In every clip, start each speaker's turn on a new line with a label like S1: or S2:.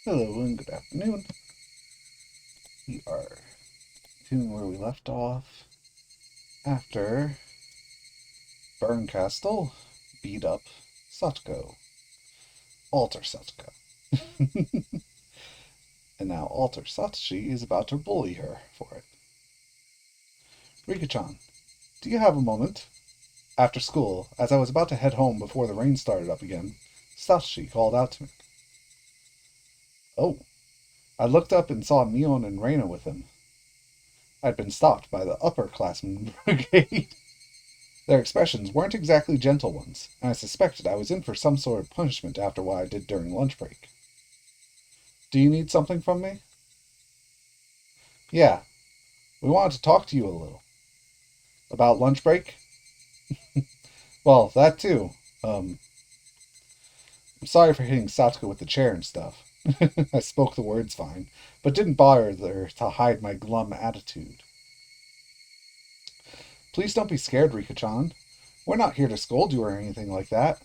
S1: Hello and good afternoon. We are continuing where we left off after Bernkastel beat up Satoko. Alter Satoko. And now Alter Satoshi is about to bully her for it. Rika-chan, do you have a moment? After school, as I was about to head home before the rain started up again, Satoshi called out to me. Oh, I looked up and saw Mion and Reina with him. I'd been stopped by the upperclassmen brigade. Their expressions weren't exactly gentle ones, and I suspected I was in for some sort of punishment after what I did during lunch break. Do you need something from me? Yeah, we wanted to talk to you a little. About lunch break? Well, that too. Um, I'm sorry for hitting Satsuko with the chair and stuff. I spoke the words fine, but didn't bother to hide my glum attitude. Please don't be scared, Rika-chan. We're not here to scold you or anything like that.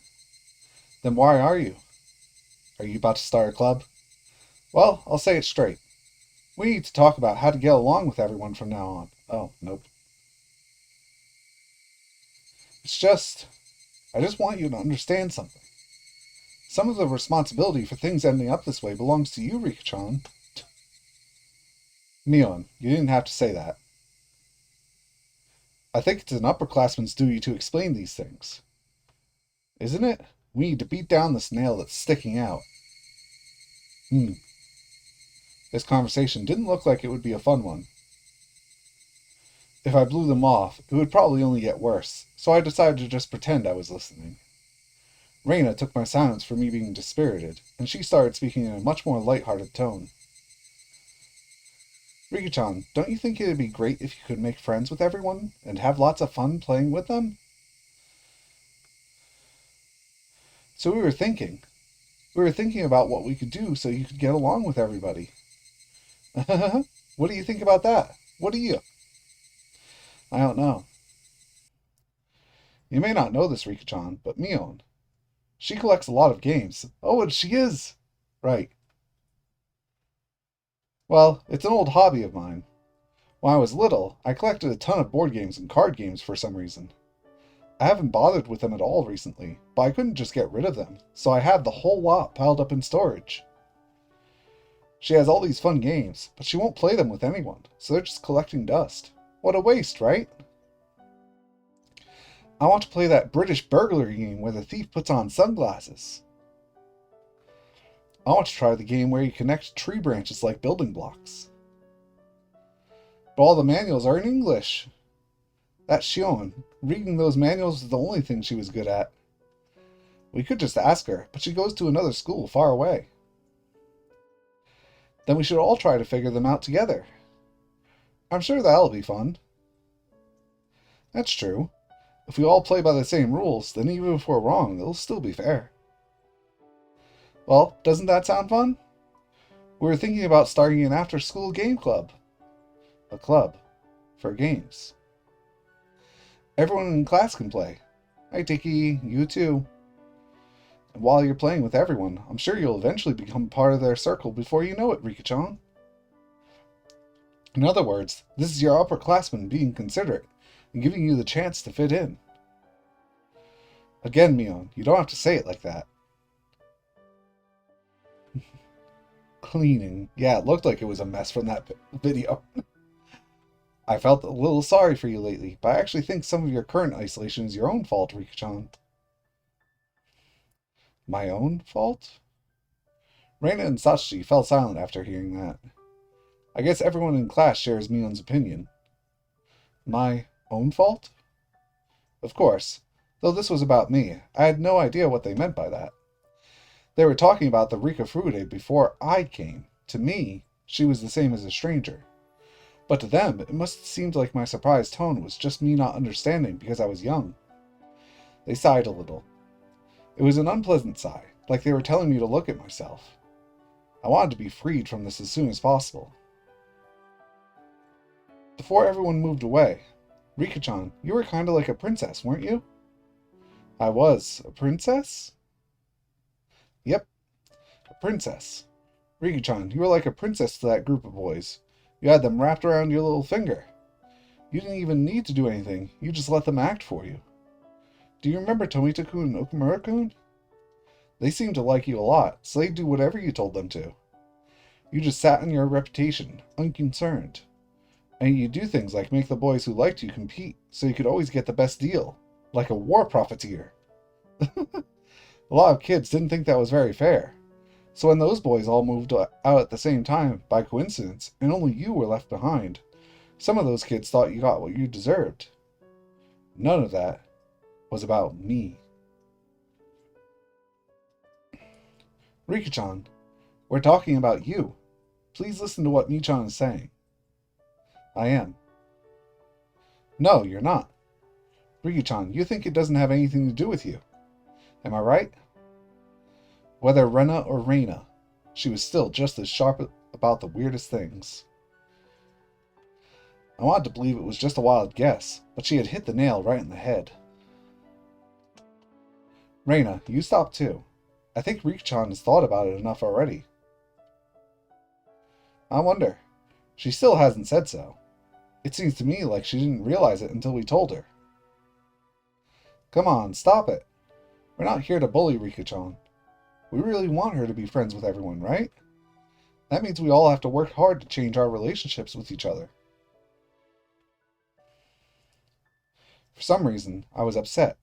S1: Then why are you? Are you about to start a club? Well, I'll say it straight. We need to talk about how to get along with everyone from now on. Oh, nope. I just want you to understand something. Some of the responsibility for things ending up this way belongs to you, Rika-chan. Mion, you didn't have to say that. I think it's an upperclassman's duty to explain these things. Isn't it? We need to beat down this nail that's sticking out. Hmm. This conversation didn't look like it would be a fun one. If I blew them off, it would probably only get worse, so I decided to just pretend I was listening. Reina took my silence for me being dispirited, and she started speaking in a much more light-hearted tone. Rika-chan, don't you think it would be great if you could make friends with everyone and have lots of fun playing with them? So we were thinking about what we could do so you could get along with everybody. What do you think about that? What do you? I don't know. You may not know this, Rika-chan, but Mion, she collects a lot of games. Oh, and she is! Right. Well, it's an old hobby of mine. When I was little, I collected a ton of board games and card games for some reason. I haven't bothered with them at all recently, but I couldn't just get rid of them, so I have the whole lot piled up in storage. She has all these fun games, but she won't play them with anyone, so they're just collecting dust. What a waste, right? I want to play that British burglary game where the thief puts on sunglasses. I want to try the game where you connect tree branches like building blocks. But all the manuals are in English. That's Shion. Reading those manuals is the only thing she was good at. We could just ask her, but she goes to another school far away. Then we should all try to figure them out together. I'm sure that'll be fun. That's true. If we all play by the same rules, then even if we're wrong, it'll still be fair. Well, doesn't that sound fun? We were thinking about starting an after-school game club. A club. For games. Everyone in class can play. Hi, Tiki. You too. And while you're playing with everyone, I'm sure you'll eventually become part of their circle before you know it, Rika-chan. In other words, this is your upperclassmen being considerate and giving you the chance to fit in. Again, Mion, you don't have to say it like that. Cleaning. Yeah, it looked like it was a mess from that video. I felt a little sorry for you lately, but I actually think some of your current isolation is your own fault, Rika-chan. My own fault? Reina and Sachi fell silent after hearing that. I guess everyone in class shares Mion's opinion. My own fault? Of course. Though this was about me, I had no idea what they meant by that. They were talking about the Rika Furude before I came. To me, she was the same as a stranger. But to them, it must have seemed like my surprised tone was just me not understanding because I was young. They sighed a little. It was an unpleasant sigh, like they were telling me to look at myself. I wanted to be freed from this as soon as possible. Before everyone moved away, Rika-chan, you were kind of like a princess, weren't you? I was. A princess? Yep, a princess. Riki-chan, you were like a princess to that group of boys. You had them wrapped around your little finger. You didn't even need to do anything. You just let them act for you. Do you remember Tomita-kun and Okumura-kun? They seemed to like you a lot, so they'd do whatever you told them to. You just sat on your reputation, unconcerned. And you do things like make the boys who liked you compete, so you could always get the best deal. Like a war profiteer. A lot of kids didn't think that was very fair. So when those boys all moved out at the same time, by coincidence, and only you were left behind, some of those kids thought you got what you deserved. None of that was about me. Riki-chan, we're talking about you. Please listen to what Michan is saying. I am. No, you're not. Riki-chan, you think it doesn't have anything to do with you. Am I right? Whether Rena or Reina, she was still just as sharp about the weirdest things. I wanted to believe it was just a wild guess, but she had hit the nail right in the head. Reina, you stop too. I think Riki-chan has thought about it enough already. I wonder. She still hasn't said so. It seems to me like she didn't realize it until we told her. Come on, stop it. We're not here to bully Riki-chan. We really want her to be friends with everyone, right? That means we all have to work hard to change our relationships with each other. For some reason, I was upset.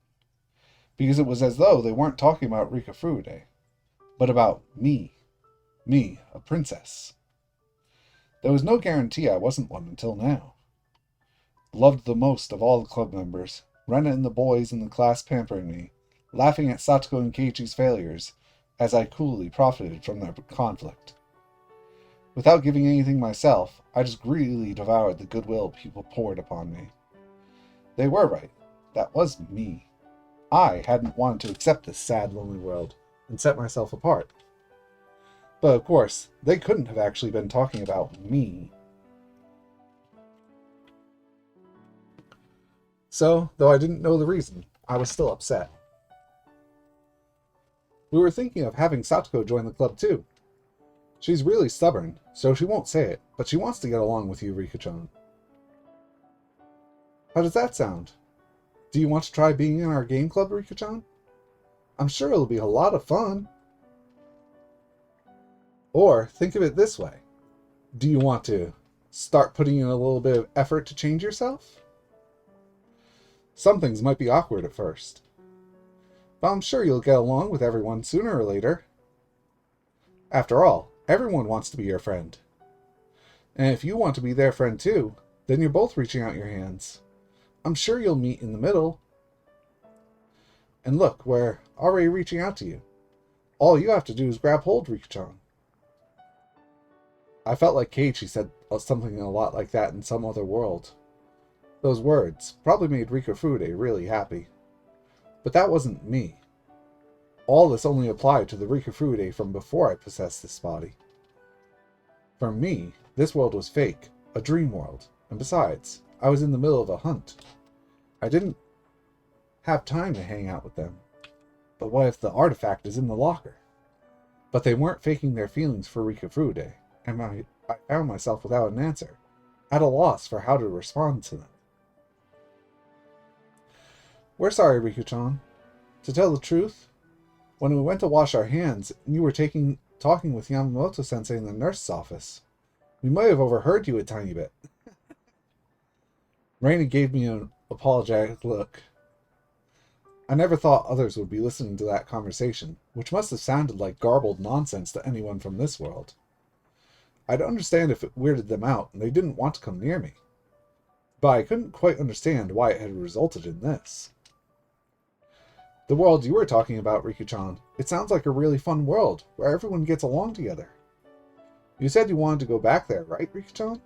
S1: Because it was as though they weren't talking about Rika Furude, but about me. Me, a princess. There was no guarantee I wasn't one until now. Loved the most of all the club members, Rena and the boys in the class pampering me, laughing at Satoko and Keiichi's failures, as I coolly profited from their conflict. Without giving anything myself, I just greedily devoured the goodwill people poured upon me. They were right. That was me. I hadn't wanted to accept this sad, lonely world and set myself apart. But of course, they couldn't have actually been talking about me. So, though I didn't know the reason, I was still upset. We were thinking of having Satoko join the club too. She's really stubborn, so she won't say it, but she wants to get along with you, Rika-chan. How does that sound? Do you want to try being in our game club, Rika-chan? I'm sure it'll be a lot of fun. Or, think of it this way. Do you want to start putting in a little bit of effort to change yourself? Some things might be awkward at first, but I'm sure you'll get along with everyone sooner or later. After all, everyone wants to be your friend. And if you want to be their friend too, then you're both reaching out your hands. I'm sure you'll meet in the middle. And look, we're already reaching out to you. All you have to do is grab hold, Rika-chan. I felt like Keiichi said something a lot like that in some other world. Those words probably made Rika Furude really happy. But that wasn't me. All this only applied to the Rika Furude from before I possessed this body. For me, this world was fake, a dream world, and besides, I was in the middle of a hunt. I didn't have time to hang out with them. But what if the artifact is in the locker? But they weren't faking their feelings for Rika Furude, and I found myself without an answer, at a loss for how to respond to them. We're sorry, Rika-chan. To tell the truth, when we went to wash our hands, and you were talking with Yamamoto-sensei in the nurse's office, we might have overheard you a tiny bit. Reina gave me an apologetic look. I never thought others would be listening to that conversation, which must have sounded like garbled nonsense to anyone from this world. I'd understand if it weirded them out and they didn't want to come near me. But I couldn't quite understand why it had resulted in this. The world you were talking about, Rika-chan, it sounds like a really fun world, where everyone gets along together. You said you wanted to go back there, right, Rika-chan?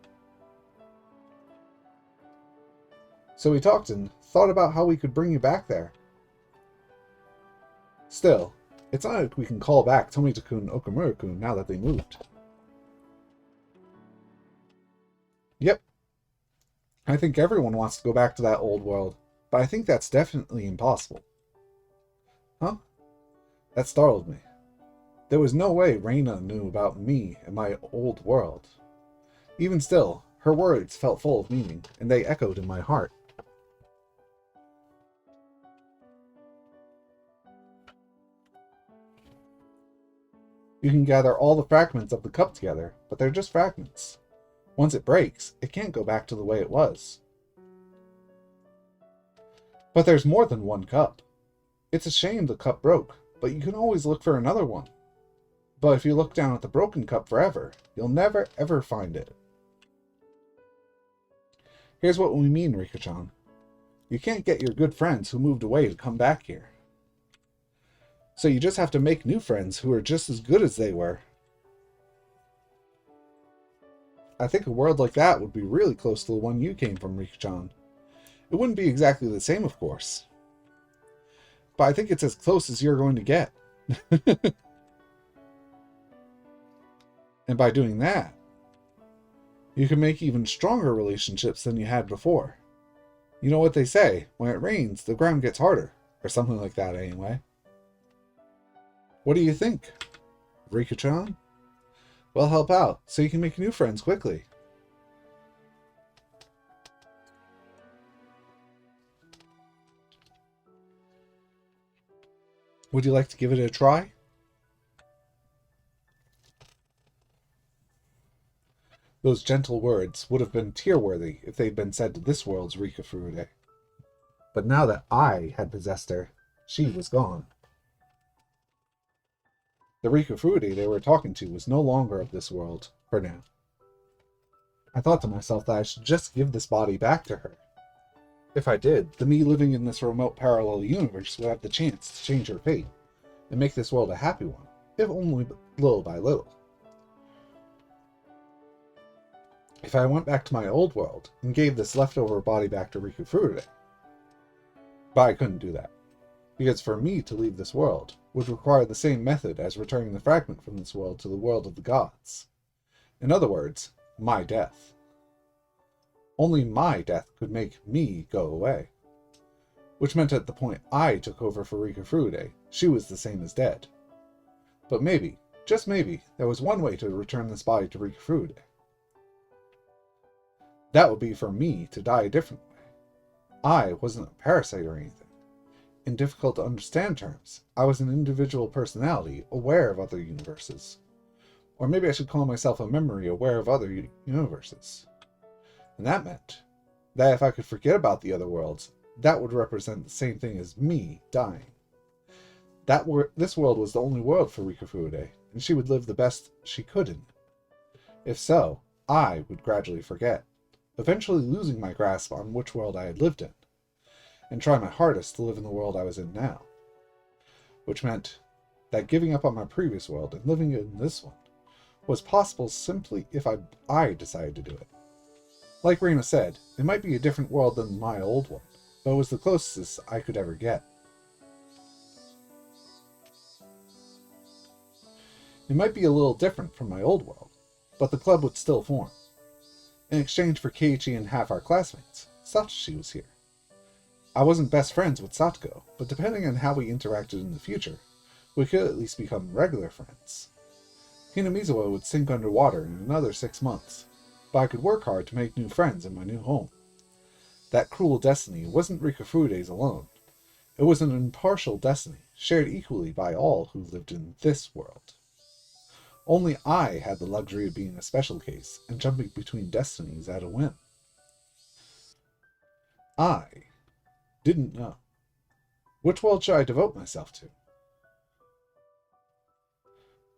S1: So we talked and thought about how we could bring you back there. Still, it's not like we can call back Tomita-kun and Okumura-kun now that they moved. Yep. I think everyone wants to go back to that old world, but I think that's definitely impossible. Huh? That startled me. There was no way Reina knew about me and my old world. Even still, her words felt full of meaning, and they echoed in my heart. You can gather all the fragments of the cup together, but they're just fragments. Once it breaks, it can't go back to the way it was. But there's more than one cup. It's a shame the cup broke, but you can always look for another one. But if you look down at the broken cup forever, you'll never ever find it. Here's what we mean, Rika-chan. You can't get your good friends who moved away to come back here. So you just have to make new friends who are just as good as they were. I think a world like that would be really close to the one you came from, Rika-chan. It wouldn't be exactly the same, of course. But I think it's as close as you're going to get. And by doing that, you can make even stronger relationships than you had before. You know what they say, when it rains, the ground gets harder. Or something like that, anyway. What do you think, Rika-chan? Well, help out, so you can make new friends quickly. Would you like to give it a try? Those gentle words would have been tear-worthy if they'd been said to this world's Rika Furude. But now that I had possessed her, she was gone. The Rika Furude they were talking to was no longer of this world, for now. I thought to myself that I should just give this body back to her. If I did, the me living in this remote parallel universe would have the chance to change her fate, and make this world a happy one, if only little by little. If I went back to my old world and gave this leftover body back to Riku Furude. But I couldn't do that, because for me to leave this world would require the same method as returning the fragment from this world to the world of the gods. In other words, my death. Only my death could make me go away. Which meant at the point I took over for Riku Furude, she was the same as dead. But maybe, just maybe, there was one way to return this body to Riku Furude. That would be for me to die a different way. I wasn't a parasite or anything. In difficult to understand terms, I was an individual personality aware of other universes. Or maybe I should call myself a memory aware of other universes. And that meant that if I could forget about the other worlds, that would represent the same thing as me dying. This world was the only world for Riku Furude, and she would live the best she could in it. If so, I would gradually forget, eventually losing my grasp on which world I had lived in, and try my hardest to live in the world I was in now. Which meant that giving up on my previous world and living in this one was possible simply if I decided to do it. Like Reina said, it might be a different world than my old one, but it was the closest I could ever get. It might be a little different from my old world, but the club would still form. In exchange for Keiichi and half our classmates, Satoshi was here. I wasn't best friends with Satoko, but depending on how we interacted in the future, we could at least become regular friends. Hinamizawa would sink underwater in another 6 months, but I could work hard to make new friends in my new home. That cruel destiny wasn't Riku Furude's alone. It was an impartial destiny, shared equally by all who lived in this world. Only I had the luxury of being a special case and jumping between destinies at a whim. I didn't know. Which world should I devote myself to?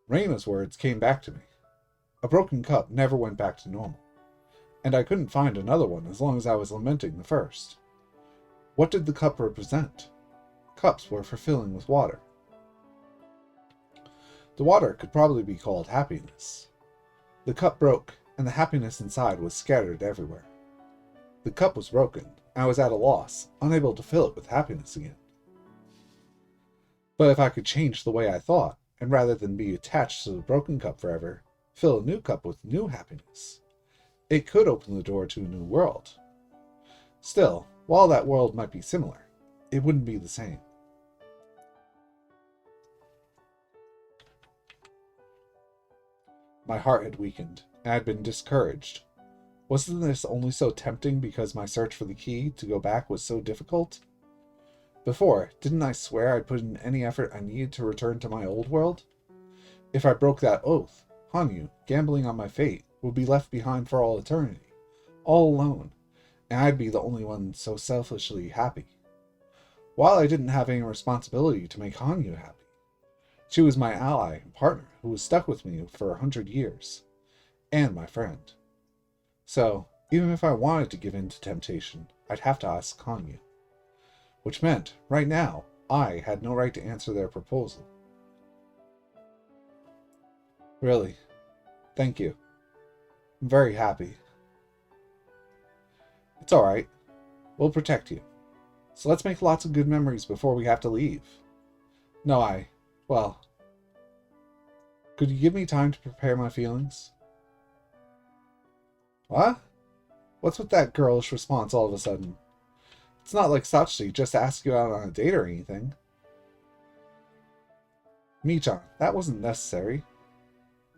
S1: Reina's words came back to me. A broken cup never went back to normal, and I couldn't find another one as long as I was lamenting the first. What did the cup represent? Cups were for filling with water. The water could probably be called happiness. The cup broke, and the happiness inside was scattered everywhere. The cup was broken, and I was at a loss, unable to fill it with happiness again. But if I could change the way I thought, and rather than be attached to the broken cup forever, fill a new cup with new happiness, it could open the door to a new world. Still, while that world might be similar, it wouldn't be the same. My heart had weakened, and I had been discouraged. Wasn't this only so tempting because my search for the key to go back was so difficult? Before, didn't I swear I'd put in any effort I needed to return to my old world? If I broke that oath, Hanyu, gambling on my fate, would be left behind for all eternity, all alone, and I'd be the only one so selfishly happy. While I didn't have any responsibility to make Hanyu happy, she was my ally and partner who was stuck with me for 100 years, and my friend. So, even if I wanted to give in to temptation, I'd have to ask Hanyu. Which meant, right now, I had no right to answer their proposal. Really, thank you. I'm very happy. It's alright. We'll protect you. So let's make lots of good memories before we have to leave. No, well, could you give me time to prepare my feelings? What? What's with that girlish response all of a sudden? It's not like Sachi just asked you out on a date or anything. Michan, that wasn't necessary.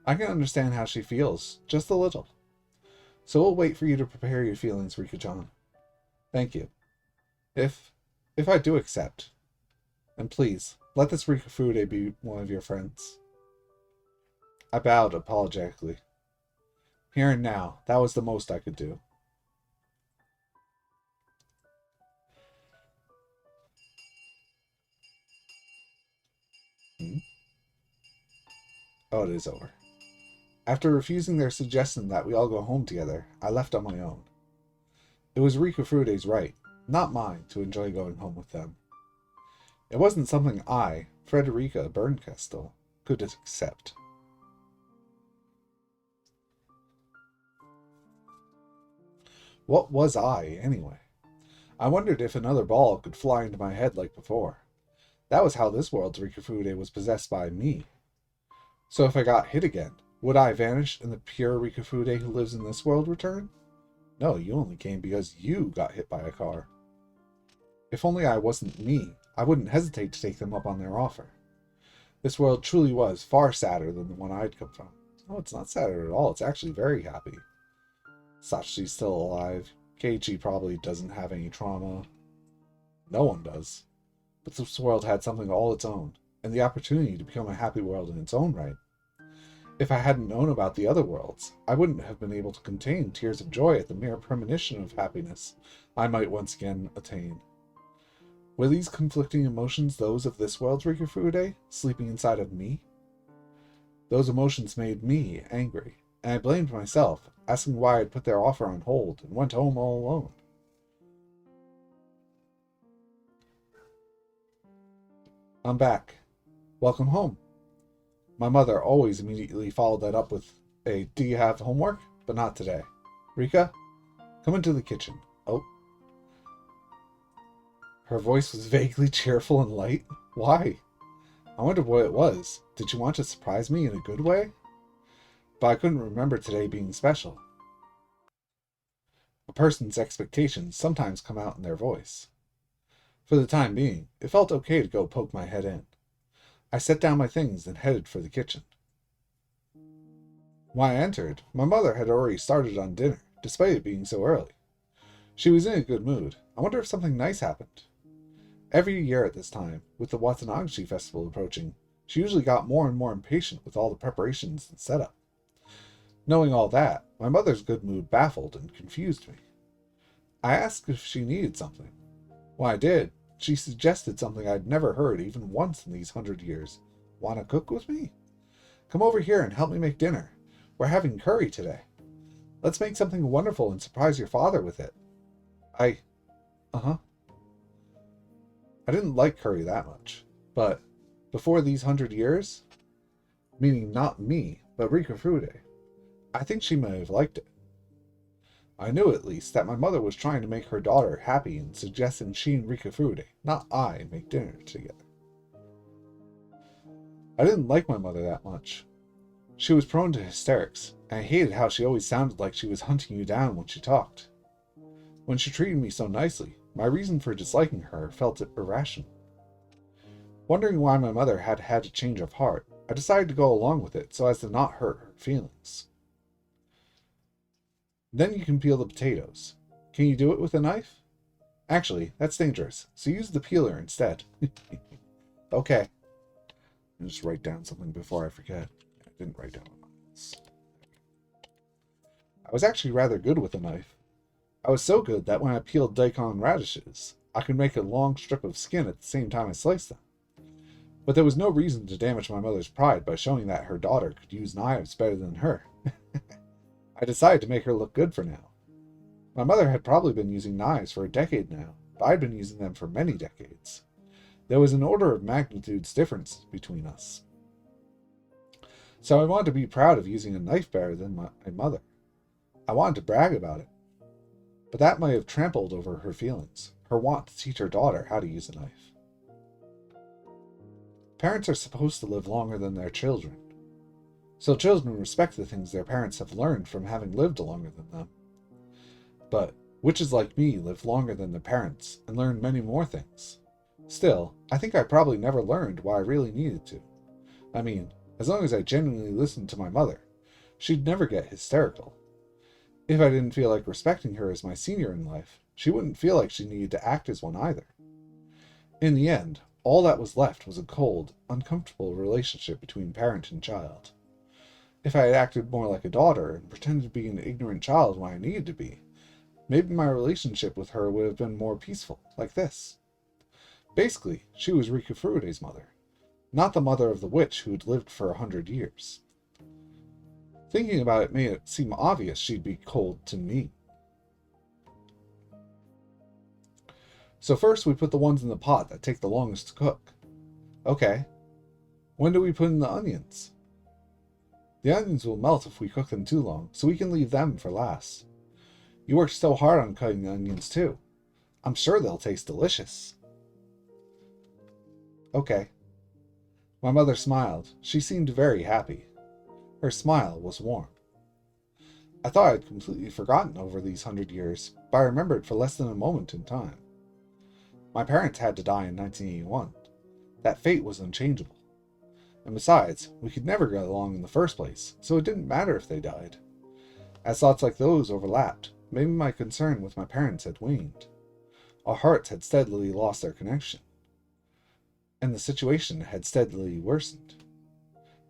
S1: I can understand how she feels, just a little. So we'll wait for you to prepare your feelings, Rika-chan. Thank you. If I do accept, and please, let this Rikafude be one of your friends. I bowed apologetically. Here and now, that was the most I could do. Oh, it is over. After refusing their suggestion that we all go home together, I left on my own. It was Rikafude's right, not mine, to enjoy going home with them. It wasn't something I, Frederica Bernkastel, could accept. What was I, anyway? I wondered if another ball could fly into my head like before. That was how this world's Rikafude was possessed by me. So if I got hit again, would I vanish and the pure Rikafude who lives in this world return? No, you only came because you got hit by a car. If only I wasn't me, I wouldn't hesitate to take them up on their offer. This world truly was far sadder than the one I'd come from. Oh, it's not sadder at all, it's actually very happy. Sachi's still alive. Keiichi probably doesn't have any trauma. No one does. But this world had something all its own, and the opportunity to become a happy world in its own right. If I hadn't known about the other worlds, I wouldn't have been able to contain tears of joy at the mere premonition of happiness I might once again attain. Were these conflicting emotions those of this world's Rikafude, sleeping inside of me? Those emotions made me angry, and I blamed myself, asking why I'd put their offer on hold and went home all alone. I'm back. Welcome home. My mother always immediately followed that up with a, "Do you have homework?" But not today. Rika, come into the kitchen. Oh. Her voice was vaguely cheerful and light. Why? I wondered what it was. Did she want to surprise me in a good way? But I couldn't remember today being special. A person's expectations sometimes come out in their voice. For the time being, it felt okay to go poke my head in. I set down my things and headed for the kitchen. When I entered, my mother had already started on dinner, despite it being so early. She was in a good mood. I wonder if something nice happened. Every year at this time, with the Watanagashi festival approaching, she usually got more and more impatient with all the preparations and setup. Knowing all that, my mother's good mood baffled and confused me. I asked if she needed something. When I did, she suggested something I'd never heard even once in these 100 years. "Wanna cook with me? Come over here and help me make dinner. We're having curry today. Let's make something wonderful and surprise your father with it." Uh-huh. I didn't like curry that much, but before these 100 years, meaning not me, but Rikafude, I think she may have liked it. I knew at least that my mother was trying to make her daughter happy and suggesting she and Rikafude, not I, make dinner together. I didn't like my mother that much. She was prone to hysterics, and I hated how she always sounded like she was hunting you down when she talked. When she treated me so nicely, my reason for disliking her felt irrational. Wondering why my mother had had a change of heart, I decided to go along with it so as to not hurt her feelings. Then you can peel the potatoes. Can you do it with a knife? Actually, that's dangerous, so use the peeler instead. Okay. I'll just write down something before I forget. I didn't write down this. I was actually rather good with a knife. I was so good that when I peeled daikon radishes, I could make a long strip of skin at the same time I sliced them. But there was no reason to damage my mother's pride by showing that her daughter could use knives better than her. I decided to make her look good for now. My mother had probably been using knives for a decade now, but I'd been using them for many decades. There was an order of magnitudes difference between us. So I wanted to be proud of using a knife better than my mother. I wanted to brag about it. But that might have trampled over her feelings, her want to teach her daughter how to use a knife. Parents are supposed to live longer than their children, so children respect the things their parents have learned from having lived longer than them. But witches like me lived longer than their parents and learned many more things. Still, I think I probably never learned what I really needed to. I mean, as long as I genuinely listened to my mother, she'd never get hysterical. If I didn't feel like respecting her as my senior in life, she wouldn't feel like she needed to act as one either. In the end, all that was left was a cold, uncomfortable relationship between parent and child. If I had acted more like a daughter and pretended to be an ignorant child when I needed to be, maybe my relationship with her would have been more peaceful, like this. Basically, she was Rika Furude's mother, not the mother of the witch who had lived for 100 years. Thinking about it made it seem obvious she'd be cold to me. So first we put the ones in the pot that take the longest to cook. Okay. When do we put in the onions? The onions will melt if we cook them too long, so we can leave them for last. You worked so hard on cutting the onions too. I'm sure they'll taste delicious. Okay. My mother smiled. She seemed very happy. Her smile was warm. I thought I had completely forgotten over these 100 years, but I remembered for less than a moment in time. My parents had to die in 1981. That fate was unchangeable. And besides, we could never get along in the first place, so it didn't matter if they died. As thoughts like those overlapped, maybe my concern with my parents had waned. Our hearts had steadily lost their connection. And the situation had steadily worsened.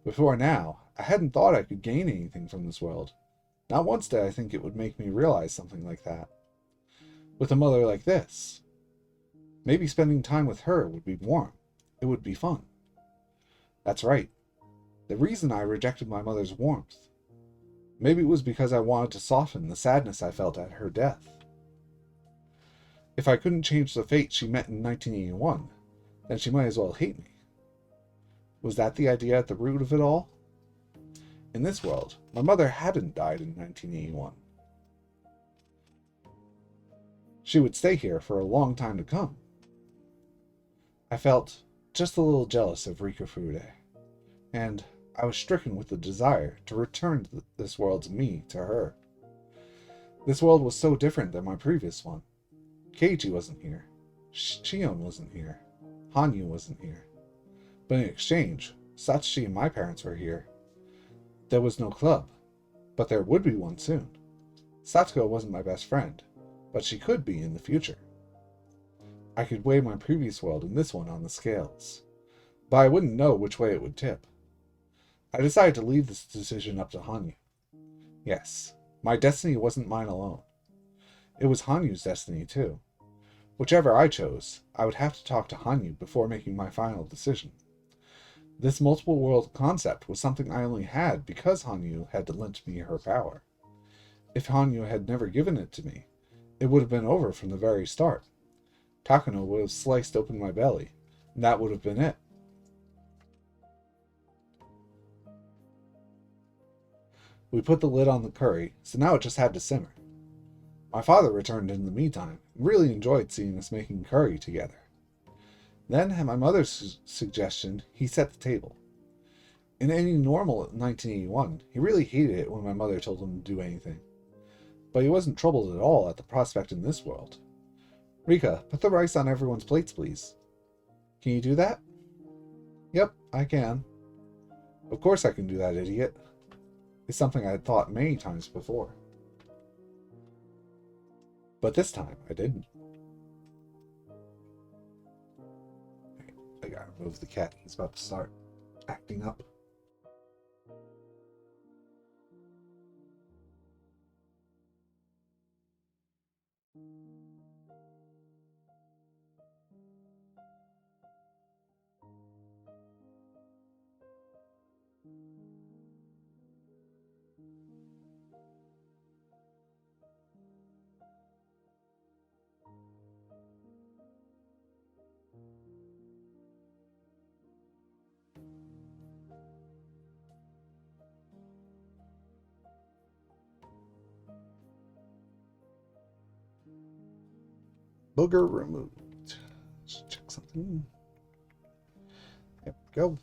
S1: Before now, I hadn't thought I could gain anything from this world. Not once did I think it would make me realize something like that. With a mother like this, maybe spending time with her would be warm. It would be fun. That's right. The reason I rejected my mother's warmth. Maybe it was because I wanted to soften the sadness I felt at her death. If I couldn't change the fate she met in 1981, then she might as well hate me. Was that the idea at the root of it all? In this world, my mother hadn't died in 1981. She would stay here for a long time to come. I felt just a little jealous of Rika Furude, and I was stricken with the desire to return this world's me to her. This world was so different than my previous one. Keiji wasn't here. Shion wasn't here. Hanyu wasn't here. But in exchange, Satsushi and my parents were here. There was no club, but there would be one soon. Satsuko wasn't my best friend, but she could be in the future. I could weigh my previous world and this one on the scales, but I wouldn't know which way it would tip. I decided to leave this decision up to Hanyu. Yes, my destiny wasn't mine alone. It was Hanyu's destiny too. Whichever I chose, I would have to talk to Hanyu before making my final decision. This multiple world concept was something I only had because Hanyu had lent me her power. If Hanyu had never given it to me, it would have been over from the very start. Takano would have sliced open my belly, and that would have been it. We put the lid on the curry, so now it just had to simmer. My father returned in the meantime, and really enjoyed seeing us making curry together. Then, at my mother's suggestion, he set the table. In any normal 1981, he really hated it when my mother told him to do anything. But he wasn't troubled at all at the prospect in this world. Rika, put the rice on everyone's plates, please. Can you do that? Yep, I can. Of course I can do that, idiot. It's something I had thought many times before. But this time, I didn't. I gotta remove the cat. He's about to start acting up. Booger removed. Let's check something. There we go.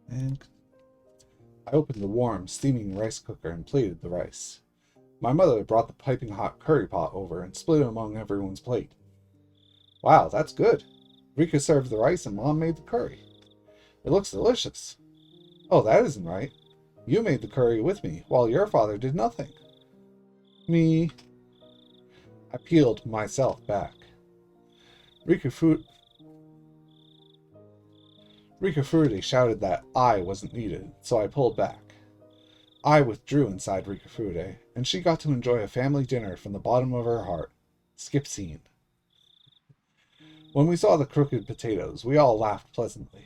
S1: And I opened the warm, steaming rice cooker and plated the rice. My mother brought the piping hot curry pot over and split it among everyone's plate. Wow, that's good. Rika served the rice and Mom made the curry. It looks delicious. Oh, that isn't right. You made the curry with me, while your father did nothing. Me. I peeled myself back. Rika Furude shouted that I wasn't needed, so I pulled back. I withdrew inside Rika Furude, and she got to enjoy a family dinner from the bottom of her heart. Skip scene. When we saw the crooked potatoes, we all laughed pleasantly.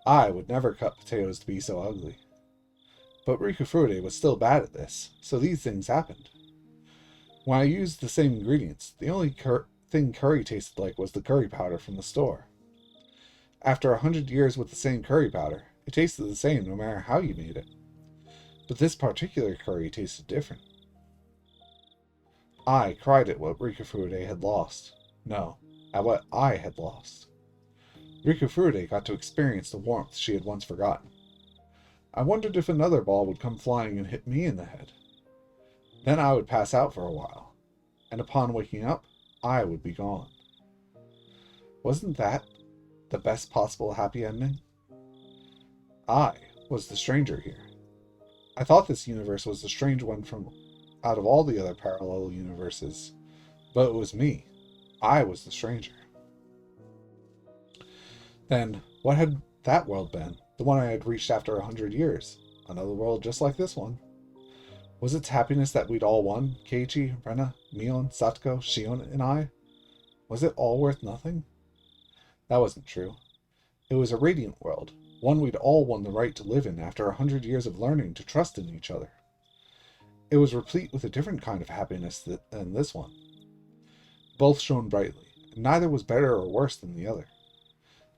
S1: I would never cut potatoes to be so ugly. But Rika Furude was still bad at this, so these things happened. When I used the same ingredients, the only thing curry tasted like was the curry powder from the store. After 100 years with the same curry powder, it tasted the same no matter how you made it. But this particular curry tasted different. I cried at what Rika Furude had lost. No, at what I had lost. Rika Furude got to experience the warmth she had once forgotten. I wondered if another ball would come flying and hit me in the head. Then I would pass out for a while, and upon waking up, I would be gone. Wasn't that the best possible happy ending? I was the stranger here. I thought this universe was the strange one from out of all the other parallel universes, but it was me. I was the stranger. Then, what had that world been? The one I had reached after 100 years. Another world just like this one. Was its happiness that we'd all won? Keiichi, Rena, Mion, Satoko, Shion, and I? Was it all worth nothing? That wasn't true. It was a radiant world, one we'd all won the right to live in after 100 years of learning to trust in each other. It was replete with a different kind of happiness than this one. Both shone brightly, and neither was better or worse than the other.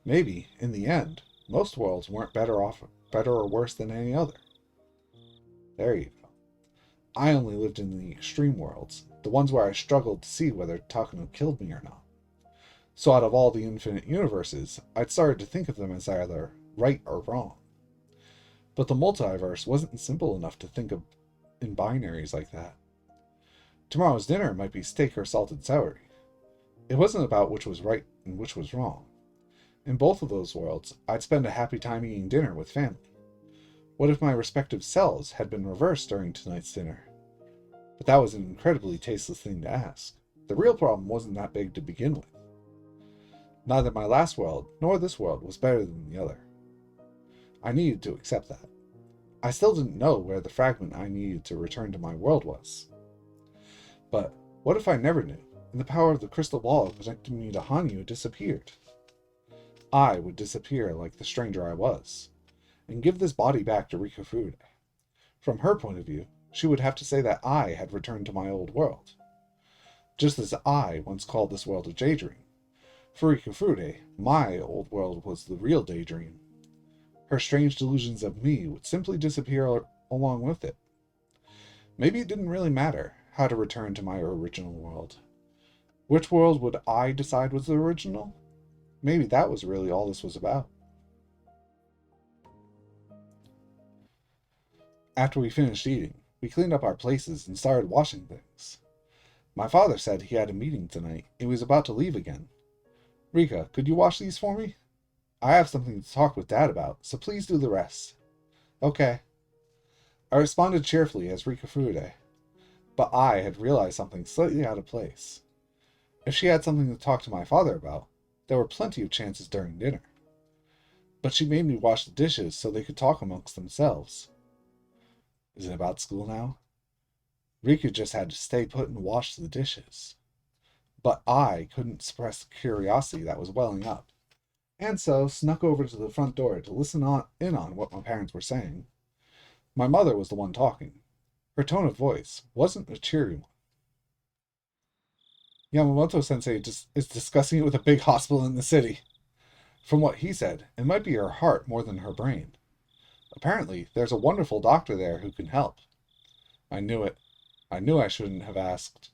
S1: Maybe, in the end, most worlds weren't better or worse than any other. There you go. I only lived in the extreme worlds, the ones where I struggled to see whether Takano killed me or not. So out of all the infinite universes, I'd started to think of them as either right or wrong. But the multiverse wasn't simple enough to think of in binaries like that. Tomorrow's dinner might be steak or salted celery. It wasn't about which was right and which was wrong. In both of those worlds, I'd spend a happy time eating dinner with family. What if my respective selves had been reversed during tonight's dinner? But that was an incredibly tasteless thing to ask. The real problem wasn't that big to begin with. Neither my last world nor this world was better than the other. I needed to accept that. I still didn't know where the fragment I needed to return to my world was. But what if I never knew, and the power of the crystal ball connecting me to Hanyu disappeared? I would disappear like the stranger I was, and give this body back to Rika Furude. From her point of view, she would have to say that I had returned to my old world. Just as I once called this world a daydream. For Rika Furude, my old world was the real daydream. Her strange delusions of me would simply disappear along with it. Maybe it didn't really matter how to return to my original world. Which world would I decide was the original? Maybe that was really all this was about. After we finished eating, we cleaned up our places and started washing things. My father said he had a meeting tonight and he was about to leave again. Rika, could you wash these for me? I have something to talk with Dad about, so please do the rest. Okay. I responded cheerfully as Rika Furude, but I had realized something slightly out of place. If she had something to talk to my father about, there were plenty of chances during dinner. But she made me wash the dishes so they could talk amongst themselves. Is it about school now? Rika just had to stay put and wash the dishes. But I couldn't suppress the curiosity that was welling up, and so snuck over to the front door to listen in on what my parents were saying. My mother was the one talking. Her tone of voice wasn't a cheery one. Yamamoto-sensei is discussing it with a big hospital in the city. From what he said, it might be her heart more than her brain. Apparently, there's a wonderful doctor there who can help. I knew it. I knew I shouldn't have asked.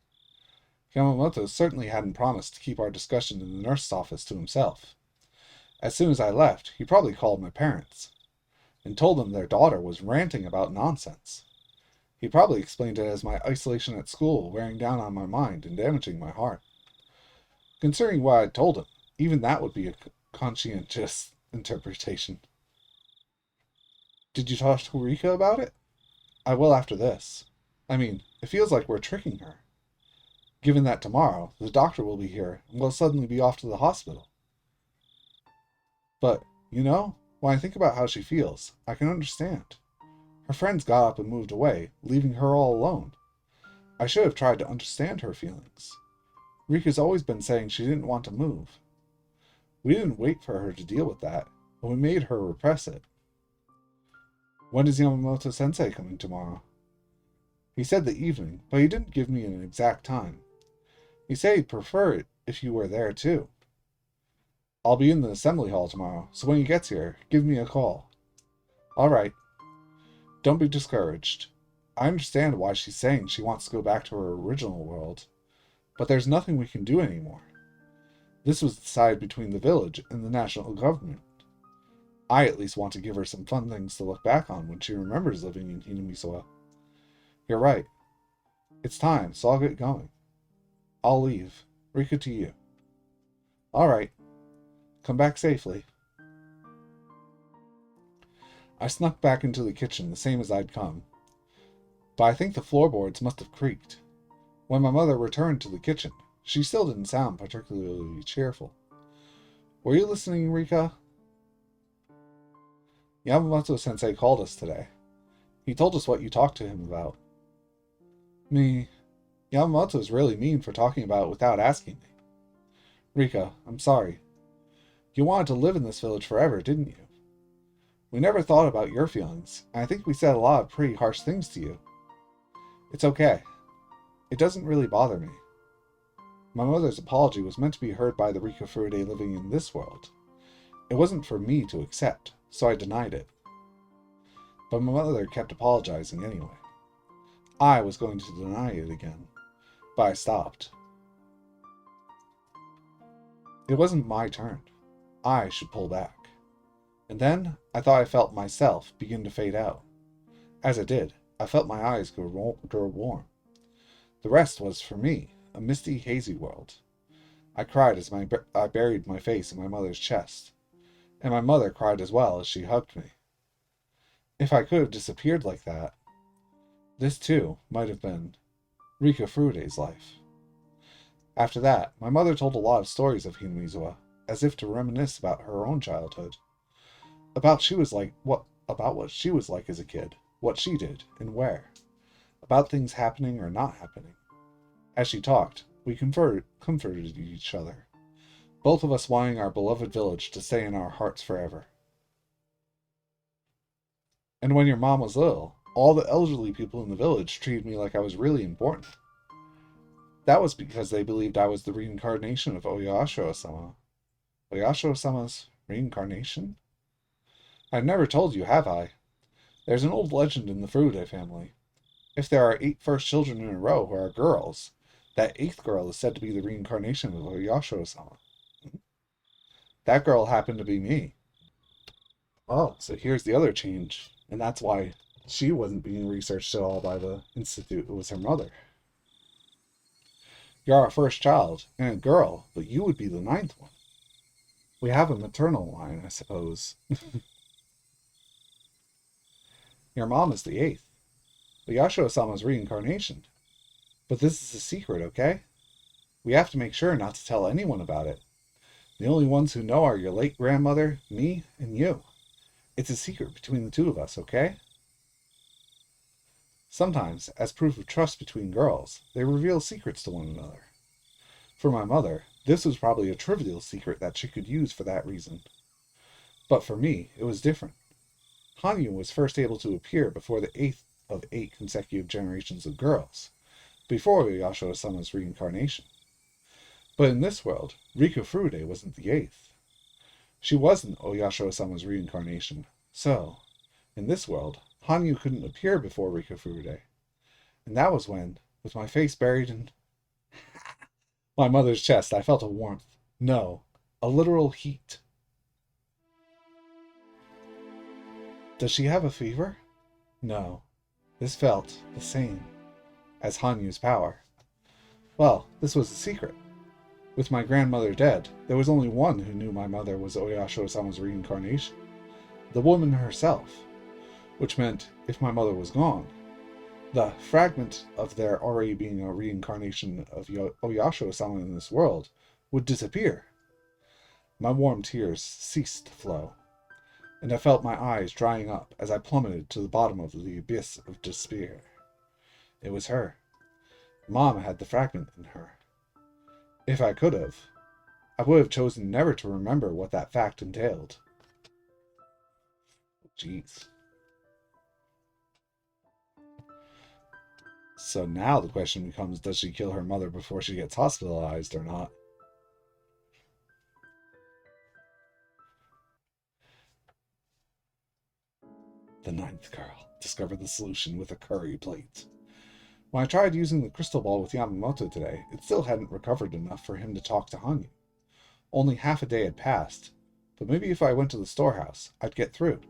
S1: Yamamoto certainly hadn't promised to keep our discussion in the nurse's office to himself. As soon as I left, he probably called my parents and told them their daughter was ranting about nonsense. He probably explained it as my isolation at school wearing down on my mind and damaging my heart. Considering what I'd told him, even that would be a conscientious interpretation. Did you talk to Rika about it? I will after this. I mean, it feels like we're tricking her. Given that tomorrow, the doctor will be here and we'll suddenly be off to the hospital. But, when I think about how she feels, I can understand. Her friends got up and moved away, leaving her all alone. I should have tried to understand her feelings. Rika's always been saying she didn't want to move. We didn't wait for her to deal with that, but we made her repress it. When is Yamamoto-sensei coming tomorrow? He said the evening, but he didn't give me an exact time. He said he'd prefer it if you were there too. I'll be in the assembly hall tomorrow, so when he gets here, give me a call. All right. Don't be discouraged. I understand why she's saying she wants to go back to her original world, but there's nothing we can do anymore. This was decided between the village and the national government. I at least want to give her some fun things to look back on when she remembers living in Hinamisawa. You're right. It's time, so I'll get going. I'll leave. Rika to you. All right. Come back safely. I snuck back into the kitchen the same as I'd come, but I think the floorboards must have creaked. When my mother returned to the kitchen, she still didn't sound particularly cheerful. Were you listening, Rika? Yamamoto-sensei called us today. He told us what you talked to him about. Me. Yamamoto's really mean for talking about it without asking me. Rika, I'm sorry. You wanted to live in this village forever, didn't you? We never thought about your feelings, and I think we said a lot of pretty harsh things to you. It's okay. It doesn't really bother me. My mother's apology was meant to be heard by the Rika Furude living in this world. It wasn't for me to accept, so I denied it. But my mother kept apologizing anyway. I was going to deny it again, but I stopped. It wasn't my turn. I should pull back. And then I thought I felt myself begin to fade out. As it did, I felt my eyes grow warm. The rest was, for me, a misty, hazy world. I cried as I buried my face in my mother's chest, and my mother cried as well as she hugged me. If I could have disappeared like that, this too might have been Rika Furude's life. After that, my mother told a lot of stories of Hinamizawa, as if to reminisce about her own childhood. About what she was like as a kid, what she did, and where. About things happening or not happening. As she talked, we comforted each other, both of us wanting our beloved village to stay in our hearts forever. And when your mom was little, all the elderly people in the village treated me like I was really important. That was because they believed I was the reincarnation of Oyasho-sama. Oyasho-sama's reincarnation? I've never told you, have I? There's an old legend in the Furude family. If there are 8 first children in a row who are girls, that 8th girl is said to be the reincarnation of Oyasho-sama. That girl happened to be me. Oh, so here's the other change. And that's why she wasn't being researched at all by the Institute. It was her mother. You're our first child, and a girl, but you would be the 9th one. We have a maternal line, I suppose. Your mom is the eighth. Oyasho-sama's reincarnation. But this is a secret, okay? We have to make sure not to tell anyone about it. The only ones who know are your late grandmother, me, and you. It's a secret between the two of us, okay? Sometimes, as proof of trust between girls, they reveal secrets to one another. For my mother, this was probably a trivial secret that she could use for that reason. But for me, it was different. Hanyu was first able to appear before the eighth of 8 consecutive generations of girls, before Oyasho-sama's reincarnation. But in this world, Rika Furude wasn't the eighth. She wasn't Oyasho-sama's reincarnation, so, in this world, Hanyu couldn't appear before Rika Furude. And that was when, with my face buried in my mother's chest, I felt a warmth. No, a literal heat. Does she have a fever? No. This felt the same as Hanyu's power. Well, this was a secret. With my grandmother dead, there was only one who knew my mother was Oyasho-sama's reincarnation. The woman herself. Which meant, if my mother was gone, the fragment of there already being a reincarnation of Oyasho-sama in this world would disappear. My warm tears ceased to flow, and I felt my eyes drying up as I plummeted to the bottom of the abyss of despair. It was her. Mom had the fragment in her. If I could have, I would have chosen never to remember what that fact entailed. Jeez. So now the question becomes, does she kill her mother before she gets hospitalized or not? The ninth girl discovered the solution with a curry plate. When I tried using the crystal ball with Yamamoto today, it still hadn't recovered enough for him to talk to Hanyu. Only half a day had passed, but maybe if I went to the storehouse, I'd get through.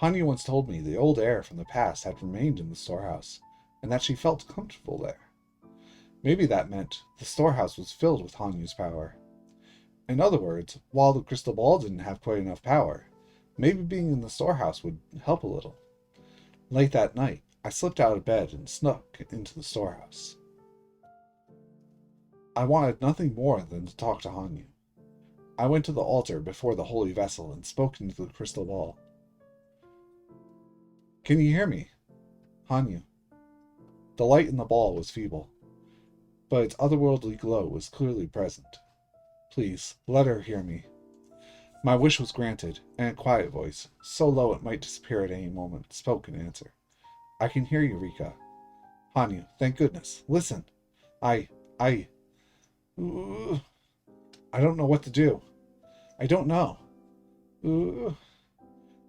S1: Hanyu once told me the old air from the past had remained in the storehouse, and that she felt comfortable there. Maybe that meant the storehouse was filled with Hanyu's power. In other words, while the crystal ball didn't have quite enough power, maybe being in the storehouse would help a little. Late that night, I slipped out of bed and snuck into the storehouse. I wanted nothing more than to talk to Hanyu. I went to the altar before the holy vessel and spoke into the crystal ball. Can you hear me? Hanyu. The light in the ball was feeble, but its otherworldly glow was clearly present. Please, let her hear me. My wish was granted, and a quiet voice, so low it might disappear at any moment, spoke in answer. I can hear you, Rika. Hanyu, thank goodness. Listen. I don't know what to do. I don't know.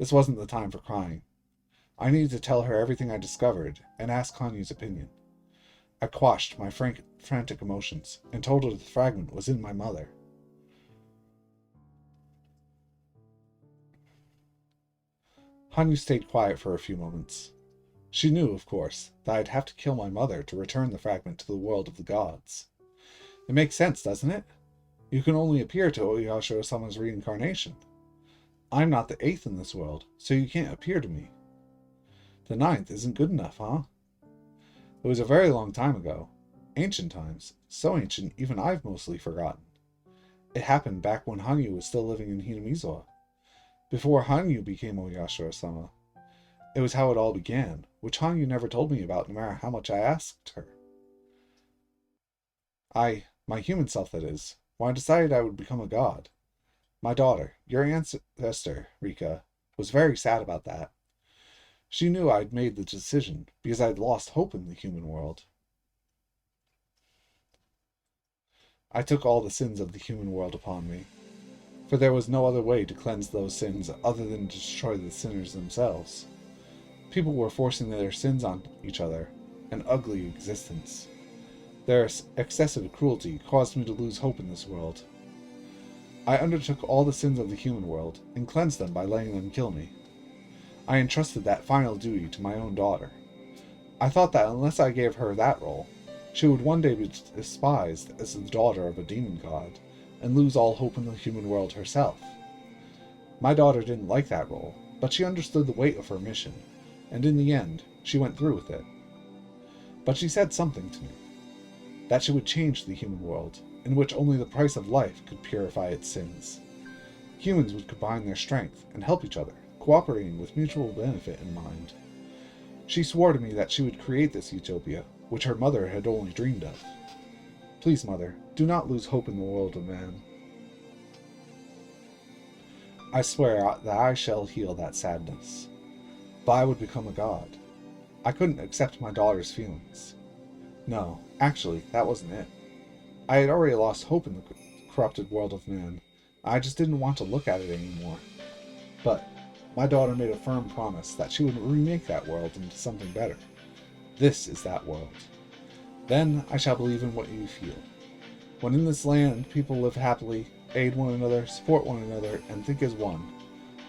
S1: This wasn't the time for crying. I needed to tell her everything I discovered, and ask Hanyu's opinion. I quashed my frantic emotions, and told her the fragment was in my mother. Hanyu stayed quiet for a few moments. She knew, of course, that I'd have to kill my mother to return the fragment to the world of the gods. It makes sense, doesn't it? You can only appear to Oyasho-sama's reincarnation. I'm not the eighth in this world, so you can't appear to me. The ninth isn't good enough, huh? It was a very long time ago. Ancient times. So ancient, even I've mostly forgotten. It happened back when Hanyu was still living in Hinamizawa. Before Hanyu became Oyasho-sama. It was how it all began, which Hanyu never told me about no matter how much I asked her. My human self that is, when I decided I would become a god. My daughter, your ancestor, Rika, was very sad about that. She knew I'd made the decision because I'd lost hope in the human world. I took all the sins of the human world upon me, for there was no other way to cleanse those sins other than to destroy the sinners themselves. People were forcing their sins on each other, an ugly existence. Their excessive cruelty caused me to lose hope in this world. I undertook all the sins of the human world and cleansed them by letting them kill me. I entrusted that final duty to my own daughter. I thought that unless I gave her that role, she would one day be despised as the daughter of a demon god, and lose all hope in the human world herself. My daughter didn't like that role, but she understood the weight of her mission, and in the end, she went through with it. But she said something to me, that she would change the human world, in which only the price of life could purify its sins. Humans would combine their strength and help each other, cooperating with mutual benefit in mind. She swore to me that she would create this utopia, which her mother had only dreamed of. Please, Mother, do not lose hope in the world of man. I swear that I shall heal that sadness, but I would become a god. I couldn't accept my daughter's feelings. No, actually, that wasn't it. I had already lost hope in the corrupted world of man. I just didn't want to look at it anymore. But my daughter made a firm promise that she would remake that world into something better. This is that world. Then I shall believe in what you feel. When in this land people live happily, aid one another, support one another, and think as one,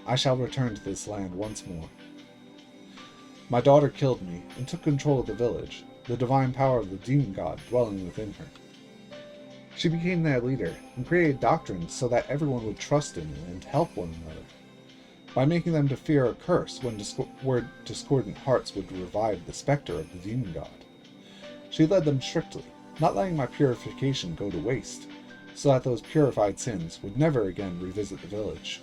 S1: I shall return to this land once more. My daughter killed me and took control of the village, the divine power of the demon god dwelling within her. She became their leader and created doctrines so that everyone would trust in and help one another, by making them to fear a curse when discordant hearts would revive the specter of the demon god. She led them strictly, not letting my purification go to waste, so that those purified sins would never again revisit the village.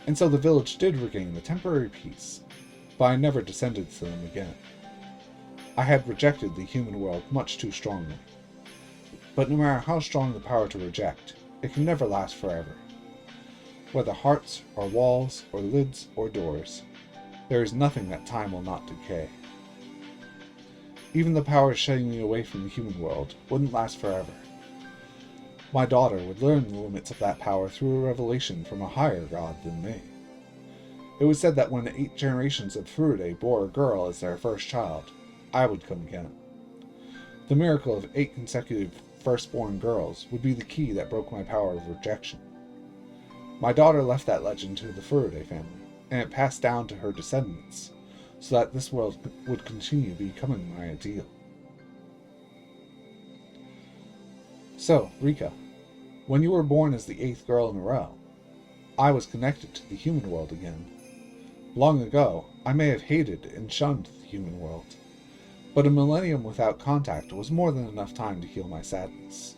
S1: And so the village did regain a temporary peace, but I never descended to them again. I had rejected the human world much too strongly. But no matter how strong the power to reject, it can never last forever. Whether hearts, or walls, or lids, or doors, there is nothing that time will not decay. Even the power shutting me away from the human world wouldn't last forever. My daughter would learn the limits of that power through a revelation from a higher god than me. It was said that when 8 generations of Furude bore a girl as their first child, I would come again. The miracle of 8 consecutive firstborn girls would be the key that broke my power of rejection. My daughter left that legend to the Furude family, and it passed down to her descendants, so that this world would continue becoming my ideal. So, Rika, when you were born as the 8th girl in a row, I was connected to the human world again. Long ago, I may have hated and shunned the human world, but a millennium without contact was more than enough time to heal my sadness.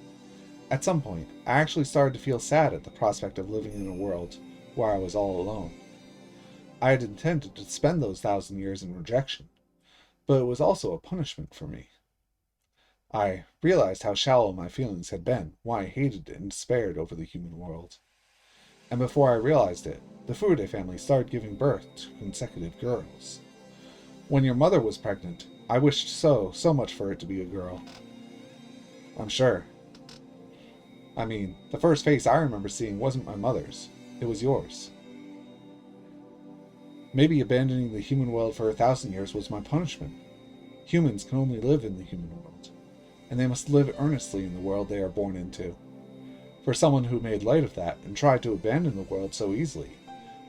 S1: At some point, I actually started to feel sad at the prospect of living in a world where I was all alone. I had intended to spend those 1,000 years in rejection, but it was also a punishment for me. I realized how shallow my feelings had been when I hated and despaired over the human world. And before I realized it, the Furude family started giving birth to consecutive girls. When your mother was pregnant, I wished so much for it to be a girl. I'm sure. I mean, the first face I remember seeing wasn't my mother's, it was yours. Maybe abandoning the human world for 1,000 years was my punishment. Humans can only live in the human world, and they must live earnestly in the world they are born into. For someone who made light of that and tried to abandon the world so easily,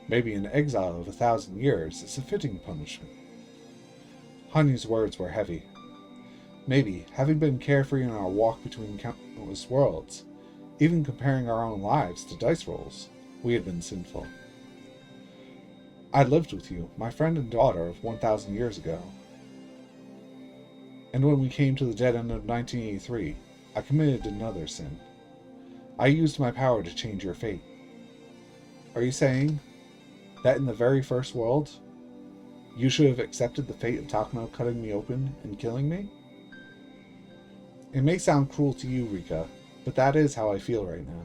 S1: maybe an exile of 1,000 years is a fitting punishment. Hanyu's words were heavy. Maybe, having been carefree in our walk between countless worlds, even comparing our own lives to dice rolls, we had been sinful. I lived with you, my friend and daughter of 1,000 years ago. And when we came to the dead end of 1983, I committed another sin. I used my power to change your fate. Are you saying that in the very first world, you should have accepted the fate of Takano cutting me open and killing me? It may sound cruel to you, Rika, but that is how I feel right now.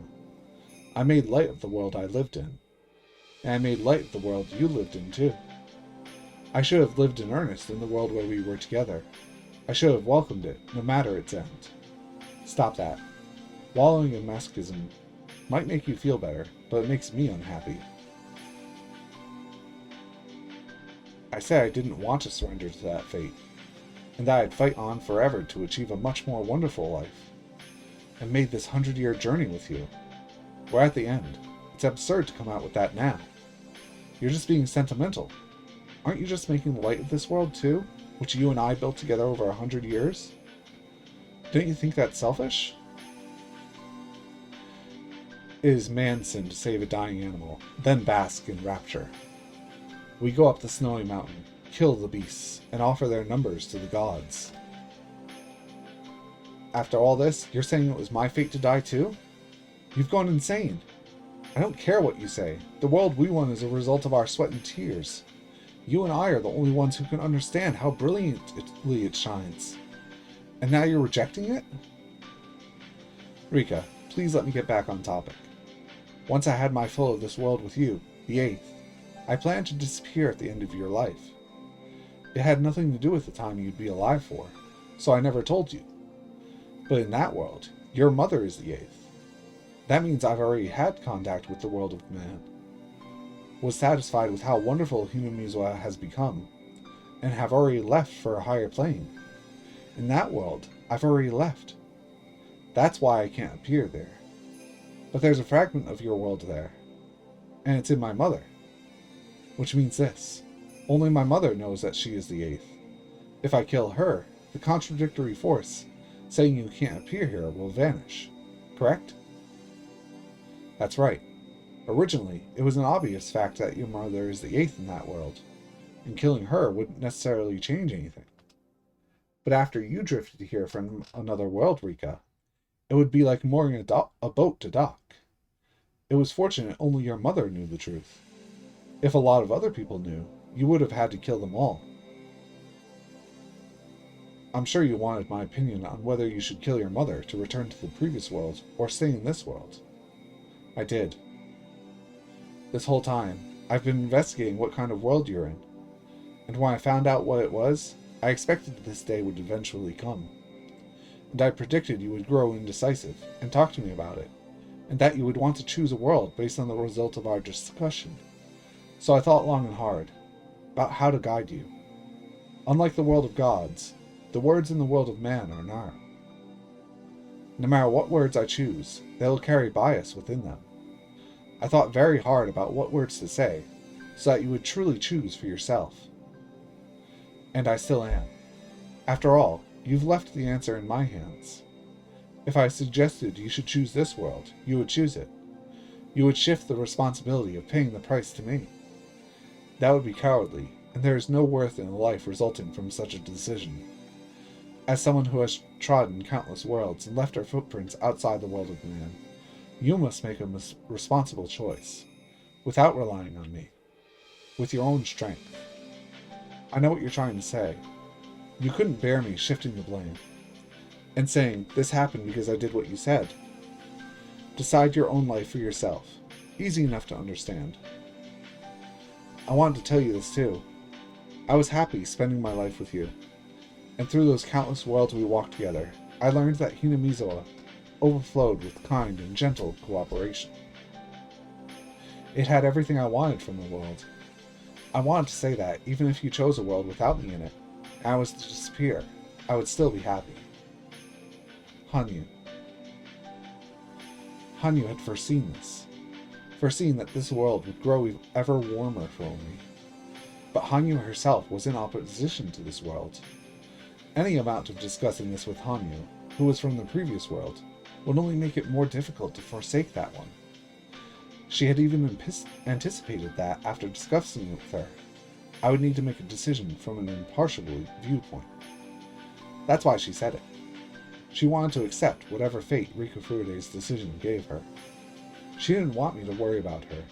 S1: I made light of the world I lived in, and I made light of the world you lived in too. I should have lived in earnest in the world where we were together. I should have welcomed it, no matter its end. Stop that. Wallowing in masochism might make you feel better, but it makes me unhappy. I said I didn't want to surrender to that fate, and that I'd fight on forever to achieve a much more wonderful life, and made this 100-year journey with you. We're at the end. It's absurd to come out with that now. You're just being sentimental. Aren't you just making light of this world too, which you and I built together over 100 years? Don't you think that's selfish? It is man's sin to save a dying animal, then bask in rapture. We go up the snowy mountain, kill the beasts, and offer their numbers to the gods. After all this, you're saying it was my fate to die too? You've gone insane. I don't care what you say. The world we won is a result of our sweat and tears. You and I are the only ones who can understand how brilliantly it shines. And now you're rejecting it? Rika, please let me get back on topic. Once I had my fill of this world with you, the Eighth, I planned to disappear at the end of your life. It had nothing to do with the time you'd be alive for, so I never told you. But in that world, your mother is the Eighth. That means I've already had contact with the world of man, was satisfied with how wonderful Hinamizawa has become, and have already left for a higher plane. In that world, I've already left. That's why I can't appear there. But there's a fragment of your world there, and it's in my mother. Which means this. Only my mother knows that she is the Eighth. If I kill her, the contradictory force saying you can't appear here will vanish. Correct? That's right. Originally, it was an obvious fact that your mother is the Eighth in that world, and killing her wouldn't necessarily change anything. But after you drifted here from another world, Rika, it would be like mooring a boat to dock. It was fortunate only your mother knew the truth. If a lot of other people knew, you would have had to kill them all. I'm sure you wanted my opinion on whether you should kill your mother to return to the previous world or stay in this world. I did. This whole time, I've been investigating what kind of world you're in, and when I found out what it was, I expected this day would eventually come. And I predicted you would grow indecisive and talk to me about it, and that you would want to choose a world based on the result of our discussion. So I thought long and hard about how to guide you. Unlike the world of gods, the words in the world of man are narrow. No matter what words I choose, they will carry bias within them. I thought very hard about what words to say, so that you would truly choose for yourself. And I still am. After all, you've left the answer in my hands. If I suggested you should choose this world, you would choose it. You would shift the responsibility of paying the price to me. That would be cowardly, and there is no worth in a life resulting from such a decision. As someone who has trodden countless worlds and left her footprints outside the world of man, you must make a responsible choice, without relying on me, with your own strength. I know what you're trying to say. You couldn't bear me shifting the blame, and saying, this happened because I did what you said. Decide your own life for yourself. Easy enough to understand. I wanted to tell you this too. I was happy spending my life with you, and through those countless worlds we walked together, I learned that Hinamizawa overflowed with kind and gentle cooperation. It had everything I wanted from the world. I wanted to say that, even if you chose a world without me in it, and I was to disappear, I would still be happy. Hanyu. Hanyu had foreseen this. Foreseen that this world would grow ever warmer for me. But Hanyu herself was in opposition to this world. Any amount of discussing this with Hanyu, who was from the previous world, would only make it more difficult to forsake that one. She had even anticipated that, after discussing it with her, I would need to make a decision from an impartial viewpoint. That's why she said it. She wanted to accept whatever fate Rika Furude's decision gave her. She didn't want me to worry about her,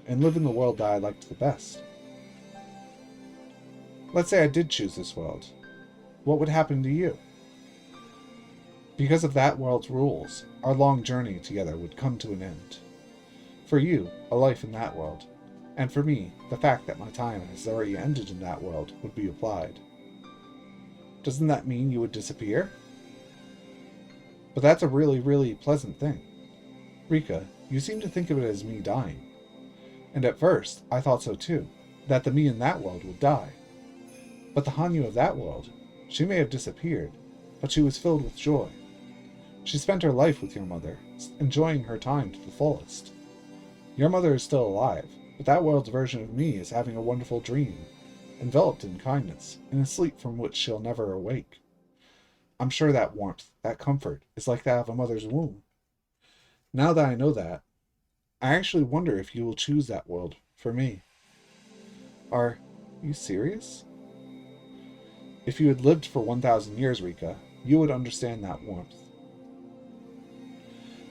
S1: and live in the world that I liked the best. Let's say I did choose this world. What would happen to you? Because of that world's rules, our long journey together would come to an end. For you, a life in that world, and for me, the fact that my time has already ended in that world would be applied. Doesn't that mean you would disappear? But that's a really, really pleasant thing. Rika, you seem to think of it as me dying. And at first, I thought so too, that the me in that world would die. But the Hanyu of that world, she may have disappeared, but she was filled with joy. She spent her life with your mother, enjoying her time to the fullest. Your mother is still alive, but that world's version of me is having a wonderful dream, enveloped in kindness, in a sleep from which she'll never awake. I'm sure that warmth, that comfort, is like that of a mother's womb. Now that I know that, I actually wonder if you will choose that world for me. Are you serious? If you had lived for 1,000 years, Rika, you would understand that warmth.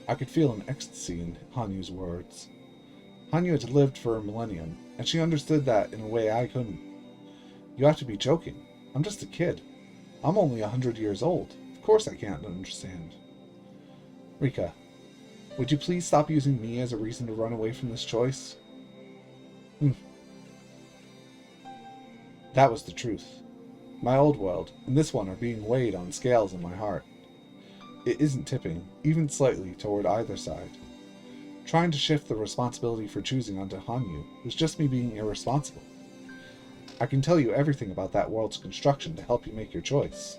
S1: I could feel an ecstasy in Hanyu's words. Hanyu had lived for a millennium, and she understood that in a way I couldn't. You have to be joking. I'm just a kid. I'm only 100 years old. Of course I can't understand. Rika, would you please stop using me as a reason to run away from this choice? That was the truth. My old world and this one are being weighed on scales in my heart. It isn't tipping, even slightly, toward either side. Trying to shift the responsibility for choosing onto Hanyu was just me being irresponsible. I can tell you everything about that world's construction to help you make your choice.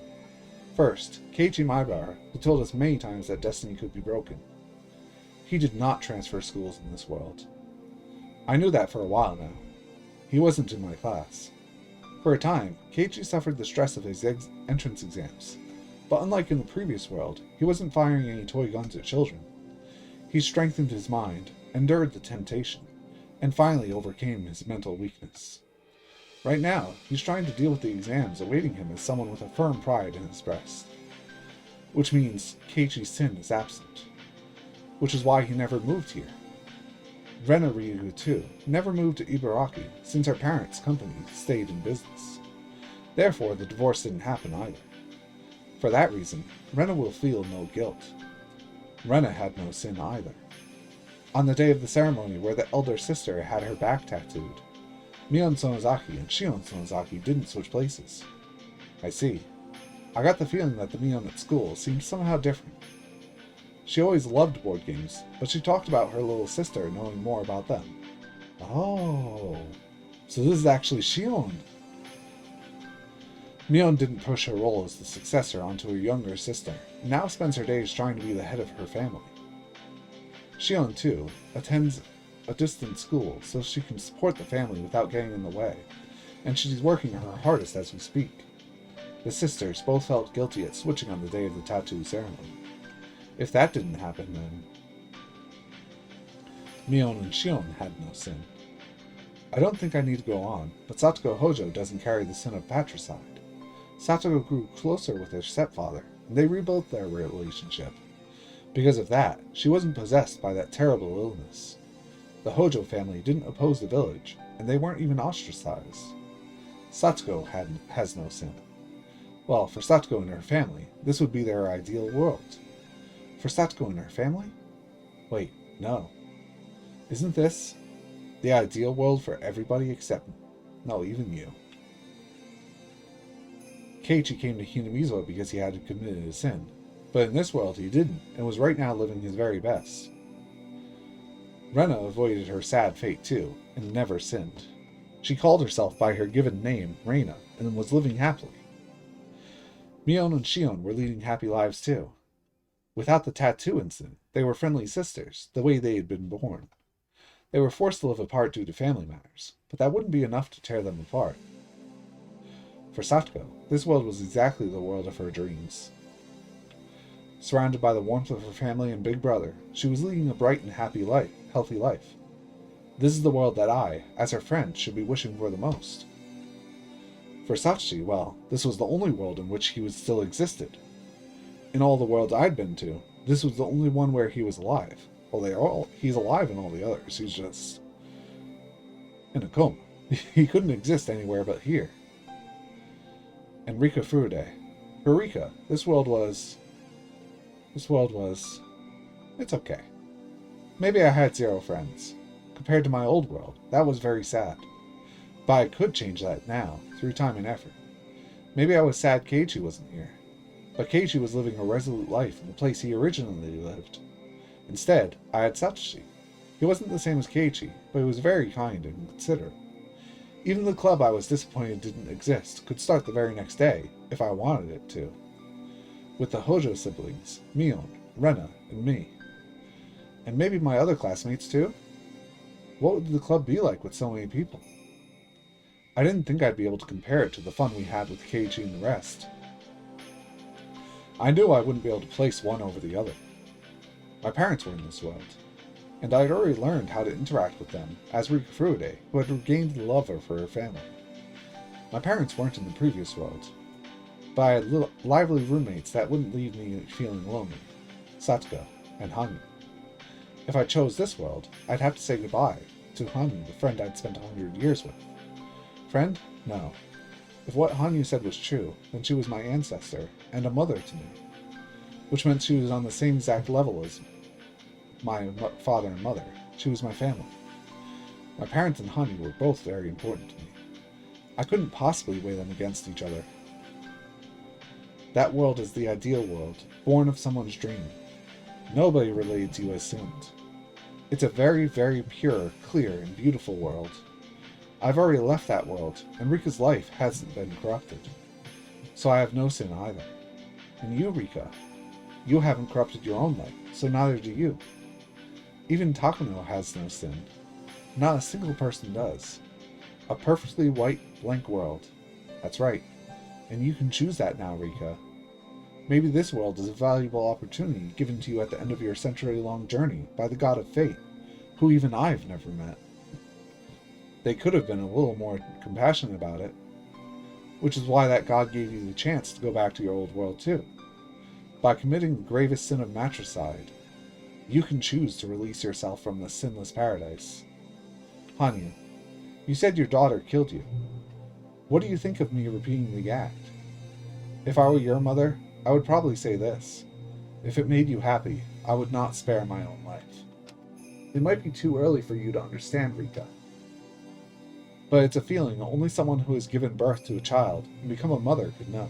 S1: First, Keiichi Maibara, who told us many times that destiny could be broken. He did not transfer schools in this world. I knew that for a while now. He wasn't in my class. For a time, Keiichi suffered the stress of his entrance exams, but unlike in the previous world, he wasn't firing any toy guns at children. He strengthened his mind, endured the temptation, and finally overcame his mental weakness. Right now, he's trying to deal with the exams awaiting him as someone with a firm pride in his breast. Which means Keiichi's sin is absent. Which is why he never moved here. Rena Ryugu, too, never moved to Ibaraki since her parents' company stayed in business. Therefore, the divorce didn't happen either. For that reason, Rena will feel no guilt. Rena had no sin either. On the day of the ceremony where the elder sister had her back tattooed, Mion Sonozaki and Shion Sonozaki didn't switch places. I see. I got the feeling that the Mion at school seemed somehow different. She always loved board games, but she talked about her little sister knowing more about them. Oh, so this is actually Shion. Mion didn't push her role as the successor onto her younger sister, and now spends her days trying to be the head of her family. Shion, too, attends a distant school so she can support the family without getting in the way, and she's working her hardest as we speak. The sisters both felt guilty at switching on the day of the tattoo ceremony. If that didn't happen, then Mion and Shion had no sin. I don't think I need to go on, but Satoko Hojo doesn't carry the sin of patricide. Satoko grew closer with her stepfather, and they rebuilt their relationship. Because of that, she wasn't possessed by that terrible illness. The Hojo family didn't oppose the village, and they weren't even ostracized. Satoko has no sin. Well, for Satoko and her family, this would be their ideal world. For Satoko and her family? Wait, no. Isn't this the ideal world for everybody except, no, even you? Keiichi came to Hinamizawa because he had committed a sin, but in this world he didn't, and was right now living his very best. Rena avoided her sad fate too, and never sinned. She called herself by her given name, Reina, and was living happily. Mion and Shion were leading happy lives too. Without the tattoo incident, they were friendly sisters, the way they had been born. They were forced to live apart due to family matters, but that wouldn't be enough to tear them apart. For Satoko, this world was exactly the world of her dreams. Surrounded by the warmth of her family and big brother, she was leading a bright and healthy life. This is the world that I, as her friend, should be wishing for the most. For Sachi, well, this was the only world in which he still existed. In all the worlds I'd been to, this was the only one where he was alive. Well, he's alive in all the others, he's just in a coma. He couldn't exist anywhere but here. And Rika Furude. For Rika, this world was, it's okay. Maybe I had 0 friends. Compared to my old world, that was very sad. But I could change that now, through time and effort. Maybe I was sad Keiichi wasn't here. But Keiichi was living a resolute life in the place he originally lived. Instead, I had Satsushi. He wasn't the same as Keiichi, but he was very kind and considerate. Even the club I was disappointed didn't exist could start the very next day, if I wanted it to. With the Hojo siblings, Mion, Rena, and me. And maybe my other classmates too? What would the club be like with so many people? I didn't think I'd be able to compare it to the fun we had with Keiichi and the rest. I knew I wouldn't be able to place one over the other. My parents were in this world. and I had already learned how to interact with them as Rika Furude, who had regained the love of her family. My parents weren't in the previous world, but I had lively roommates that wouldn't leave me feeling lonely, Satsuko and Hanyu. If I chose this world, I'd have to say goodbye to Hanyu, the friend I'd spent 100 years with. Friend? No. If what Hanyu said was true, then she was my ancestor and a mother to me, which meant she was on the same exact level as my father and mother. She was my family. My parents and Hanyu were both very important to me. I couldn't possibly weigh them against each other. That world is the ideal world, born of someone's dream. Nobody related to you as sinned. It's a very, very pure, clear, and beautiful world. I've already left that world, and Rika's life hasn't been corrupted. So I have no sin either. And you, Rika, you haven't corrupted your own life, so neither do you. Even Takano has no sin. Not a single person does. A perfectly white, blank world. That's right. And you can choose that now, Rika. Maybe this world is a valuable opportunity given to you at the end of your century-long journey by the god of fate, who even I've never met. They could have been a little more compassionate about it, which is why that god gave you the chance to go back to your old world too. By committing the gravest sin of matricide, you can choose to release yourself from the sinless paradise. Hanyu, you said your daughter killed you. What do you think of me repeating the act? If I were your mother, I would probably say this. If it made you happy, I would not spare my own life. It might be too early for you to understand, Rika. But it's a feeling only someone who has given birth to a child and become a mother could know.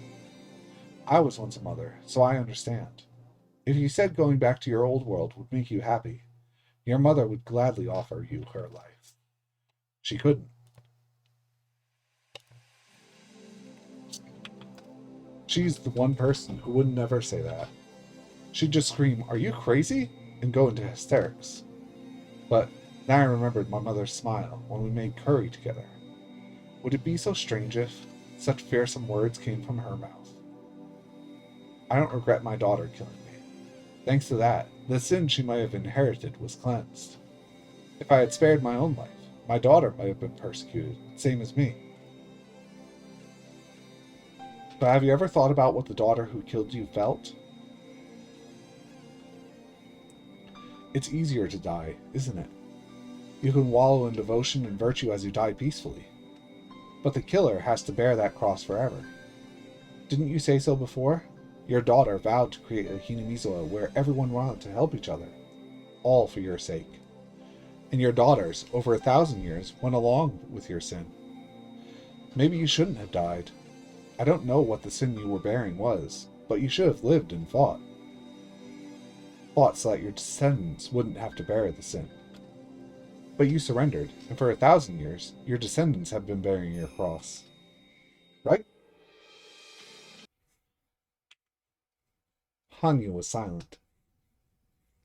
S1: I was once a mother, so I understand. If you said going back to your old world would make you happy, your mother would gladly offer you her life. She couldn't. She's the one person who would never say that. She'd just scream, "Are you crazy?" and go into hysterics. But now I remembered my mother's smile when we made curry together. Would it be so strange if such fearsome words came from her mouth? I don't regret my daughter killing me. Thanks to that, the sin she might have inherited was cleansed. If I had spared my own life, my daughter might have been persecuted, same as me. But have you ever thought about what the daughter who killed you felt? It's easier to die, isn't it? You can wallow in devotion and virtue as you die peacefully. But the killer has to bear that cross forever. Didn't you say so before? Your daughter vowed to create a Hinamizawa where everyone wanted to help each other. All for your sake. And your daughters, over 1,000 years, went along with your sin. Maybe you shouldn't have died. I don't know what the sin you were bearing was, but you should have lived and fought. Fought so that your descendants wouldn't have to bear the sin. But you surrendered, and for 1,000 years, your descendants have been bearing your cross. Right? Hanyu was silent.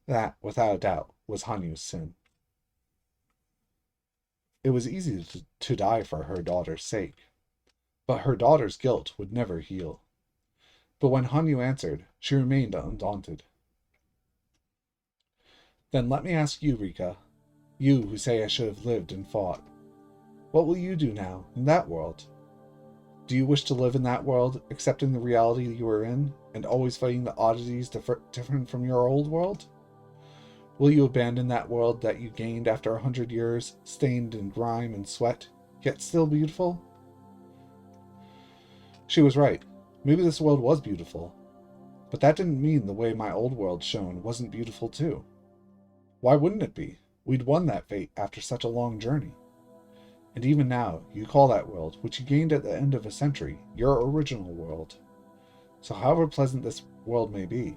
S1: That, without a doubt, was Hanyu's sin. It was easy to die for her daughter's sake, but her daughter's guilt would never heal. But when Hanyu answered, she remained undaunted. Then let me ask you, Rika, you who say I should have lived and fought. What will you do now, in that world? Do you wish to live in that world, accepting the reality you are in, and always fighting the oddities different from your old world? Will you abandon that world that you gained after 100 years, stained in grime and sweat, yet still beautiful? She was right. Maybe this world was beautiful. But that didn't mean the way my old world shone wasn't beautiful too. Why wouldn't it be? We'd won that fate after such a long journey. And even now, you call that world, which you gained at the end of a century, your original world. So however pleasant this world may be,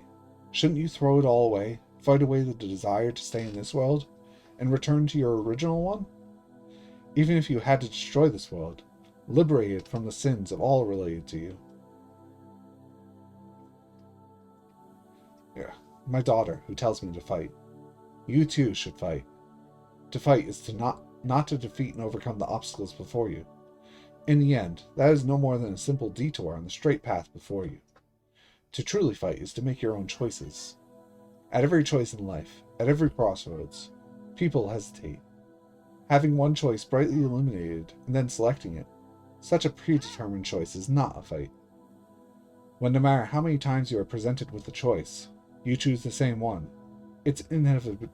S1: shouldn't you throw it all away, fight away the desire to stay in this world, and return to your original one? Even if you had to destroy this world, liberate it from the sins of all related to you. Yeah, my daughter, who tells me to fight. You too should fight. To fight is to not to defeat and overcome the obstacles before you. In the end, that is no more than a simple detour on the straight path before you. To truly fight is to make your own choices. At every choice in life, at every crossroads, People hesitate, having one choice brightly illuminated and then selecting it. Such a predetermined choice is not a fight. When no matter how many times you are presented with a choice, you choose the same one, it's inevitability.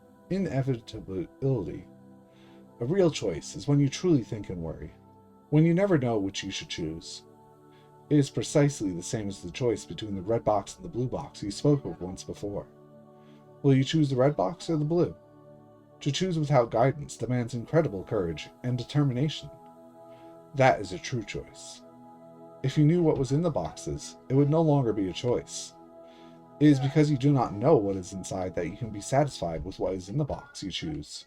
S1: A real choice is when you truly think and worry, when you never know which you should choose. It is precisely the same as the choice between the red box and the blue box you spoke of once before. Will you choose the red box or the blue? To choose without guidance demands incredible courage and determination. That is a true choice. If you knew what was in the boxes, it would no longer be a choice. It is because you do not know what is inside that you can be satisfied with what is in the box you choose.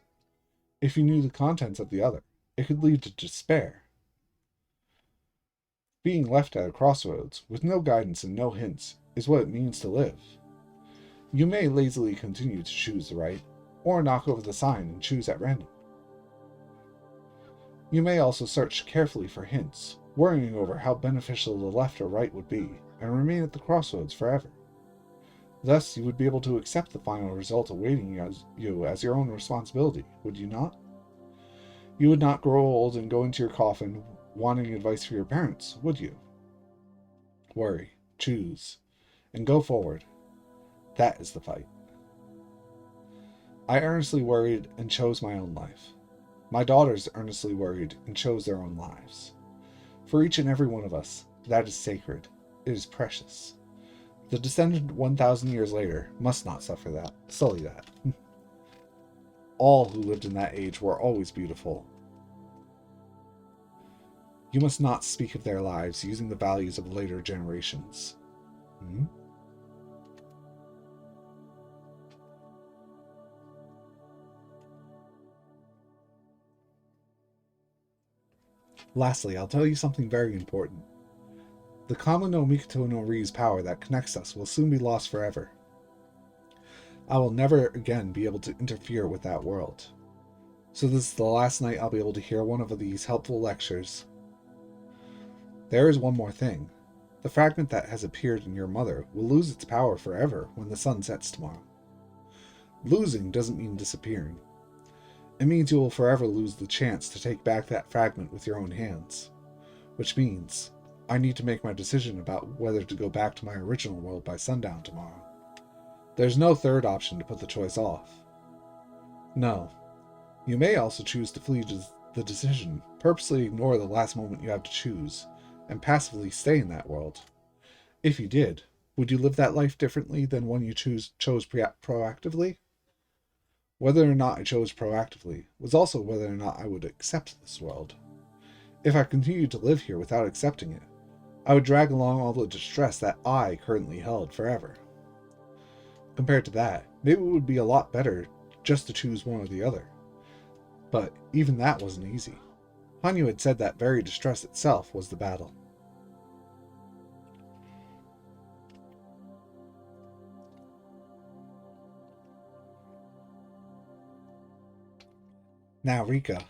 S1: If you knew the contents of the other, it could lead to despair. Being left at a crossroads, with no guidance and no hints, is what it means to live. You may lazily continue to choose the right, or knock over the sign and choose at random. You may also search carefully for hints, worrying over how beneficial the left or right would be, and remain at the crossroads forever. Thus, you would be able to accept the final result awaiting you as your own responsibility, would you not? You would not grow old and go into your coffin wanting advice for your parents, would you? Worry, choose, and go forward. That is the fight. I earnestly worried and chose my own life. My daughters earnestly worried and chose their own lives. For each and every one of us, that is sacred. It is precious. The descendant 1,000 years later must not sully that. All who lived in that age were always beautiful. You must not speak of their lives using the values of later generations. Lastly, I'll tell you something very important. The Kama no Mikoto no Ri's power that connects us will soon be lost forever. I will never again be able to interfere with that world. So this is the last night I'll be able to hear one of these helpful lectures. There is one more thing. The fragment that has appeared in your mother will lose its power forever when the sun sets tomorrow. Losing doesn't mean disappearing. It means you will forever lose the chance to take back that fragment with your own hands. Which means I need to make my decision about whether to go back to my original world by sundown tomorrow. There's no third option to put the choice off. No. You may also choose to flee the decision, purposely ignore the last moment you have to choose, and passively stay in that world. If you did, would you live that life differently than one you chose proactively? Whether or not I chose proactively was also whether or not I would accept this world. If I continued to live here without accepting it, I would drag along all the distress that I currently held forever. Compared to that, maybe it would be a lot better just to choose one or the other. But even that wasn't easy. Hanyu had said that very distress itself was the battle. Now, Rika.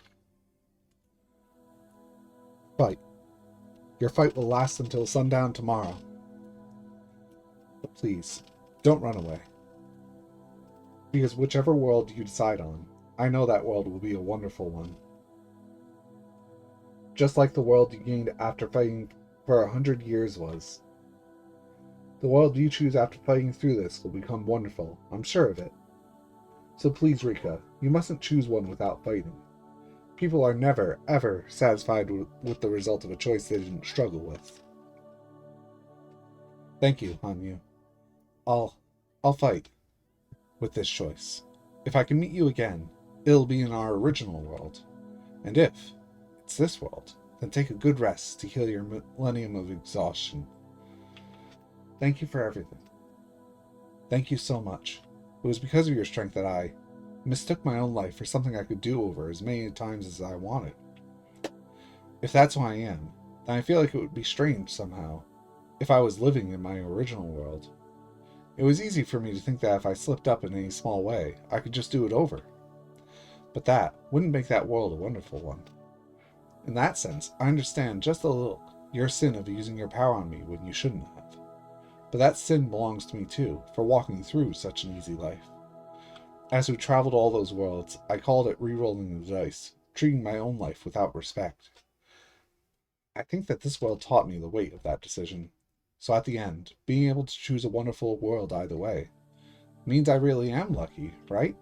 S1: Fight. Your fight will last until sundown tomorrow. But please, don't run away. Because whichever world you decide on, I know that world will be a wonderful one. Just like the world you gained after fighting for 100 years was. The world you choose after fighting through this will become wonderful, I'm sure of it. So please, Rika, you mustn't choose one without fighting. People are never, ever satisfied with the result of a choice they didn't struggle with. Thank you, Hanyu. I'll fight with this choice. If I can meet you again, it'll be in our original world. And if it's this world, then take a good rest to heal your millennium of exhaustion. Thank you for everything. Thank you so much. It was because of your strength that I mistook my own life for something I could do over as many times as I wanted. If that's who I am, then I feel like it would be strange somehow if I was living in my original world. It was easy for me to think that if I slipped up in any small way, I could just do it over. But that wouldn't make that world a wonderful one. In that sense, I understand just a little your sin of using your power on me when you shouldn't have. But that sin belongs to me too, for walking through such an easy life. As we traveled all those worlds, I called it re-rolling the dice, treating my own life without respect. I think that this world taught me the weight of that decision. So at the end, being able to choose a wonderful world either way means I really am lucky, right?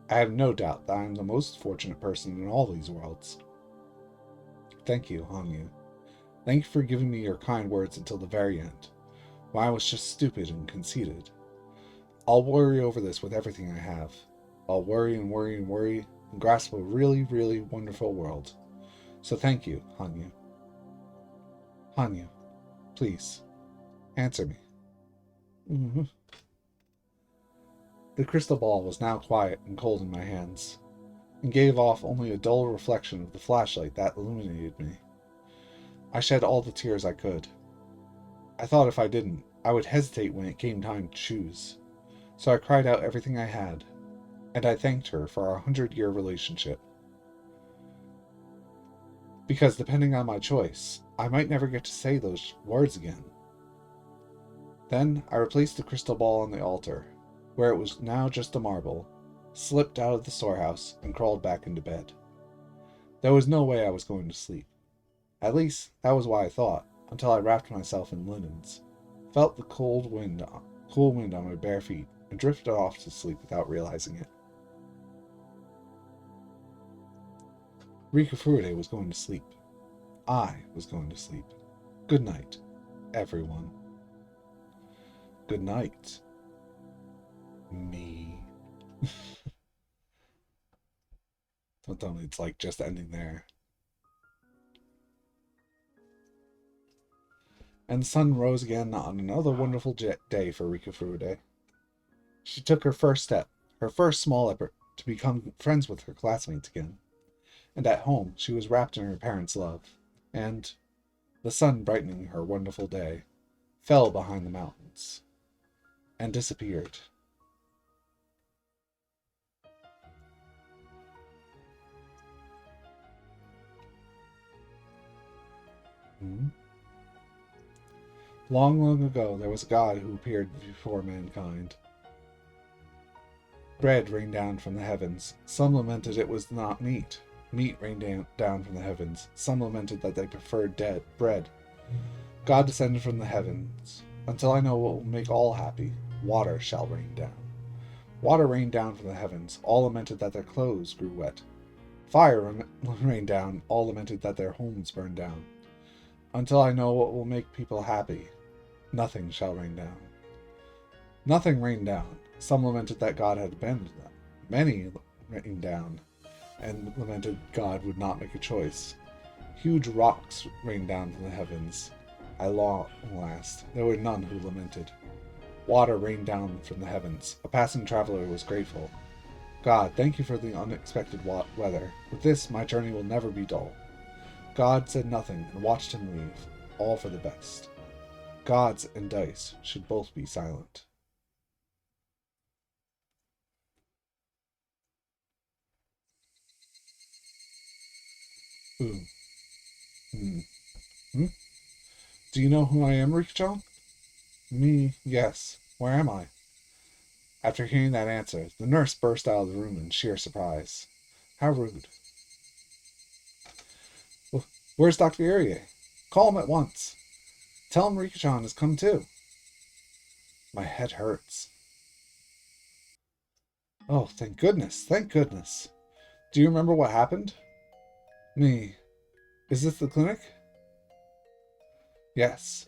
S1: I have no doubt that I am the most fortunate person in all these worlds. Thank you, Hanyu. Thank you for giving me your kind words until the very end, when I was just stupid and conceited. I'll worry over this with everything I have. I'll worry and worry and worry and grasp a really, really wonderful world. So thank you, Hanyu. Hanyu, please, answer me. Mm-hmm. The crystal ball was now quiet and cold in my hands, and gave off only a dull reflection of the flashlight that illuminated me. I shed all the tears I could. I thought if I didn't, I would hesitate when it came time to choose. So I cried out everything I had, and I thanked her for our 100-year relationship. Because depending on my choice, I might never get to say those words again. Then I replaced the crystal ball on the altar, where it was now just a marble, slipped out of the storehouse, and crawled back into bed. There was no way I was going to sleep. At least, that was what I thought, until I wrapped myself in linens, felt the cool wind on my bare feet, and drifted off to sleep without realizing it. Rikufurude was going to sleep. I was going to sleep. Good night, everyone. Good night. Me. Don't tell me it's like just ending there. And the sun rose again on another wonderful day for Rikufurude. She took her first step, her first small effort, to become friends with her classmates again. And at home, she was wrapped in her parents' love, and, the sun brightening her wonderful day, fell behind the mountains, and disappeared. Hmm? Long, long ago, there was a god who appeared before mankind. Bread rained down from the heavens. Some lamented it was not meat. Meat rained down from the heavens. Some lamented that they preferred bread. God descended from the heavens. Until I know what will make all happy, water shall rain down. Water rained down from the heavens. All lamented that their clothes grew wet. Fire rained down. All lamented that their homes burned down. Until I know what will make people happy, nothing shall rain down. Nothing rained down. Some lamented that God had abandoned them. Many rained down, and lamented God would not make a choice. Huge rocks rained down from the heavens. At last, there were none who lamented. Water rained down from the heavens. A passing traveler was grateful. God, thank you for the unexpected weather. With this, my journey will never be dull. God said nothing and watched him leave, all for the best. Gods and dice should both be silent. Ooh. Hmm? Do you know who I am, Rikchan? Me, yes. Where am I? After hearing that answer, the nurse burst out of the room in sheer surprise. How rude. Where's Dr. Irie? Call him at once. Tell him Rikchan has come too. My head hurts. Oh, thank goodness, thank goodness. Do you remember what happened? Me. Is this the clinic? Yes.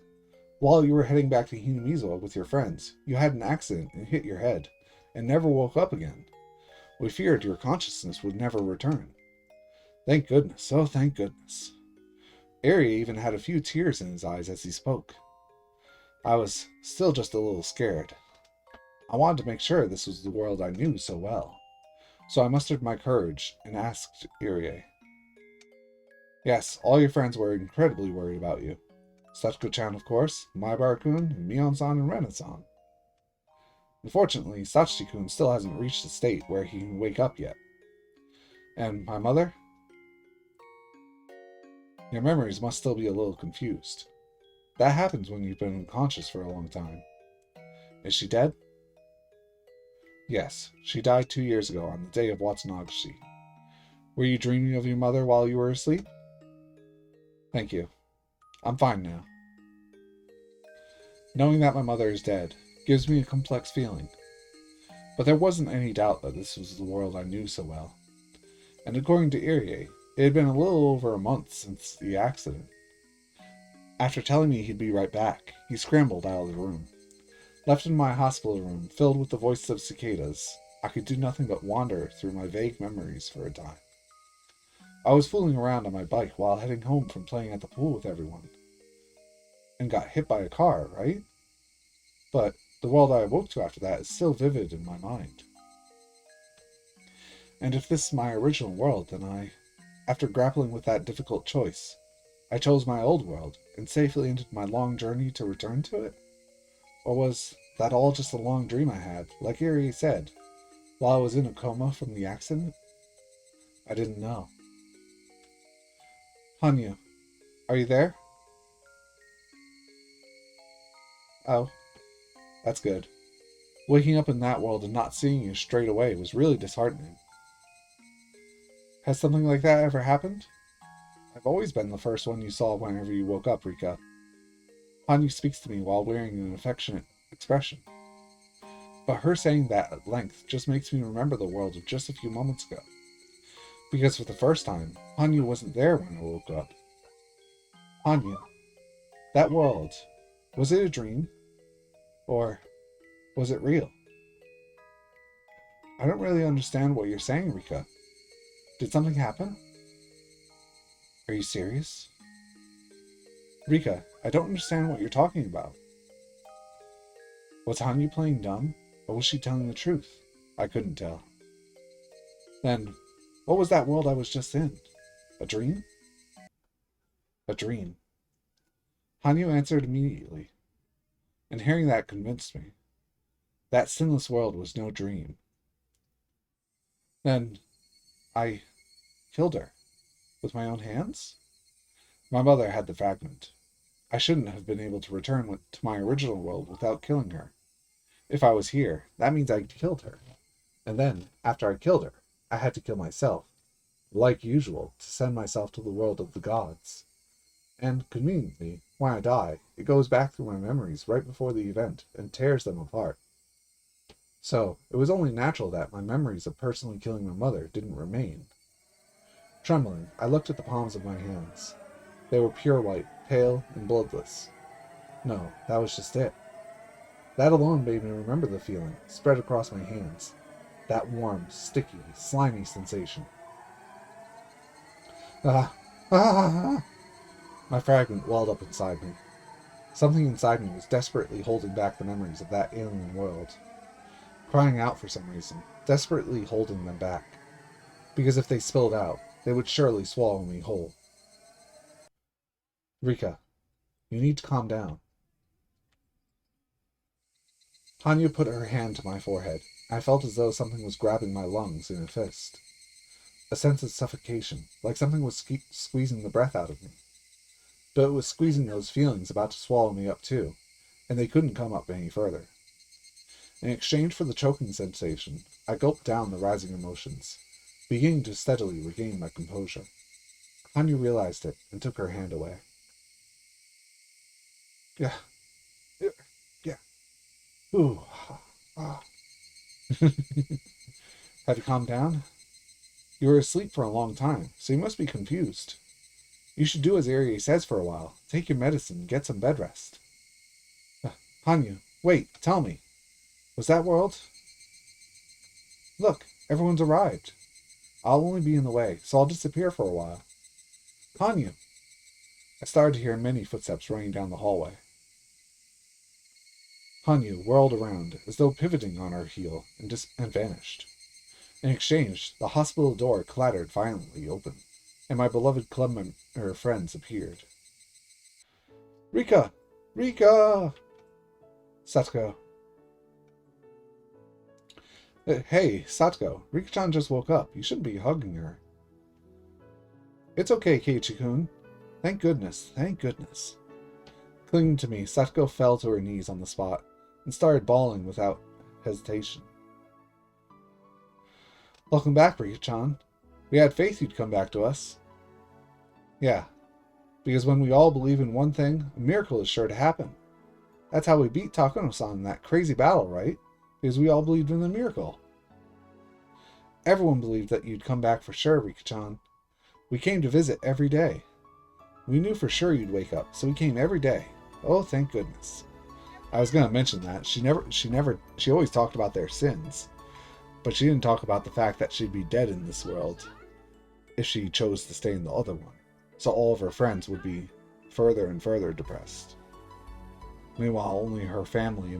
S1: While you were heading back to Hinamizawa with your friends, you had an accident and hit your head, and never woke up again. We feared your consciousness would never return. Thank goodness, oh thank goodness. Ari even had a few tears in his eyes as he spoke. I was still just a little scared. I wanted to make sure this was the world I knew so well. So I mustered my courage and asked Irie. Yes, all your friends were incredibly worried about you. Satsuko-chan, of course, Maibara-kun, and Mion-san and Ren-san. Unfortunately, Sachi-kun still hasn't reached a state where he can wake up yet. And my mother? Your memories must still be a little confused. That happens when you've been unconscious for a long time. Is she dead? Yes, she died 2 years ago on the day of Watsunashi. Were you dreaming of your mother while you were asleep? Thank you. I'm fine now. Knowing that my mother is dead gives me a complex feeling. But there wasn't any doubt that this was the world I knew so well. And according to Irie, it had been a little over a month since the accident. After telling me he'd be right back, he scrambled out of the room. Left in my hospital room, filled with the voices of cicadas, I could do nothing but wander through my vague memories for a time. I was fooling around on my bike while heading home from playing at the pool with everyone. And got hit by a car, right? But the world I awoke to after that is still vivid in my mind. And if this is my original world, then after grappling with that difficult choice, I chose my old world and safely ended my long journey to return to it? Or was that all just a long dream I had, like Irie said, while I was in a coma from the accident? I didn't know. Hanyu, are you there? Oh, that's good. Waking up in that world and not seeing you straight away was really disheartening. Has something like that ever happened? I've always been the first one you saw whenever you woke up, Rika. Hanyu speaks to me while wearing an affectionate expression. But her saying that at length just makes me remember the world of just a few moments ago. Because for the first time, Hanyu wasn't there when I woke up. Hanyu, that world, was it a dream? Or was it real? I don't really understand what you're saying, Rika. Did something happen? Are you serious? Rika, I don't understand what you're talking about. Was Hanyu playing dumb, or was she telling the truth? I couldn't tell. Then, what was that world I was just in? A dream? A dream. Hanyu answered immediately, and hearing that convinced me. That sinless world was no dream. Then, I killed her. With my own hands? My mother had the fragment. I shouldn't have been able to return to my original world without killing her. If I was here, that means I killed her. And then, after I killed her, I had to kill myself, like usual, to send myself to the world of the gods. And, conveniently, when I die, it goes back through my memories right before the event and tears them apart. So, it was only natural that my memories of personally killing my mother didn't remain. Trembling, I looked at the palms of my hands. They were pure white, pale, and bloodless. No, that was just it. That alone made me remember the feeling spread across my hands. That warm, sticky, slimy sensation. Ah! Ah! My fragment welled up inside me. Something inside me was desperately holding back the memories of that alien world. Crying out for some reason, desperately holding them back. Because if they spilled out, they would surely swallow me whole. Rika, you need to calm down. Hanyu put her hand to my forehead. I felt as though something was grabbing my lungs in a fist. A sense of suffocation, like something was squeezing the breath out of me. But it was squeezing those feelings about to swallow me up too, and they couldn't come up any further. In exchange for the choking sensation, I gulped down the rising emotions, beginning to steadily regain my composure. Hanyu realized it and took her hand away. Yeah. Yeah. Ooh. Ah. Have you calmed down? You were asleep for a long time, so you must be confused. You should do as Irie says for a while. Take your medicine and get some bed rest. Hanyu, wait, tell me. Was that world? Look, everyone's arrived. I'll only be in the way, so I'll disappear for a while. Hanyu! I started to hear many footsteps running down the hallway. Hanyu whirled around, as though pivoting on her heel, and vanished. In exchange, the hospital door clattered violently open, and my beloved friends appeared. Rika! Rika! Satsuko. Hey, Satsuko, Rika-chan just woke up. You shouldn't be hugging her. It's okay, Keiichi-kun. Thank goodness, thank goodness. Clinging to me, Satsuko fell to her knees on the spot and started bawling without hesitation. Welcome back, Rika-chan. We had faith you'd come back to us. Yeah, because when we all believe in one thing, a miracle is sure to happen. That's how we beat Takano-san in that crazy battle, right? Because we all believed in the miracle. Everyone believed that you'd come back for sure, Rika-chan. We came to visit every day. We knew for sure you'd wake up, so we came every day. Oh, thank goodness. I was gonna mention that. She always talked about their sins. But she didn't talk about the fact that she'd be dead in this world if she chose to stay in the other one. So all of her friends would be further and further depressed. Meanwhile, only her family,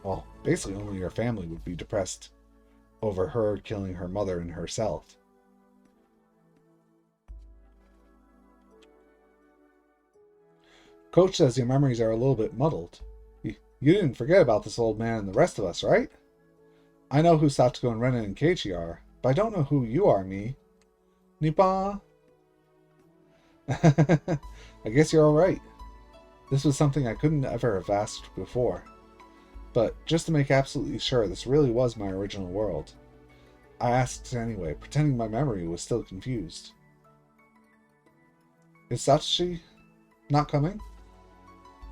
S1: well, basically only her family would be depressed over her killing her mother and herself. Coach says your memories are a little bit muddled. You didn't forget about this old man and the rest of us, right? I know who Satsuko and Renan and Keiichi are, but I don't know who you are, me. Nippon? I guess you're alright. This was something I couldn't ever have asked before. But just to make absolutely sure this really was my original world, I asked anyway, pretending my memory was still confused. Is Satoshi not coming?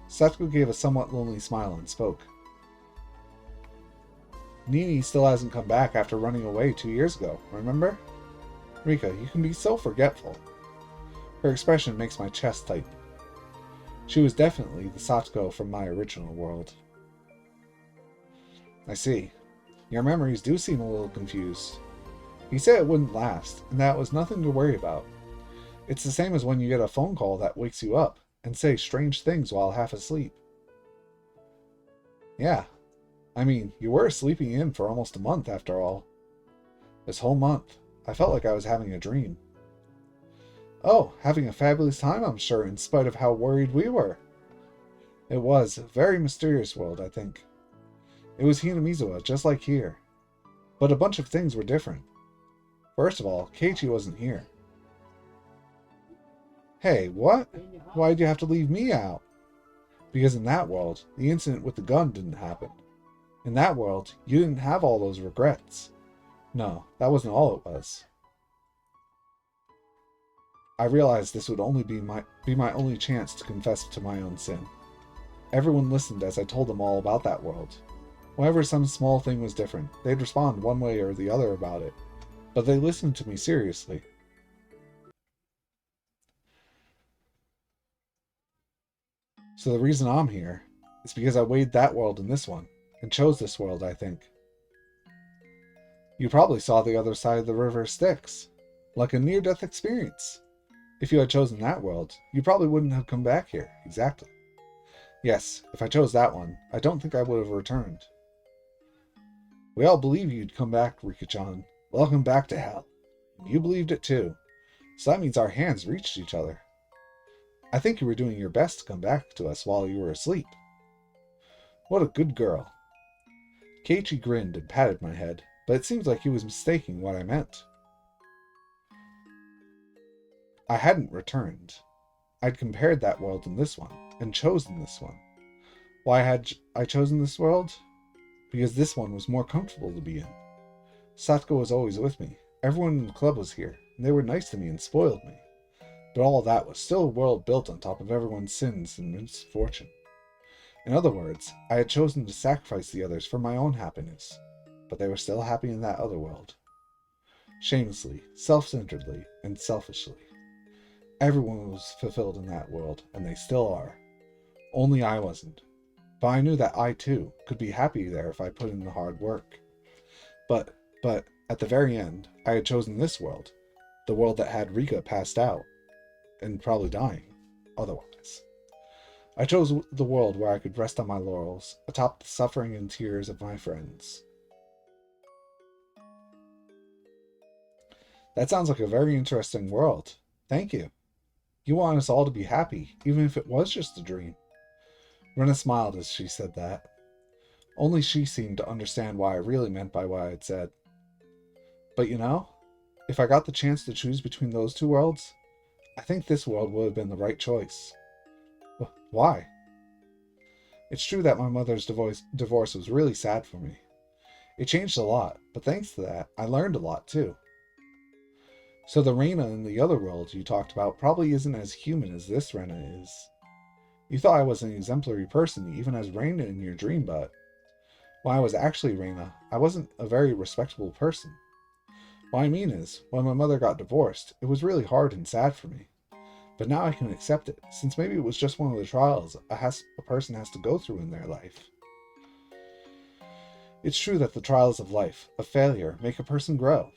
S1: Satsuko gave a somewhat lonely smile and spoke. Nini still hasn't come back after running away 2 years ago, remember? Rika, you can be so forgetful. Her expression makes my chest tighten. She was definitely the Satsuko from my original world. I see. Your memories do seem a little confused. He said it wouldn't last, and that was nothing to worry about. It's the same as when you get a phone call that wakes you up and say strange things while half asleep. Yeah. I mean, you were sleeping in for almost a month after all. This whole month, I felt like I was having a dream. Oh, having a fabulous time, I'm sure, in spite of how worried we were. It was a very mysterious world, I think. It was Hinamizawa, just like here. But a bunch of things were different. First of all, Keiichi wasn't here. Hey, what? Why'd you have to leave me out? Because in that world, the incident with the gun didn't happen. In that world, you didn't have all those regrets. No, that wasn't all it was. I realized this would only be my only chance to confess to my own sin. Everyone listened as I told them all about that world. Whenever some small thing was different, they'd respond one way or the other about it. But they listened to me seriously. So the reason I'm here is because I weighed that world and this one, and chose this world, I think. You probably saw the other side of the river Styx, like a near-death experience. If you had chosen that world, you probably wouldn't have come back here, exactly. Yes, if I chose that one, I don't think I would have returned. We all believed you'd come back, Rika-chan. Welcome back to hell. You believed it too. So that means our hands reached each other. I think you were doing your best to come back to us while you were asleep. What a good girl. Keiichi grinned and patted my head, but it seems like he was mistaking what I meant. I hadn't returned. I'd compared that world and this one, and chosen this one. Why had I chosen this world? Because this one was more comfortable to be in. Satsuko was always with me. Everyone in the club was here, and they were nice to me and spoiled me. But all of that was still a world built on top of everyone's sins and misfortune. In other words, I had chosen to sacrifice the others for my own happiness, but they were still happy in that other world. Shamelessly, self-centeredly, and selfishly. Everyone was fulfilled in that world, and they still are. Only I wasn't. But I knew that I, too, could be happy there if I put in the hard work. But, at the very end, I had chosen this world, the world that had Rika passed out, and probably dying, otherwise. I chose the world where I could rest on my laurels, atop the suffering and tears of my friends. That sounds like a very interesting world. Thank you. You want us all to be happy, even if it was just a dream. Rena smiled as she said that. Only she seemed to understand what I really meant by what I had said. But you know, if I got the chance to choose between those two worlds, I think this world would have been the right choice. Why? It's true that my mother's divorce was really sad for me. It changed a lot, but thanks to that, I learned a lot too. So the Rena in the other world you talked about probably isn't as human as this Rena is. You thought I was an exemplary person, even as Rena in your dream, but when I was actually Rena, I wasn't a very respectable person. What I mean is, when my mother got divorced, it was really hard and sad for me. But now I can accept it, since maybe it was just one of the trials a person has to go through in their life. It's true that the trials of life, of failure, make a person grow.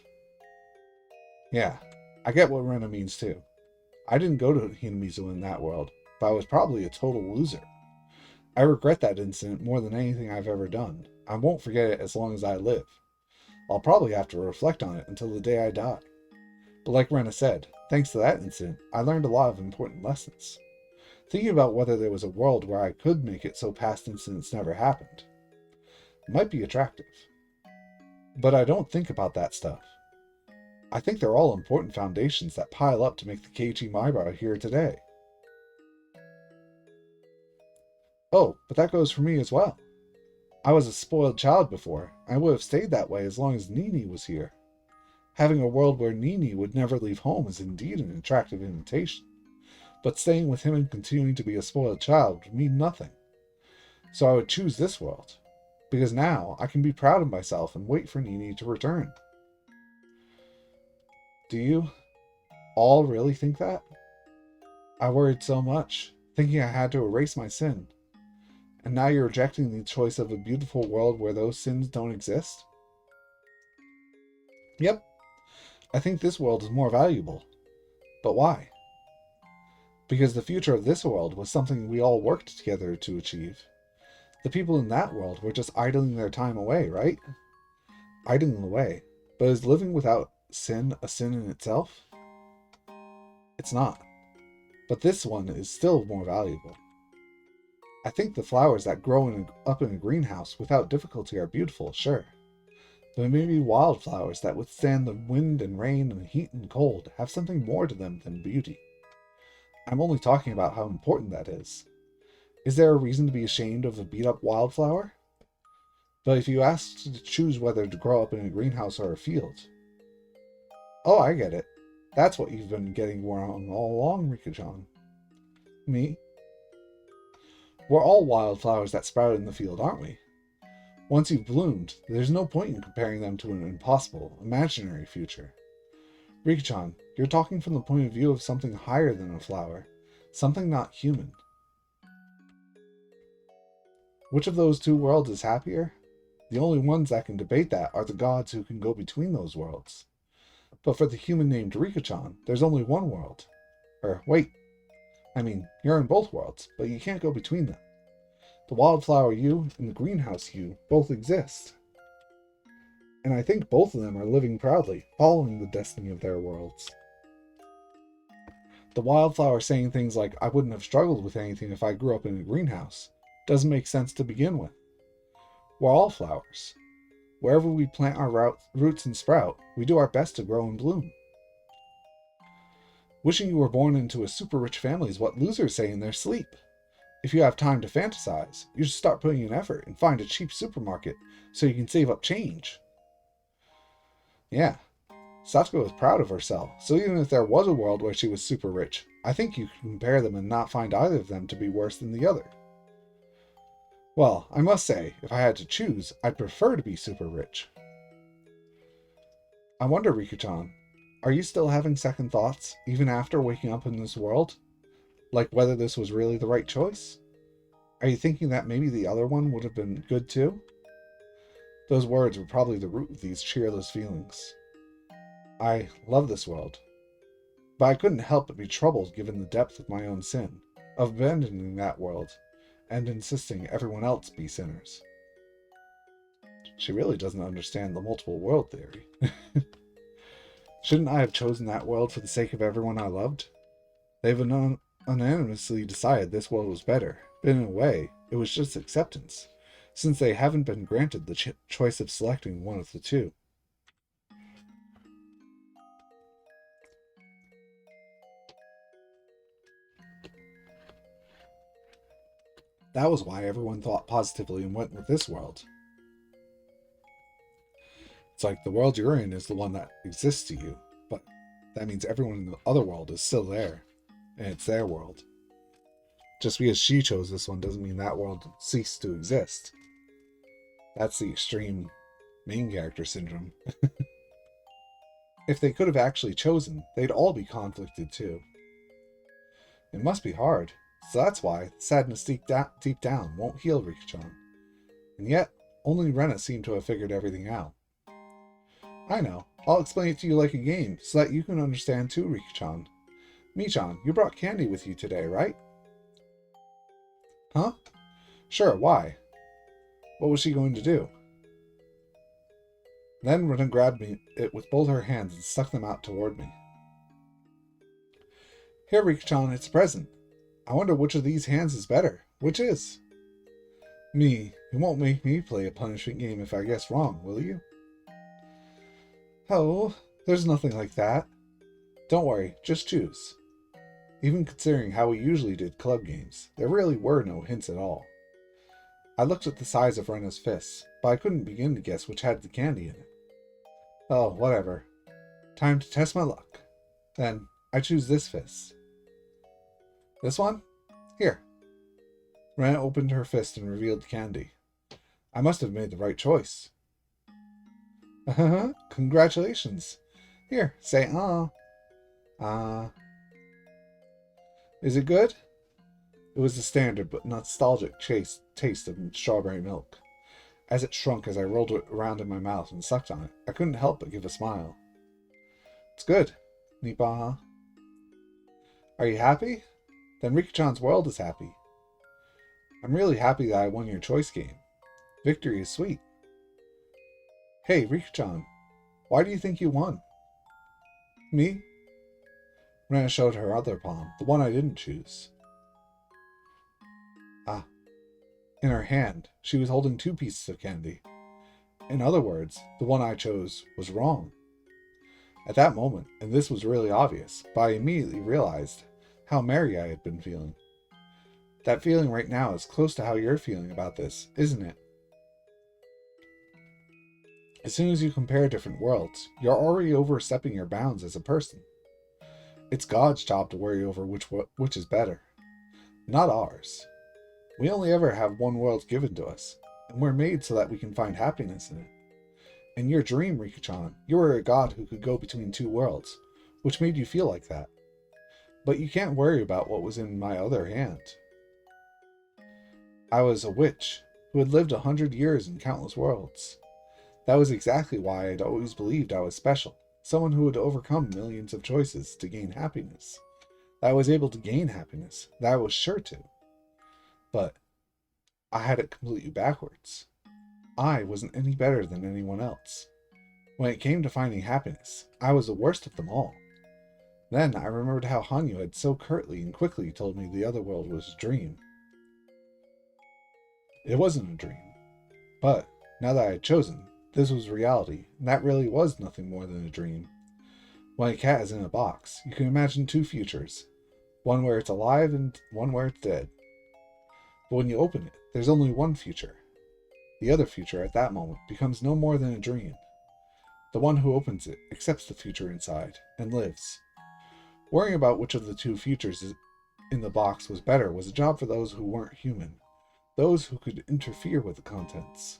S1: Yeah, I get what Rena means too. I didn't go to Hinamizu in that world, but I was probably a total loser. I regret that incident more than anything I've ever done. I won't forget it as long as I live. I'll probably have to reflect on it until the day I die. But like Rena said, thanks to that incident, I learned a lot of important lessons. Thinking about whether there was a world where I could make it so past incidents never happened might be attractive. But I don't think about that stuff. I think they're all important foundations that pile up to make the Keiichi Maibara here today. Oh, but that goes for me as well. I was a spoiled child before. I would have stayed that way as long as Nini was here. Having a world where Nini would never leave home is indeed an attractive invitation. But staying with him and continuing to be a spoiled child would mean nothing. So I would choose this world, because now I can be proud of myself and wait for Nini to return. Do you all really think that? I worried so much, thinking I had to erase my sin. And now you're rejecting the choice of a beautiful world where those sins don't exist? Yep, I think this world is more valuable. But why? Because the future of this world was something we all worked together to achieve. The people in that world were just idling their time away, right? Idling away. But is living without sin a sin in itself? It's not. But this one is still more valuable. I think the flowers that grow up in a greenhouse without difficulty are beautiful, sure. But maybe wildflowers that withstand the wind and rain and heat and cold have something more to them than beauty. I'm only talking about how important that is. Is there a reason to be ashamed of a beat-up wildflower? But if you ask to choose whether to grow up in a greenhouse or a field... Oh, I get it. That's what you've been getting wrong all along, Rika-chan. Me? We're all wildflowers that sprout in the field, aren't we? Once you've bloomed, there's no point in comparing them to an impossible, imaginary future. Rika-chan, you're talking from the point of view of something higher than a flower, something not human. Which of those two worlds is happier? The only ones that can debate that are the gods who can go between those worlds. But for the human named Rika-chan, there's only one world. Wait. You're in both worlds, but you can't go between them. The wildflower you and the greenhouse you both exist. And I think both of them are living proudly, following the destiny of their worlds. The wildflower saying things like, I wouldn't have struggled with anything if I grew up in a greenhouse, doesn't make sense to begin with. We're all flowers. Wherever we plant our roots and sprout, we do our best to grow and bloom. Wishing you were born into a super rich family is what losers say in their sleep. If you have time to fantasize, you should start putting in effort and find a cheap supermarket so you can save up change. Yeah, Satsuko is proud of herself, so even if there was a world where she was super rich, I think you could compare them and not find either of them to be worse than the other. Well, I must say, if I had to choose, I'd prefer to be super rich. I wonder, Rika-chan, are you still having second thoughts, even after waking up in this world? Like whether this was really the right choice? Are you thinking that maybe the other one would have been good too? Those words were probably the root of these cheerless feelings. I love this world, but I couldn't help but be troubled given the depth of my own sin, of abandoning that world, and insisting everyone else be sinners. She really doesn't understand the multiple world theory. Shouldn't I have chosen that world for the sake of everyone I loved? They've unanimously decided this world was better, but in a way, it was just acceptance, since they haven't been granted the choice of selecting one of the two. That was why everyone thought positively and went with this world. It's like the world you're in is the one that exists to you, but that means everyone in the other world is still there, and it's their world. Just because she chose this one doesn't mean that world ceased to exist. That's the extreme main character syndrome. If they could have actually chosen, they'd all be conflicted too. It must be hard, so that's why sadness deep down won't heal Rika-chan. And yet, only Rena seemed to have figured everything out. I know. I'll explain it to you like a game, so that you can understand too, Rika-chan. Michan, you brought candy with you today, right? Huh? Sure, why? What was she going to do? Then Rena grabbed it with both her hands and stuck them out toward me. Here, Rika-chan, it's a present. I wonder which of these hands is better. Which is? Me. You won't make me play a punishment game if I guess wrong, will you? Oh, there's nothing like that. Don't worry, just choose. Even considering how we usually did club games, there really were no hints at all. I looked at the size of Rena's fists, but I couldn't begin to guess which had the candy in it. Oh, whatever. Time to test my luck. Then, I choose this fist. This one? Here. Rena opened her fist and revealed the candy. I must have made the right choice. Congratulations. Here, say Is it good? It was the standard but nostalgic taste of strawberry milk. As it shrunk as I rolled it around in my mouth and sucked on it, I couldn't help but give a smile. It's good. Nipa. Are you happy? Then Rika-chan's world is happy. I'm really happy that I won your choice game. Victory is sweet. Hey, Rika-chan, why do you think you won? Me? Rena showed her other palm, the one I didn't choose. In her hand, she was holding 2 pieces of candy. In other words, the one I chose was wrong. At that moment, and this was really obvious, but I immediately realized how merry I had been feeling. That feeling right now is close to how you're feeling about this, isn't it? As soon as you compare different worlds, you're already overstepping your bounds as a person. It's God's job to worry over which is better, not ours. We only ever have one world given to us, and we're made so that we can find happiness in it. In your dream, Rika-chan, you were a god who could go between 2 worlds, which made you feel like that. But you can't worry about what was in my other hand. I was a witch who had lived 100 years in countless worlds. That was exactly why I'd always believed I was special, someone who had overcome millions of choices to gain happiness. That I was able to gain happiness, that I was sure to. But I had it completely backwards. I wasn't any better than anyone else. When it came to finding happiness, I was the worst of them all. Then I remembered how Hanyu had so curtly and quickly told me the other world was a dream. It wasn't a dream. But, now that I had chosen, this was reality, and that really was nothing more than a dream. When a cat is in a box, you can imagine 2 futures. One where it's alive and one where it's dead. But when you open it, there's only one future. The other future at that moment becomes no more than a dream. The one who opens it accepts the future inside, and lives. Worrying about which of the 2 futures in the box was better was a job for those who weren't human, those who could interfere with the contents.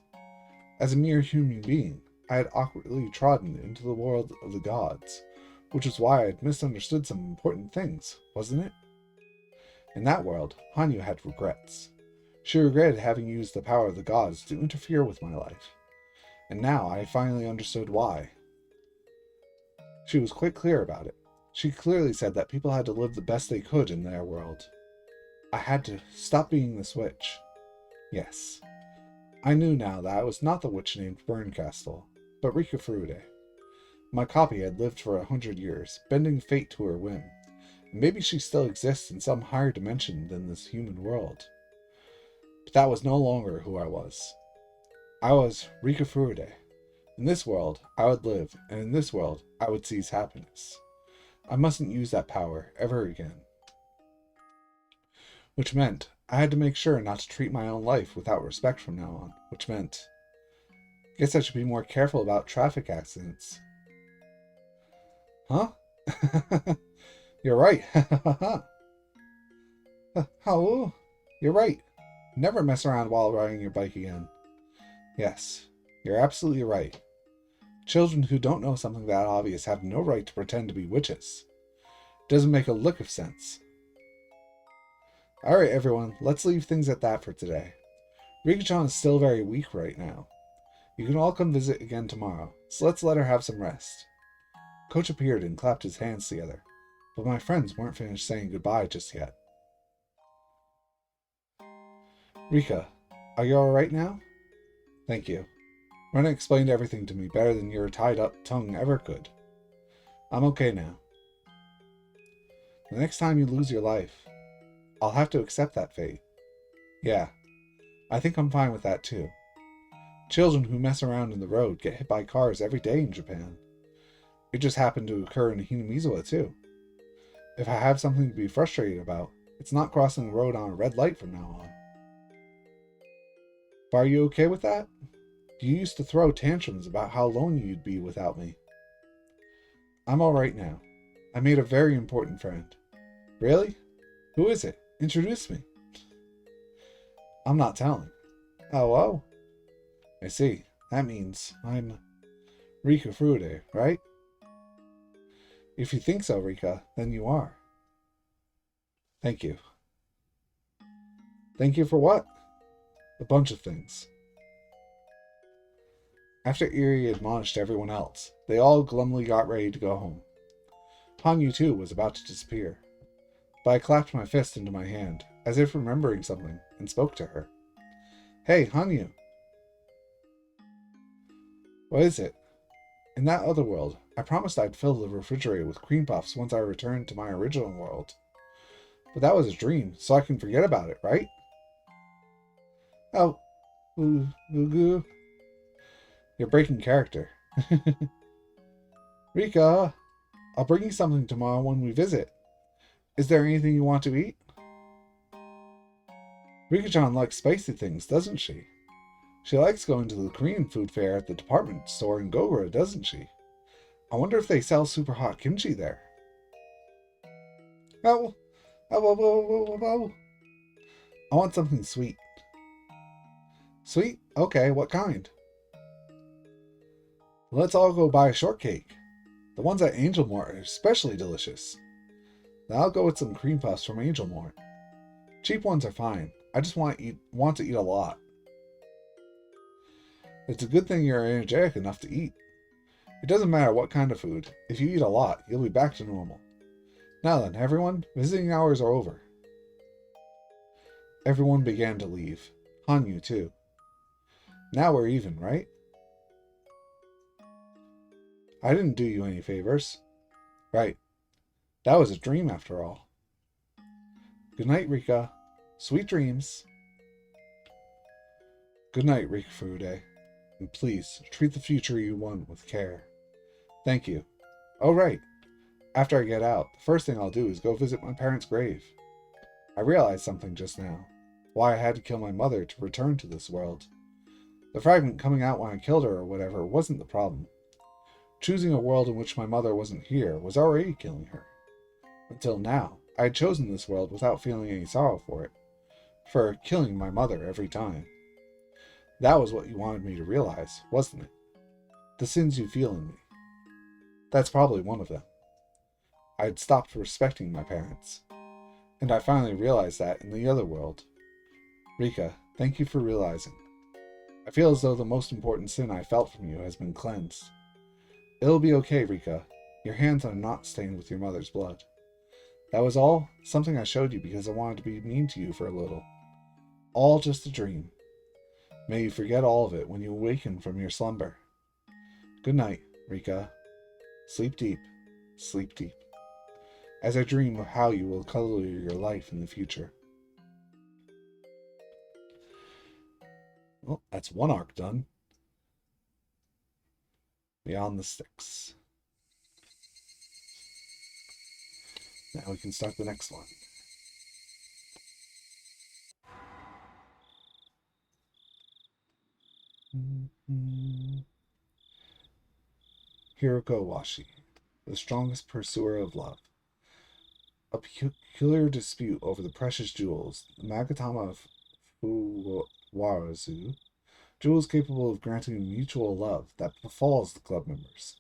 S1: As a mere human being, I had awkwardly trodden into the world of the gods, which is why I had misunderstood some important things, wasn't it? In that world, Hanyu had regrets. She regretted having used the power of the gods to interfere with my life, and now I finally understood why. She was quite clear about it. She clearly said that people had to live the best they could in their world. I had to stop being this witch. Yes. I knew now that I was not the witch named Bernkastel, but Rika Furude. My copy had lived for 100 years, bending fate to her whim, and maybe she still exists in some higher dimension than this human world. But that was no longer who I was. I was Rika Furude. In this world, I would live, and in this world, I would seize happiness. I mustn't use that power ever again. Which meant I had to make sure not to treat my own life without respect from now on, which meant Guess I should be more careful about traffic accidents. Huh? You're right. Oh, you're right. Never mess around while riding your bike again. Yes, you're absolutely right. Children who don't know something that obvious have no right to pretend to be witches. Doesn't make a lick of sense. Alright, everyone, let's leave things at that for today. Rika-chan is still very weak right now. You can all come visit again tomorrow, so let's let her have some rest. Coach appeared and clapped his hands together, but my friends weren't finished saying goodbye just yet. Rika, are you alright now? Thank you. Rena explained everything to me better than your tied-up tongue ever could. I'm okay now. The next time you lose your life, I'll have to accept that fate. Yeah, I think I'm fine with that too. Children who mess around in the road get hit by cars every day in Japan. It just happened to occur in Hinamizawa too. If I have something to be frustrated about, it's not crossing the road on a red light from now on. But are you okay with that? You used to throw tantrums about how lonely you'd be without me. I'm alright now. I made a very important friend. Really? Who is it? Introduce me. I'm not telling. Oh. I see. That means I'm Rika Furude, right? If you think so, Rika, then you are. Thank you. Thank you for what? A bunch of things. After Eri admonished everyone else, they all glumly got ready to go home. Hanyu, too, was about to disappear. But I clapped my fist into my hand, as if remembering something, and spoke to her. Hey, Hanyu! What is it? In that other world, I promised I'd fill the refrigerator with cream puffs once I returned to my original world. But that was a dream, so I can forget about it, right? Oh, you're breaking character. Rika, I'll bring you something tomorrow when we visit. Is there anything you want to eat? Rika-chan likes spicy things, doesn't she? She likes going to the Korean food fair at the department store in Gogura, doesn't she? I wonder if they sell super hot kimchi there. Oh, I want something sweet. Sweet? Okay, what kind? Let's all go buy a shortcake. The ones at Angel Mart are especially delicious. Then I'll go with some cream puffs from Angel Mart. Cheap ones are fine. I just want to eat a lot. It's a good thing you're energetic enough to eat. It doesn't matter what kind of food. If you eat a lot, you'll be back to normal. Now then, everyone, visiting hours are over. Everyone began to leave. Hanyu, too. Now we're even, right? I didn't do you any favors. Right. That was a dream after all. Good night, Rika. Sweet dreams. Good night, Rika Furude. And please, treat the future you want with care. Thank you. Oh, right. After I get out, the first thing I'll do is go visit my parents' grave. I realized something just now. Why I had to kill my mother to return to this world. The fragment coming out when I killed her or whatever wasn't the problem. Choosing a world in which my mother wasn't here was already killing her. Until now, I had chosen this world without feeling any sorrow for it. For killing my mother every time. That was what you wanted me to realize, wasn't it? The sins you feel in me. That's probably one of them. I had stopped respecting my parents. And I finally realized that in the other world. Rika, thank you for realizing. I feel as though the most important sin I felt from you has been cleansed. It'll be okay, Rika. Your hands are not stained with your mother's blood. That was all something I showed you because I wanted to be mean to you for a little. All just a dream. May you forget all of it when you awaken from your slumber. Good night, Rika. Sleep deep, sleep deep. As I dream of how you will color your life in the future. Well, that's one arc done. Beyond the Sticks. Now we can start the next one. Higurashi, the strongest pursuer of love. A peculiar dispute over the precious jewels, the Magatama of Fuwarazu, jewels capable of granting mutual love that befalls the club members.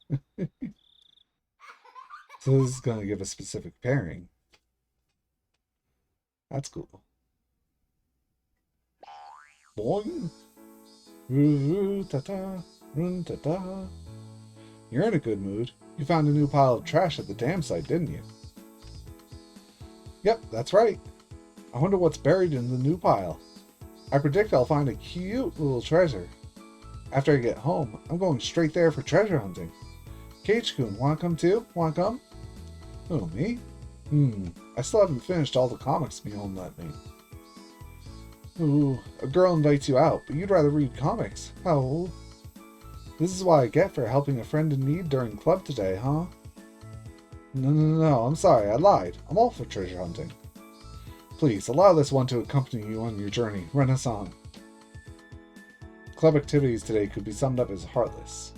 S1: So this is going to give a specific pairing. That's cool. Boing! Roo-ta-ta, run-ta-ta. You're in a good mood. You found a new pile of trash at the dam site, didn't you? Yep, that's right. I wonder what's buried in the new pile. I predict I'll find a cute little treasure. After I get home, I'm going straight there for treasure hunting. Keiichi-kun, wanna come too? Wanna come? Who, me? I still haven't finished all the comics Mion lent me. Ooh, a girl invites you out, but you'd rather read comics. How old? This is what I get for helping a friend in need during club today, huh? No, I'm sorry, I lied. I'm all for treasure hunting. Please, allow this one to accompany you on your journey. Renaissance. Club activities today could be summed up as heartless.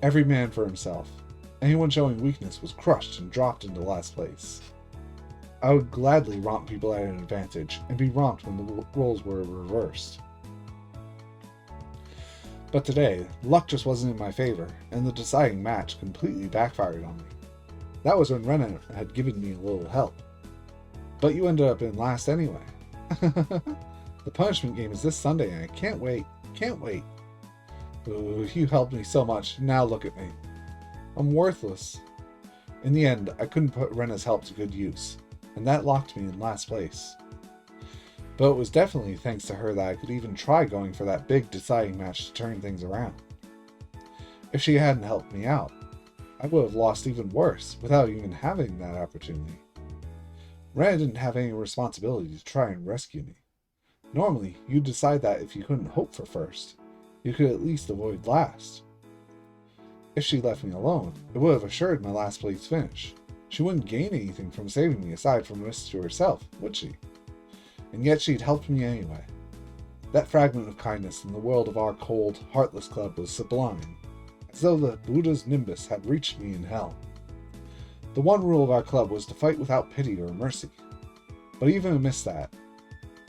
S1: Every man for himself. Anyone showing weakness was crushed and dropped into last place. I would gladly romp people at an advantage, and be romped when the roles were reversed. But today, luck just wasn't in my favor, and the deciding match completely backfired on me. That was when Rena had given me a little help. But you ended up in last anyway. The punishment game is this Sunday, and I can't wait. Can't wait. Ooh, you helped me so much. Now look at me. I'm worthless. In the end, I couldn't put Rena's help to good use, and that locked me in last place. But it was definitely thanks to her that I could even try going for that big deciding match to turn things around. If she hadn't helped me out, I would have lost even worse without even having that opportunity. Rena didn't have any responsibility to try and rescue me. Normally, you'd decide that if you couldn't hope for first, you could at least avoid last. If she left me alone, it would have assured my last place finish. She wouldn't gain anything from saving me aside from risk to herself, would she? And yet she'd helped me anyway. That fragment of kindness in the world of our cold, heartless club was sublime, as though the Buddha's nimbus had reached me in hell. The one rule of our club was to fight without pity or mercy. But even amidst that,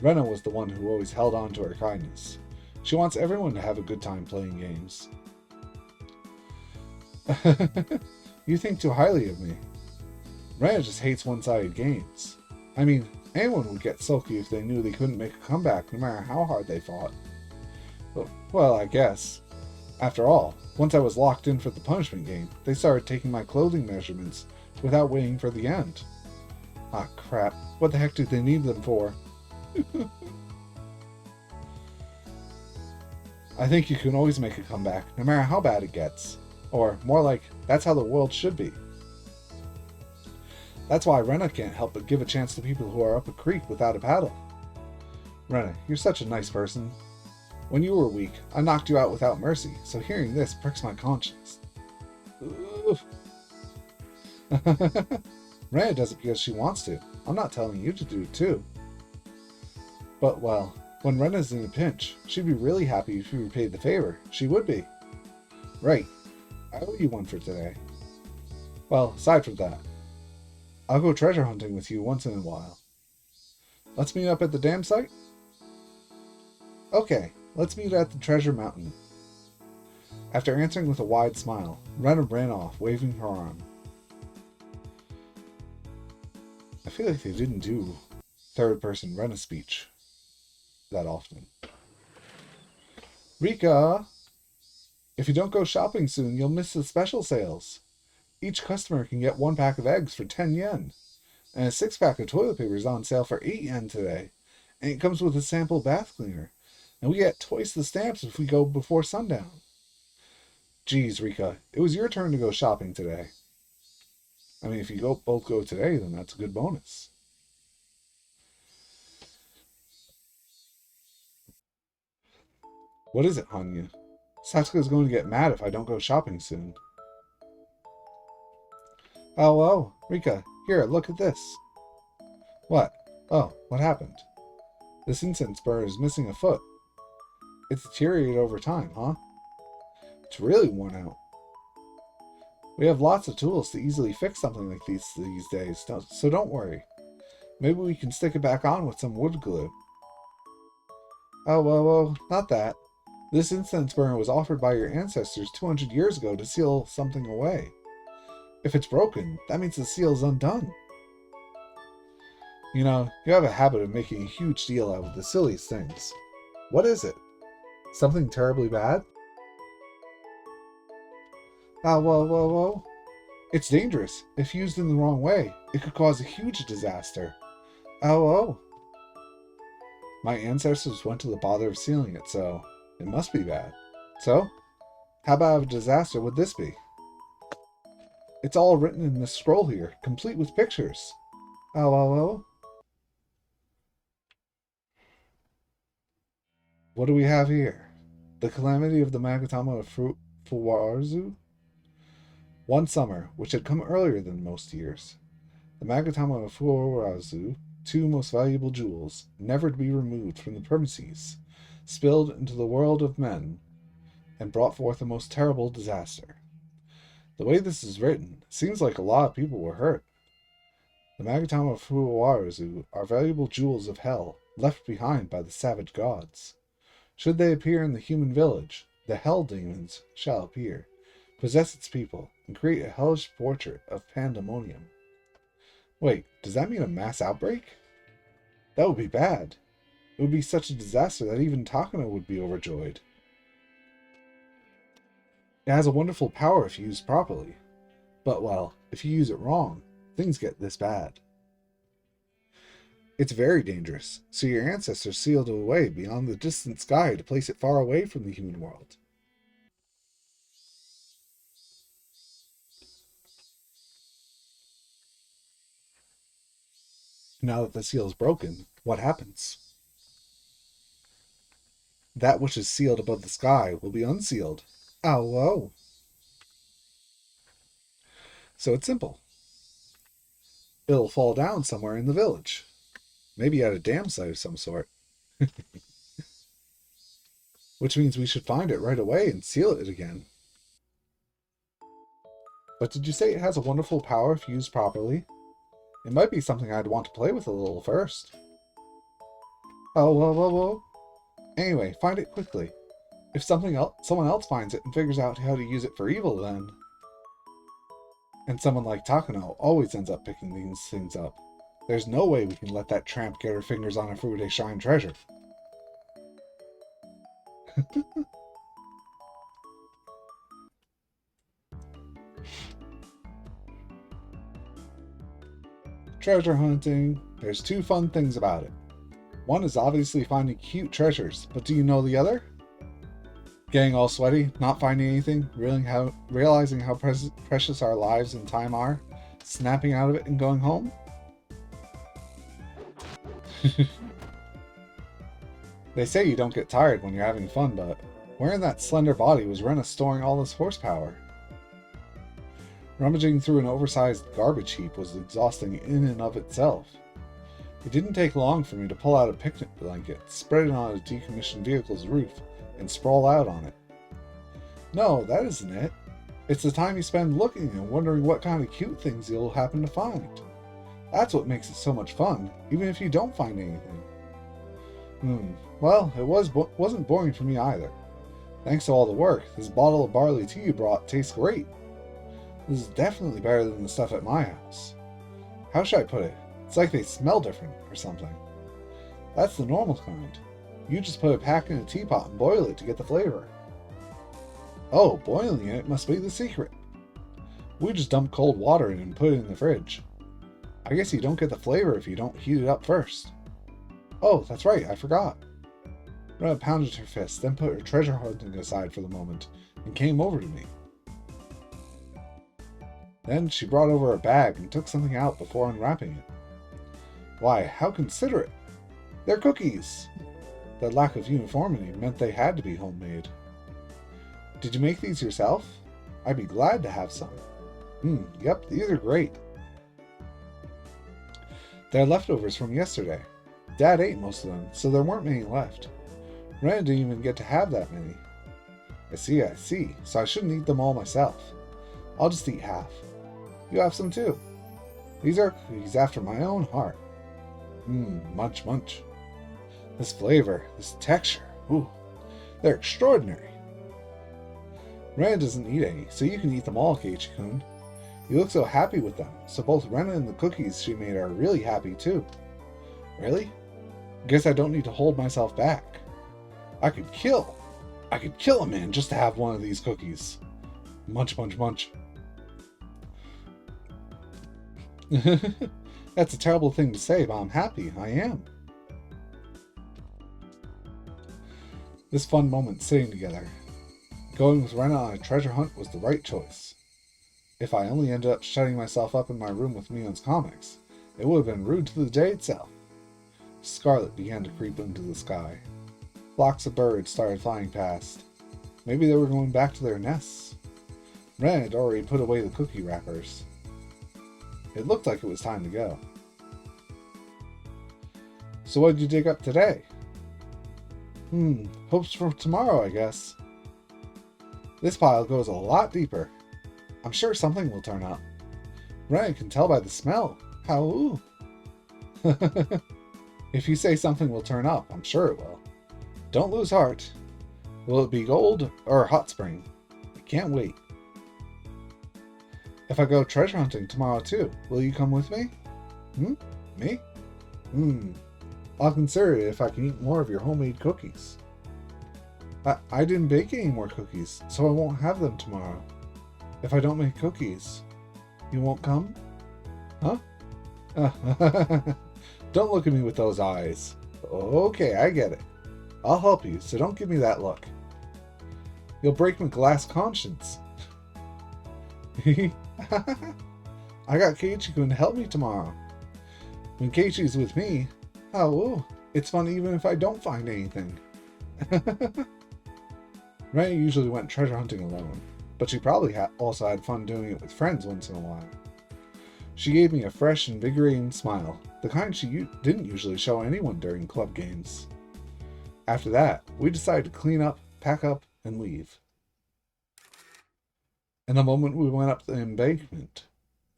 S1: Rena was the one who always held on to her kindness. She wants everyone to have a good time playing games. You think too highly of me. Rena just hates one-sided games. I mean, anyone would get sulky if they knew they couldn't make a comeback no matter how hard they fought. Well, I guess. After all, once I was locked in for the punishment game, they started taking my clothing measurements without waiting for the end. Ah, crap. What the heck do they need them for? I think you can always make a comeback, no matter how bad it gets. Or, more like, that's how the world should be. That's why Rena can't help but give a chance to people who are up a creek without a paddle. Rena, you're such a nice person. When you were weak, I knocked you out without mercy, so hearing this pricks my conscience. Rena does it because she wants to. I'm not telling you to do it too. But, well, when Rena's in a pinch, she'd be really happy if you repaid the favor. She would be. Right. I owe you one for today. Well, aside from that, I'll go treasure hunting with you once in a while. Let's meet up at the dam site? Okay, let's meet at the treasure mountain. After answering with a wide smile, Rena ran off, waving her arm. I feel like they didn't do third-person Rena speech that often. Rika! If you don't go shopping soon, you'll miss the special sales. Each customer can get 1 pack of eggs for 10 yen, and a 6-pack of toilet paper is on sale for 8 yen today, and it comes with a sample bath cleaner, and we get twice the stamps if we go before sundown. Geez, Rika, it was your turn to go shopping today. I mean, if you both go today, then that's a good bonus. What is it, Hanya? Satsuka's going to get mad if I don't go shopping soon. Oh, Rika, here, look at this. What? Oh, what happened? This incense burner is missing a foot. It's deteriorated over time, huh? It's really worn out. We have lots of tools to easily fix something like these days, so don't worry. Maybe we can stick it back on with some wood glue. Oh, well, not that. This incense burner was offered by your ancestors 200 years ago to seal something away. If it's broken, that means the seal is undone. You know, you have a habit of making a huge deal out of the silliest things. What is it? Something terribly bad? Ah, whoa. It's dangerous. If used in the wrong way, it could cause a huge disaster. Oh. My ancestors went to the bother of sealing it, so it must be bad. So, how bad of a disaster would this be? It's all written in this scroll here, complete with pictures. Oh. What do we have here? The calamity of the Magatama of Fuwarzu? One summer, which had come earlier than most years. The Magatama of Fuwarzu, two most valuable jewels, never to be removed from the premises, spilled into the world of men, and brought forth a most terrible disaster. The way this is written, seems like a lot of people were hurt. The Magatama of Fuwarzu are valuable jewels of hell, left behind by the savage gods. Should they appear in the human village, the hell demons shall appear, possess its people, and create a hellish portrait of pandemonium. Wait, does that mean a mass outbreak? That would be bad. It would be such a disaster that even Takano would be overjoyed. It has a wonderful power if used properly. But, well, if you use it wrong, things get this bad. It's very dangerous, so your ancestors sealed it away beyond the distant sky to place it far away from the human world. Now that the seal is broken, what happens? That which is sealed above the sky will be unsealed. Oh, whoa. So it's simple. It'll fall down somewhere in the village. Maybe at a dam site of some sort. Which means we should find it right away and seal it again. But did you say it has a wonderful power if used properly? It might be something I'd want to play with a little first. Oh, whoa. Anyway, find it quickly. If someone else finds it and figures out how to use it for evil, then... And someone like Takano always ends up picking these things up. There's no way we can let that tramp get her fingers on a Frude Shrine treasure. Treasure hunting. There's two fun things about it. One is obviously finding cute treasures, but do you know the other? Getting all sweaty, not finding anything, realizing how precious our lives and time are, snapping out of it and going home? They say you don't get tired when you're having fun, but where in that slender body was Rena storing all this horsepower? Rummaging through an oversized garbage heap was exhausting in and of itself. It didn't take long for me to pull out a picnic blanket, spread it on a decommissioned vehicle's roof, and sprawl out on it. No, that isn't it. It's the time you spend looking and wondering what kind of cute things you'll happen to find. That's what makes it so much fun, even if you don't find anything. Well, it wasn't boring for me either. Thanks to all the work, this bottle of barley tea you brought tastes great. This is definitely better than the stuff at my house. How should I put it? It's like they smell different, or something. That's the normal kind. You just put a pack in a teapot and boil it to get the flavor. Oh, boiling it must be the secret. We just dump cold water in and put it in the fridge. I guess you don't get the flavor if you don't heat it up first. Oh, that's right, I forgot. Rena pounded her fist, then put her treasure hunting aside for the moment, and came over to me. Then she brought over a bag and took something out before unwrapping it. Why, how considerate! They're cookies! That lack of uniformity meant they had to be homemade. Did you make these yourself? I'd be glad to have some. Yep, these are great. They're leftovers from yesterday. Dad ate most of them, so there weren't many left. Rena didn't even get to have that many. I see. So I shouldn't eat them all myself. I'll just eat half. You have some too. These are cookies after my own heart. Munch, munch. This flavor, this texture, ooh, they're extraordinary. Rena doesn't eat any, so you can eat them all, Keiichi-kun. You look so happy with them, so both Rena and the cookies she made are really happy too. Really? Guess I don't need to hold myself back. I could kill a man just to have one of these cookies. Munch, munch, munch. That's a terrible thing to say, but I'm happy. I am. This fun moment sitting together. Going with Rena on a treasure hunt was the right choice. If I only ended up shutting myself up in my room with Mion's comics, it would have been rude to the day itself. Scarlet began to creep into the sky. Flocks of birds started flying past. Maybe they were going back to their nests. Ren had already put away the cookie wrappers. It looked like it was time to go. So what did you dig up today? Hopes for tomorrow, I guess. This pile goes a lot deeper. I'm sure something will turn up. Ren can tell by the smell. How ooh. If you say something will turn up, I'm sure it will. Don't lose heart. Will it be gold or a hot spring? I can't wait. If I go treasure hunting tomorrow too, will you come with me? Me? I'll consider it if I can eat more of your homemade cookies. I didn't bake any more cookies, so I won't have them tomorrow. If I don't make cookies, you won't come? Huh? Don't look at me with those eyes. Okay, I get it. I'll help you, so don't give me that look. You'll break my glass conscience. I got Keiichi-kun to help me tomorrow. When Keiichi's with me, it's fun even if I don't find anything. Rena usually went treasure hunting alone, but she probably also had fun doing it with friends once in a while. She gave me a fresh, invigorating smile, the kind she didn't usually show anyone during club games. After that, we decided to clean up, pack up, and leave. And the moment we went up the embankment,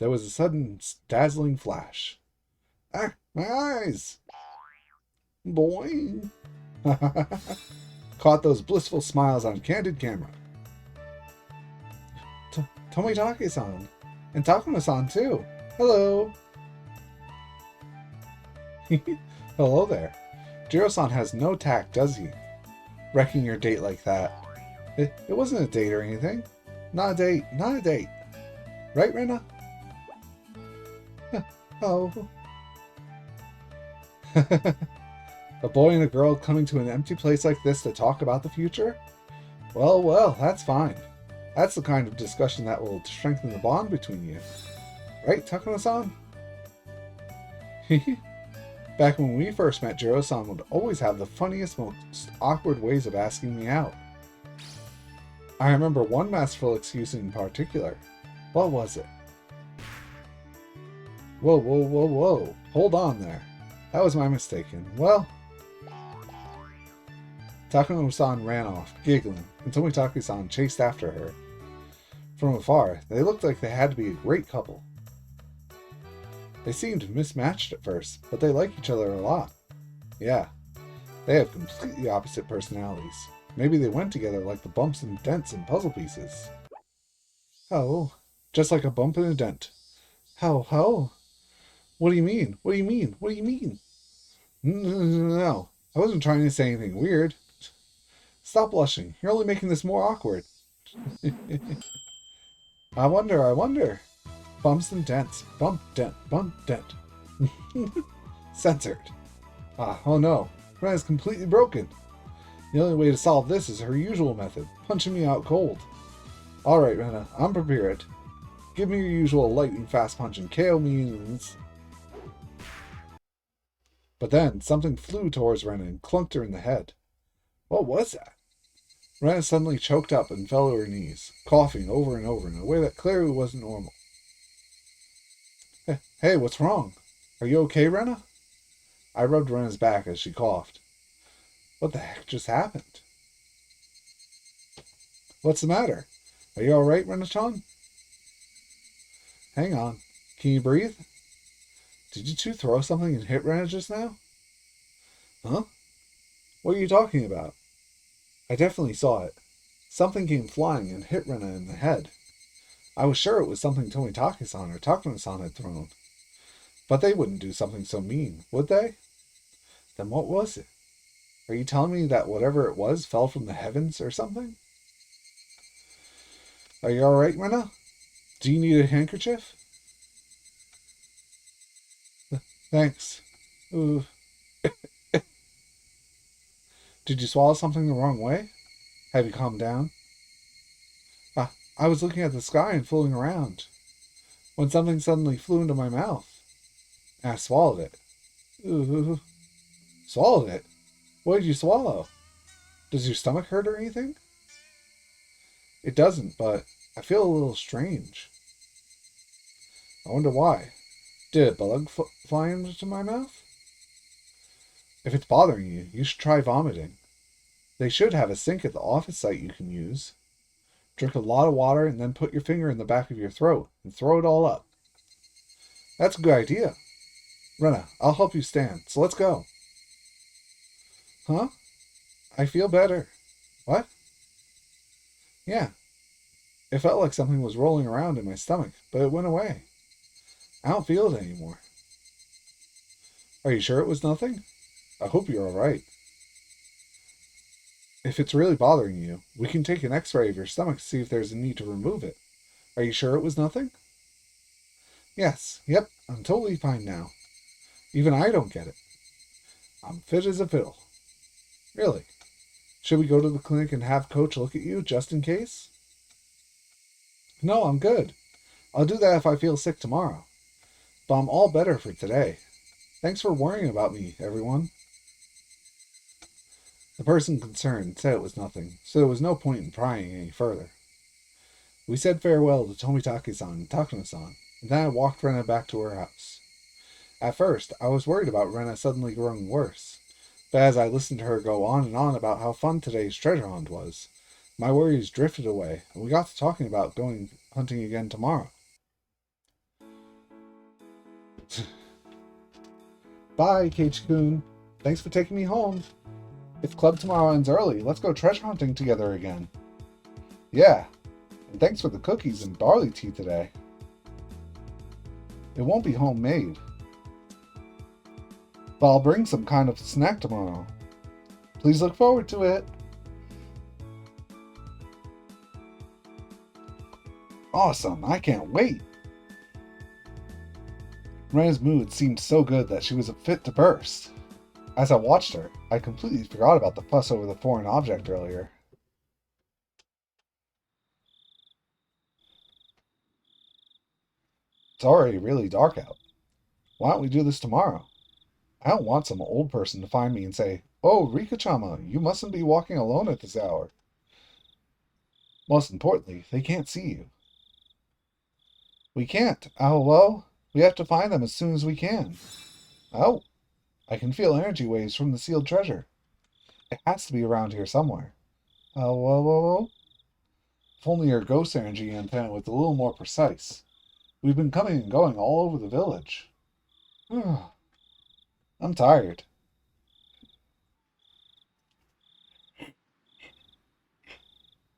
S1: there was a sudden, dazzling flash. Ah, my eyes! Boing! Caught those blissful smiles on candid camera. Tomitake-san, and Takuma-san too. Hello! Hello there. Jiro-san has no tact, does he? Wrecking your date like that. It wasn't a date or anything. Not a date. Right, Rena? Oh. A boy and a girl coming to an empty place like this to talk about the future? Well, that's fine. That's the kind of discussion that will strengthen the bond between you. Right, Takuma-san? Back when we first met, Jiro-san would always have the funniest, most awkward ways of asking me out. I remember one masterful excuse in particular. What was it? Whoa. Hold on there. That was my mistake. Well, Takuma-san ran off, giggling, and Tomitake-san chased after her. From afar, they looked like they had to be a great couple. They seemed mismatched at first, but they like each other a lot. Yeah, they have completely opposite personalities. Maybe they went together like the bumps and dents in puzzle pieces. Oh, just like a bump and a dent. How? What do you mean? No, I wasn't trying to say anything weird. Stop blushing. You're only making this more awkward. I wonder. Bumps and dents. Bump, dent. Censored. Oh no. Rena's completely broken. The only way to solve this is her usual method, punching me out cold. Alright, Rena, I'm prepared. Give me your usual light and fast punch and KO me. But then, something flew towards Rena and clunked her in the head. What was that? Rena suddenly choked up and fell to her knees, coughing over and over in a way that clearly wasn't normal. Hey, what's wrong? Are you okay, Rena? I rubbed Rena's back as she coughed. What the heck just happened? What's the matter? Are you alright, Renachan? Hang on. Can you breathe? Did you two throw something and hit Rena just now? Huh? What are you talking about? I definitely saw it. Something came flying and hit Rena in the head. I was sure it was something Tomitake-san or Takuma-san had thrown. But they wouldn't do something so mean, would they? Then what was it? Are you telling me that whatever it was fell from the heavens or something? Are you alright, Rena? Do you need a handkerchief? Thanks. Ooh. Did you swallow something the wrong way? Have you calmed down? I was looking at the sky and fooling around when something suddenly flew into my mouth. And I swallowed it. Ooh. Swallowed it? What did you swallow? Does your stomach hurt or anything? It doesn't, but I feel a little strange. I wonder why. Did a bug fly into my mouth? If it's bothering you, you should try vomiting. They should have a sink at the office site you can use. Drink a lot of water and then put your finger in the back of your throat and throw it all up. That's a good idea. Rena, I'll help you stand, so let's go. Huh? I feel better. What? Yeah. It felt like something was rolling around in my stomach, but it went away. I don't feel it anymore. Are you sure it was nothing? I hope you're alright. If it's really bothering you, we can take an x-ray of your stomach to see if there's a need to remove it. Are you sure it was nothing? Yes, yep, I'm totally fine now. Even I don't get it. I'm fit as a fiddle. Really? Should we go to the clinic and have Coach look at you, just in case? No, I'm good. I'll do that if I feel sick tomorrow. But I'm all better for today. Thanks for worrying about me, everyone. The person concerned said it was nothing, so there was no point in prying any further. We said farewell to Tomitake-san and Takuma-san, and then I walked Rena back to her house. At first, I was worried about Rena suddenly growing worse, but as I listened to her go on and on about how fun today's treasure hunt was, my worries drifted away, and we got to talking about going hunting again tomorrow. Bye, Keiichi-kun. Thanks for taking me home. If club tomorrow ends early, let's go treasure hunting together again. Yeah, and thanks for the cookies and barley tea today. It won't be homemade, but I'll bring some kind of snack tomorrow. Please look forward to it. Awesome, I can't wait. Rena's mood seemed so good that she was fit to burst. As I watched her, I completely forgot about the fuss over the foreign object earlier. It's already really dark out. Why don't we do this tomorrow? I don't want some old person to find me and say, "Oh, Rika-chama, you mustn't be walking alone at this hour." Most importantly, they can't see you. We can't. Oh, well, we have to find them as soon as we can. Oh, I can feel energy waves from the sealed treasure. It has to be around here somewhere. Oh, whoa, whoa, whoa. If only your ghost energy antenna was a little more precise. We've been coming and going all over the village. I'm tired.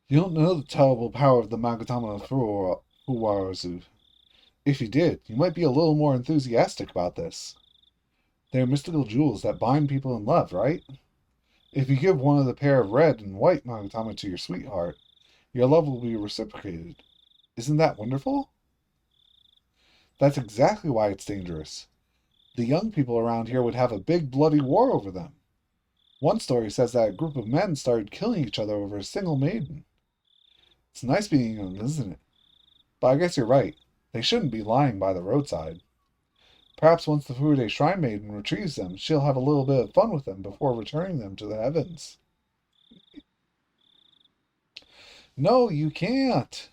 S1: You don't know the terrible power of the Magatama Fuwarazu. If you did, you might be a little more enthusiastic about this. They're mystical jewels that bind people in love, right? If you give one of the pair of red and white Magatama to your sweetheart, your love will be reciprocated. Isn't that wonderful? That's exactly why it's dangerous. The young people around here would have a big bloody war over them. One story says that a group of men started killing each other over a single maiden. It's nice being young, isn't it? But I guess you're right. They shouldn't be lying by the roadside. Perhaps once the Furude Shrine Maiden retrieves them, she'll have a little bit of fun with them before returning them to the heavens. No, you can't.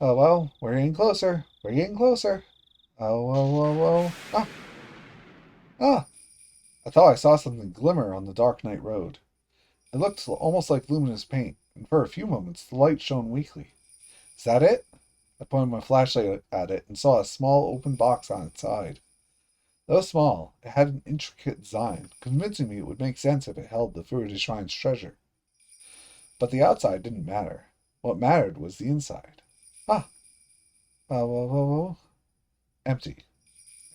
S1: Oh, well, we're getting closer. We're getting closer. Oh, whoa, whoa, whoa. Ah! Ah! I thought I saw something glimmer on the dark night road. It looked almost like luminous paint, and for a few moments the light shone weakly. Is that it? I pointed my flashlight at it and saw a small open box on its side. Though small, it had an intricate design, convincing me it would make sense if it held the Furuta Shrine's treasure. But the outside didn't matter. What mattered was the inside. Ah, empty.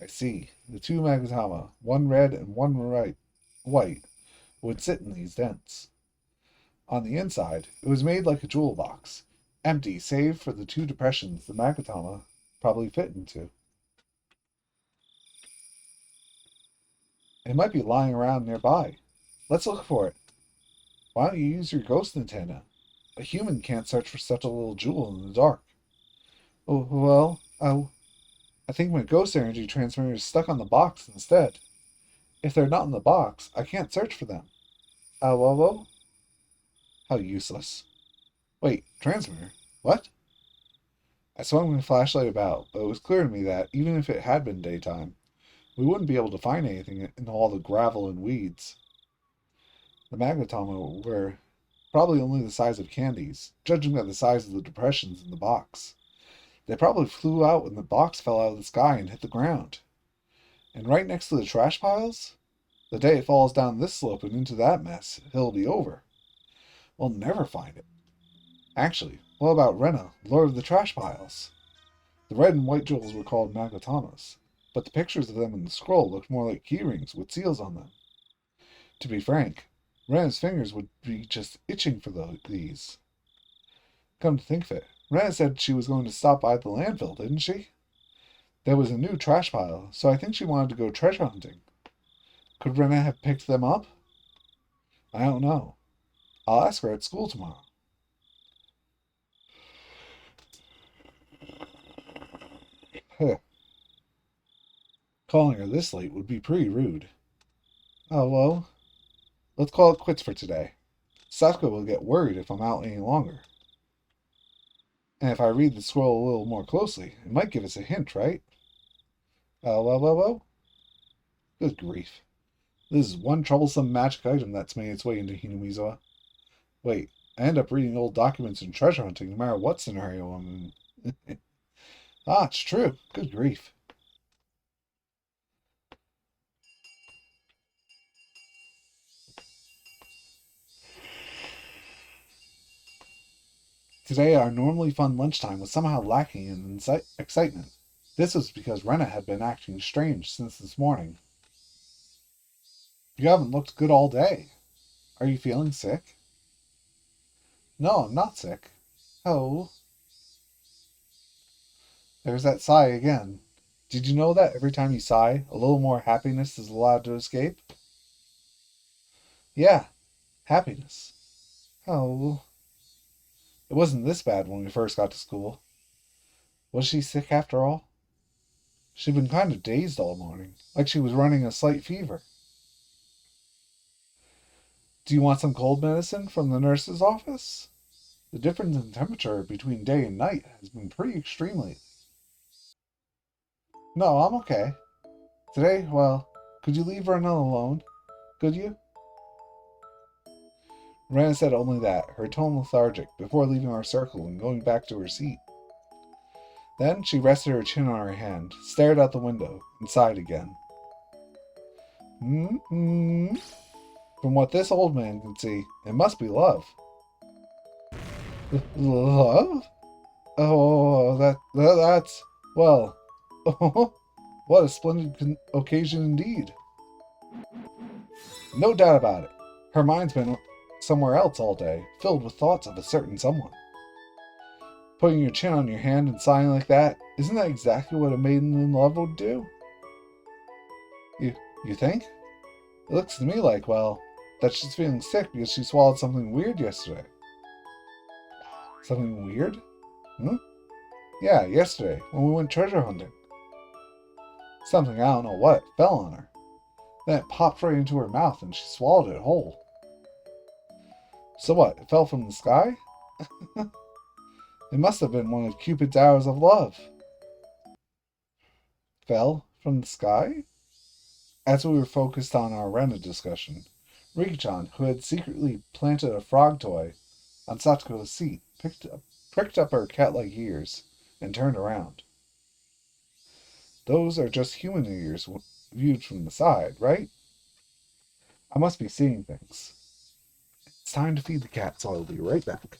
S1: I see. The two Magatama, one red and one white, would sit in these dents. On the inside, it was made like a jewel box, empty save for the two depressions the Magatama probably fit into. It might be lying around nearby. Let's look for it. Why don't you use your ghost antenna? A human can't search for such a little jewel in the dark. Oh, well, I think my ghost energy transmitter is stuck on the box instead. If they're not in the box, I can't search for them. Oh. How useless. Wait, transmitter? What? I swung my flashlight about, but it was clear to me that, even if it had been daytime, we wouldn't be able to find anything in all the gravel and weeds. The magnetoma were probably only the size of candies, judging by the size of the depressions in the box. They probably flew out when the box fell out of the sky and hit the ground. And right next to the trash piles? The day it falls down this slope and into that mess, it'll be over. We'll never find it. Actually, what about Rena, Lord of the Trash Piles? The red and white jewels were called Magatamas, but the pictures of them in the scroll looked more like keyrings with seals on them. To be frank, Rena's fingers would be just itching for these. Come to think of it, Rena said she was going to stop by the landfill, didn't she? There was a new trash pile, so I think she wanted to go treasure hunting. Could Rena have picked them up? I don't know. I'll ask her at school tomorrow. Calling her this late would be pretty rude. Oh, well, let's call it quits for today. Sasuke will get worried if I'm out any longer. And if I read the scroll a little more closely, it might give us a hint, right? Oh. Good grief. This is one troublesome magic item that's made its way into Hinamizawa. Wait, I end up reading old documents and treasure hunting no matter what scenario I'm in. Ah, it's true. Good grief. Today, our normally fun lunchtime was somehow lacking in excitement. This was because Rena had been acting strange since this morning. You haven't looked good all day. Are you feeling sick? No, I'm not sick. Oh, there's that sigh again. Did you know that every time you sigh, a little more happiness is allowed to escape? Yeah, happiness. Oh, it wasn't this bad when we first got to school. Was she sick after all? She'd been kind of dazed all morning, like she was running a slight fever. Do you want some cold medicine from the nurse's office? The difference in temperature between day and night has been pretty extreme lately. No, I'm okay. Today, well, could you leave Rena alone? Could you? Rena said only that, her tone lethargic, before leaving our circle and going back to her seat. Then she rested her chin on her hand, stared out the window, and sighed again. Mm-hmm. From what this old man can see, it must be love. Love? Oh, that's well. What a splendid occasion indeed. No doubt about it. Her mind's been somewhere else all day, filled with thoughts of a certain someone. Putting your chin on your hand and sighing like that, isn't that exactly what a maiden in love would do? You you think? It looks to me like, well, that she's feeling sick because she swallowed something weird yesterday. Something weird? Hmm? Yeah, yesterday, when we went treasure hunting. Something, I don't know what, fell on her. Then it popped right into her mouth and she swallowed it whole. So what, it fell from the sky? It must have been one of Cupid's arrows of love. Fell from the sky? As we were focused on our Rena discussion, Rikichan, who had secretly planted a frog toy on Satoko's seat, pricked up her cat-like ears, and turned around. Those are just human ears viewed from the side, right? I must be seeing things. It's time to feed the cat, so I'll be right back.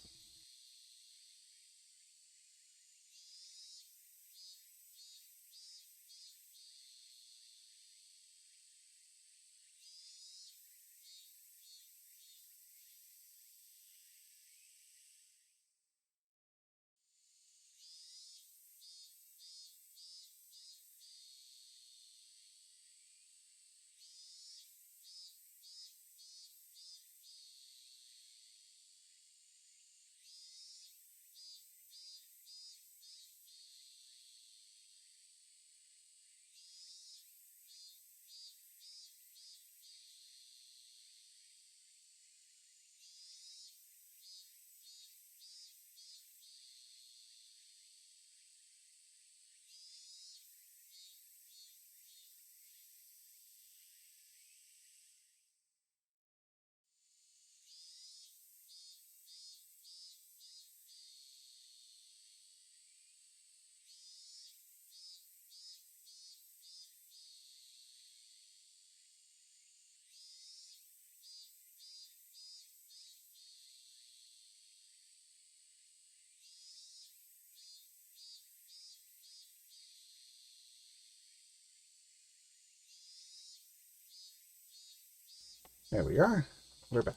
S1: There we are. We're back.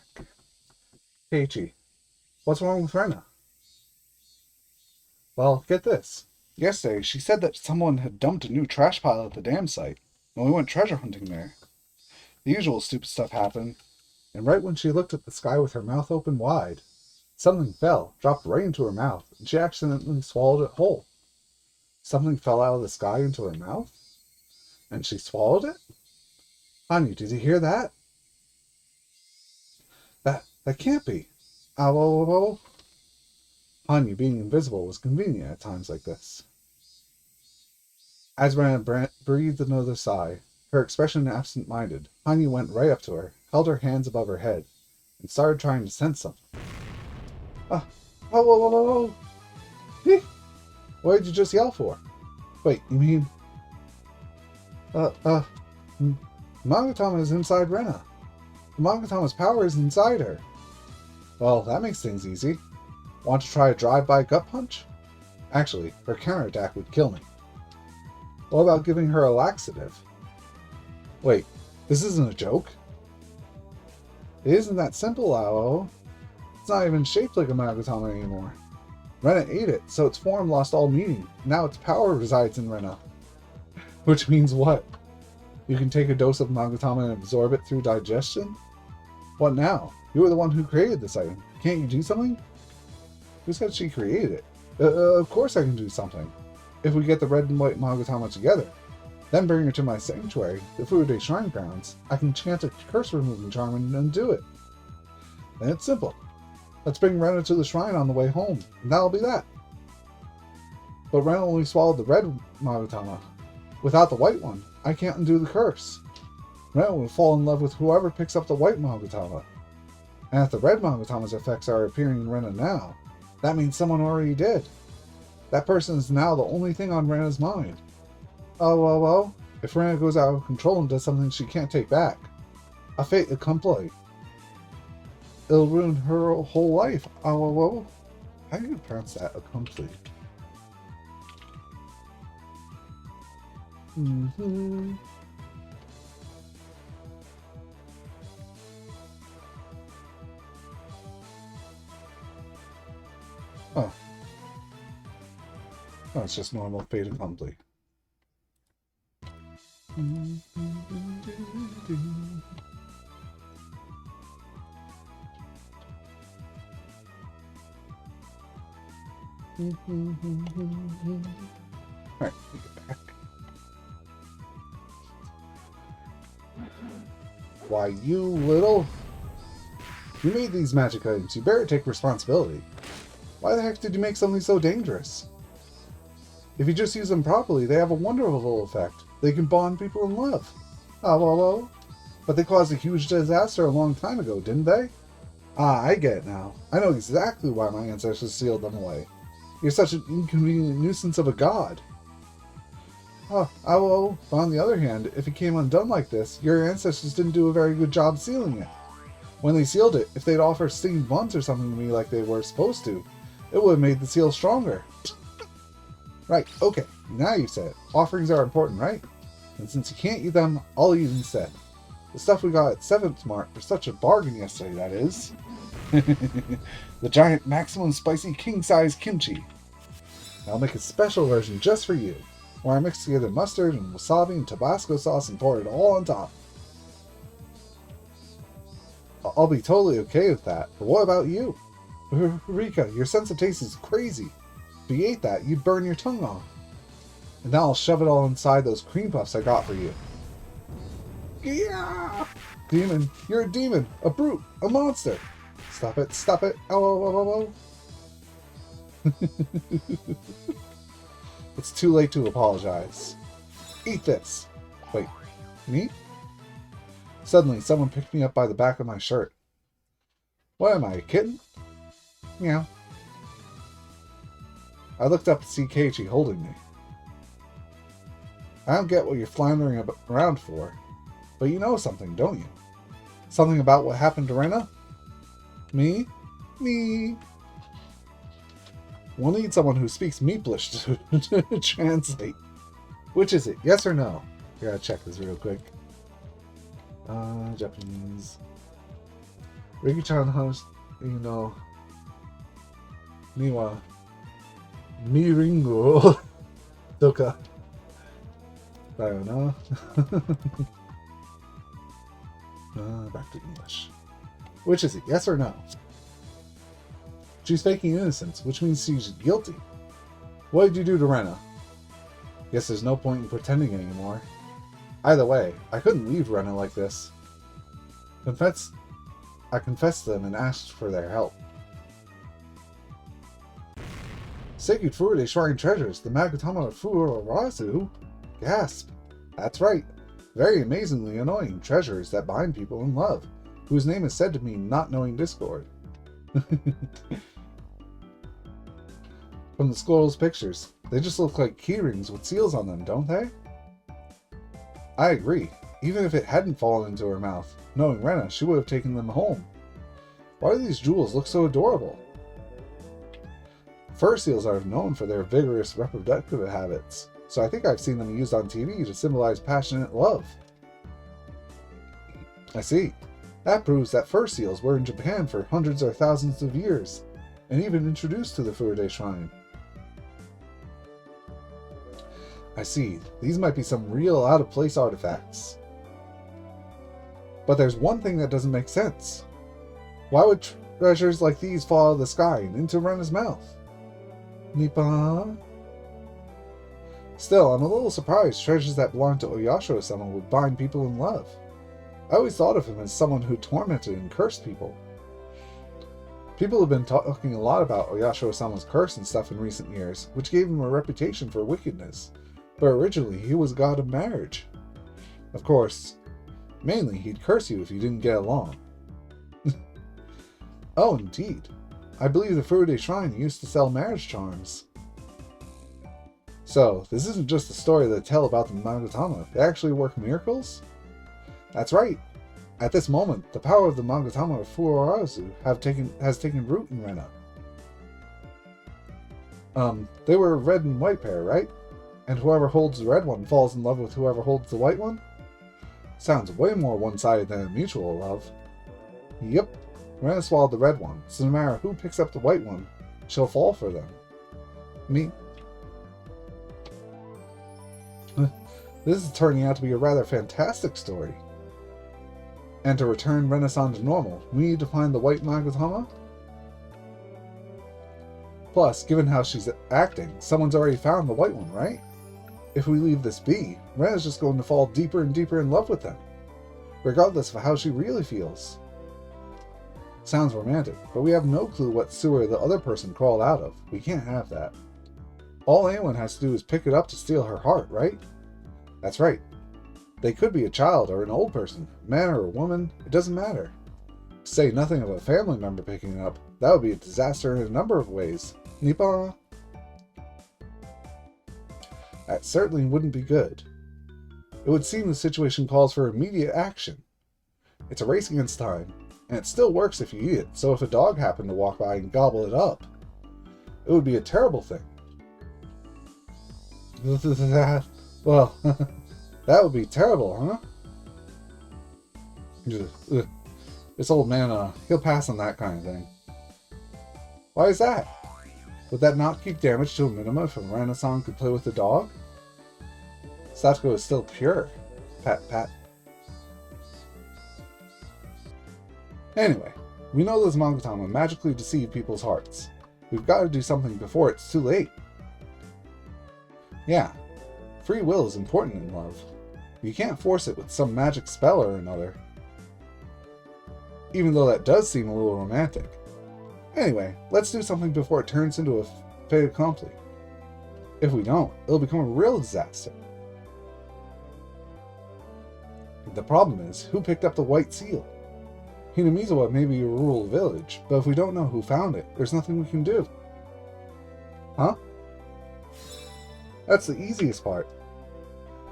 S1: Keiichi, what's wrong with Rena? Well, get this. Yesterday, she said that someone had dumped a new trash pile at the dam site, and we went treasure hunting there. The usual stupid stuff happened, and right when she looked at the sky with her mouth open wide, something fell, dropped right into her mouth, and she accidentally swallowed it whole. Something fell out of the sky into her mouth, and she swallowed it? Honey, did you hear that? That can't be. Ow, ow, ow, ow. Hanyu being invisible was convenient at times like this. As Rena breathed another sigh, her expression absent-minded, Hanyu went right up to her, held her hands above her head, and started trying to sense something. Oh, whoa, whoa, whoa, whoa. What did you just yell for? Wait, you mean... Magatama is inside Rena. Magatama's power is inside her. Well, that makes things easy. Want to try a drive-by gut punch? Actually, her counterattack would kill me. What about giving her a laxative? Wait, this isn't a joke? It isn't that simple, Ao. It's not even shaped like a Magatama anymore. Rena ate it, so its form lost all meaning. Now its power resides in Rena. Which means what? You can take a dose of Magatama and absorb it through digestion? What now? You were the one who created this item. Can't you do something? Who said she created it? Of course I can do something. If we get the red and white Magatama together, then bring her to my sanctuary, the Furude Shrine Grounds, I can chant a curse-removing charm and undo it. Then it's simple. Let's bring Rena to the shrine on the way home, and that'll be that. But Rena only swallowed the red Magatama. Without the white one, I can't undo the curse. Rena will fall in love with whoever picks up the white Magatama. And if the red Magatama's effects are appearing in Rena now, that means someone already did. That person is now the only thing on Rena's mind. Oh, if Rena goes out of control and does something she can't take back, a fait accompli. It'll ruin her whole life. Oh, how do you pronounce that? Accompli. Oh, it's just normal fait accompli. Alright, we get back. Why, you little... You made these magic items. You better take responsibility. Why the heck did you make something so dangerous? If you just use them properly, they have a wonderful effect. They can bond people in love. Oh, but they caused a huge disaster a long time ago, didn't they? Ah, I get it now. I know exactly why my ancestors sealed them away. You're such an inconvenient nuisance of a god. Well, but on the other hand, if it came undone like this, your ancestors didn't do a very good job sealing it. When they sealed it, if they'd offered stinging buns or something to me like they were supposed to, it would have made the seal stronger. Right, okay, now you said it. Offerings are important, right? And since you can't eat them, I'll eat instead. The stuff we got at 7th Mart for such a bargain yesterday, that is. The giant maximum spicy king-size kimchi. I'll make a special version just for you, where I mix together mustard and wasabi and Tabasco sauce and pour it all on top. I'll be totally okay with that, but what about you? Rika, your sense of taste is crazy. If you ate that, you'd burn your tongue off. And now I'll shove it all inside those cream puffs I got for you. Yeah! Demon, you're a demon, a brute, a monster. Stop it, stop it. Ow, ow, ow, ow, ow. It's too late to apologize. Eat this. Wait, me? Suddenly, someone picked me up by the back of my shirt. What am I, a kitten? Meow. I looked up to see Keiichi holding me. I don't get what you're floundering around for, but you know something, don't you? Something about what happened to Rena? Me? Me. We'll need someone who speaks Meeplish to translate. Which is it, yes or no? I gotta check this real quick. Japanese. Riki-chan host, Niwa. Miringo. Doka. I don't know. Back to English. Which is it, yes or no? She's faking innocence, which means she's guilty. What did you do to Rena? Guess there's no point in pretending anymore. Either way, I couldn't leave Rena like this. I confessed to them and asked for their help. Sacred Furude Shrine treasures, the Magatama of Furuarazu? Gasp. That's right. Very amazingly annoying treasures that bind people in love, whose name is said to mean not knowing discord. From the scroll's pictures, they just look like keyrings with seals on them, don't they? I agree. Even if it hadn't fallen into her mouth, knowing Rena, she would have taken them home. Why do these jewels look so adorable? Fur seals are known for their vigorous reproductive habits, so I think I've seen them used on TV to symbolize passionate love. I see. That proves that fur seals were in Japan for hundreds or thousands of years, and even introduced to the Furude Shrine. I see. These might be some real out-of-place artifacts. But there's one thing that doesn't make sense. Why would treasures like these fall out of the sky and into Rena's mouth? Nippon? Still, I'm a little surprised treasures that belong to Oyashiro-sama would bind people in love. I always thought of him as someone who tormented and cursed people. People have been talking a lot about Oyashiro-sama's curse and stuff in recent years, which gave him a reputation for wickedness. But originally, he was god of marriage. Of course, mainly he'd curse you if you didn't get along. Oh, indeed. I believe the Furude Shrine used to sell marriage charms. So, this isn't just a story they tell about the Magatama. They actually work miracles? That's right. At this moment, the power of the Magatama of Furuarazu has taken root in Rena. They were a red and white pair, right? And whoever holds the red one falls in love with whoever holds the white one? Sounds way more one-sided than a mutual love. Yep. Rena swallowed the red one, so no matter who picks up the white one, she'll fall for them. Me. This is turning out to be a rather fantastic story. And to return Renaissance to normal, we need to find the white Magatama? Plus, given how she's acting, someone's already found the white one, right? If we leave this be, Rena's just going to fall deeper and deeper in love with them, regardless of how she really feels. Sounds romantic, but we have no clue what sewer the other person crawled out of. We can't have that. All anyone has to do is pick it up to steal her heart, right? That's right. They could be a child or an old person, man or a woman, it doesn't matter. To say nothing of a family member picking it up, that would be a disaster in a number of ways. Nippon? That certainly wouldn't be good. It would seem the situation calls for immediate action. It's a race against time, and it still works if you eat it, so if a dog happened to walk by and gobble it up, it would be a terrible thing. Well, that would be terrible, huh? This old man, he'll pass on that kind of thing. Why is that? Would that not keep damage to a minimum if a Rena-san could play with the dog? Satsuko is still pure. Pat, pat. Anyway, we know those Monogatama magically deceive people's hearts. We've got to do something before it's too late. Yeah, free will is important in love. You can't force it with some magic spell or another. Even though that does seem a little romantic. Anyway, let's do something before it turns into a fait accompli. If we don't, it'll become a real disaster. The problem is, who picked up the white seal? Hinamizawa may be a rural village, but if we don't know who found it, there's nothing we can do. Huh? That's the easiest part.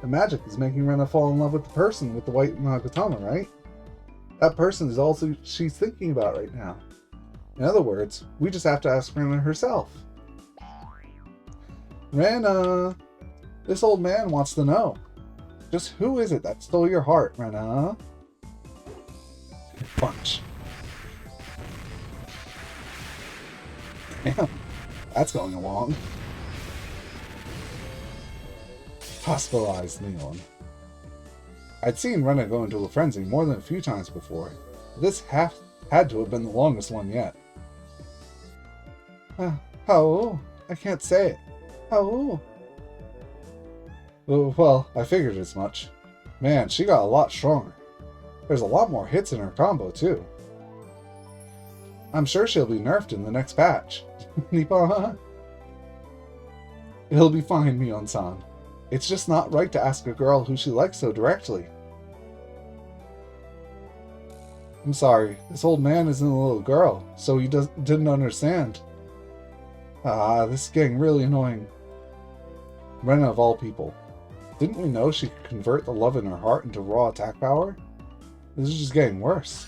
S1: The magic is making Rena fall in love with the person with the white Monogatama, right? That person is all she's thinking about right now. In other words, we just have to ask Rena herself. Rena! This old man wants to know. Just who is it that stole your heart, Rena? Punch. Damn, that's going along. Hospitalized Leon. I'd seen Rena go into a frenzy more than a few times before. This had to have been the longest one yet. How? I can't say it. How? Well, I figured as much. Man, she got a lot stronger. There's a lot more hits in her combo, too. I'm sure she'll be nerfed in the next patch. Nippon? It'll be fine, Mion-san. It's just not right to ask a girl who she likes so directly. I'm sorry, this old man isn't a little girl, so he didn't understand. This is getting really annoying. Rena of all people. Didn't we know she could convert the love in her heart into raw attack power? This is just getting worse.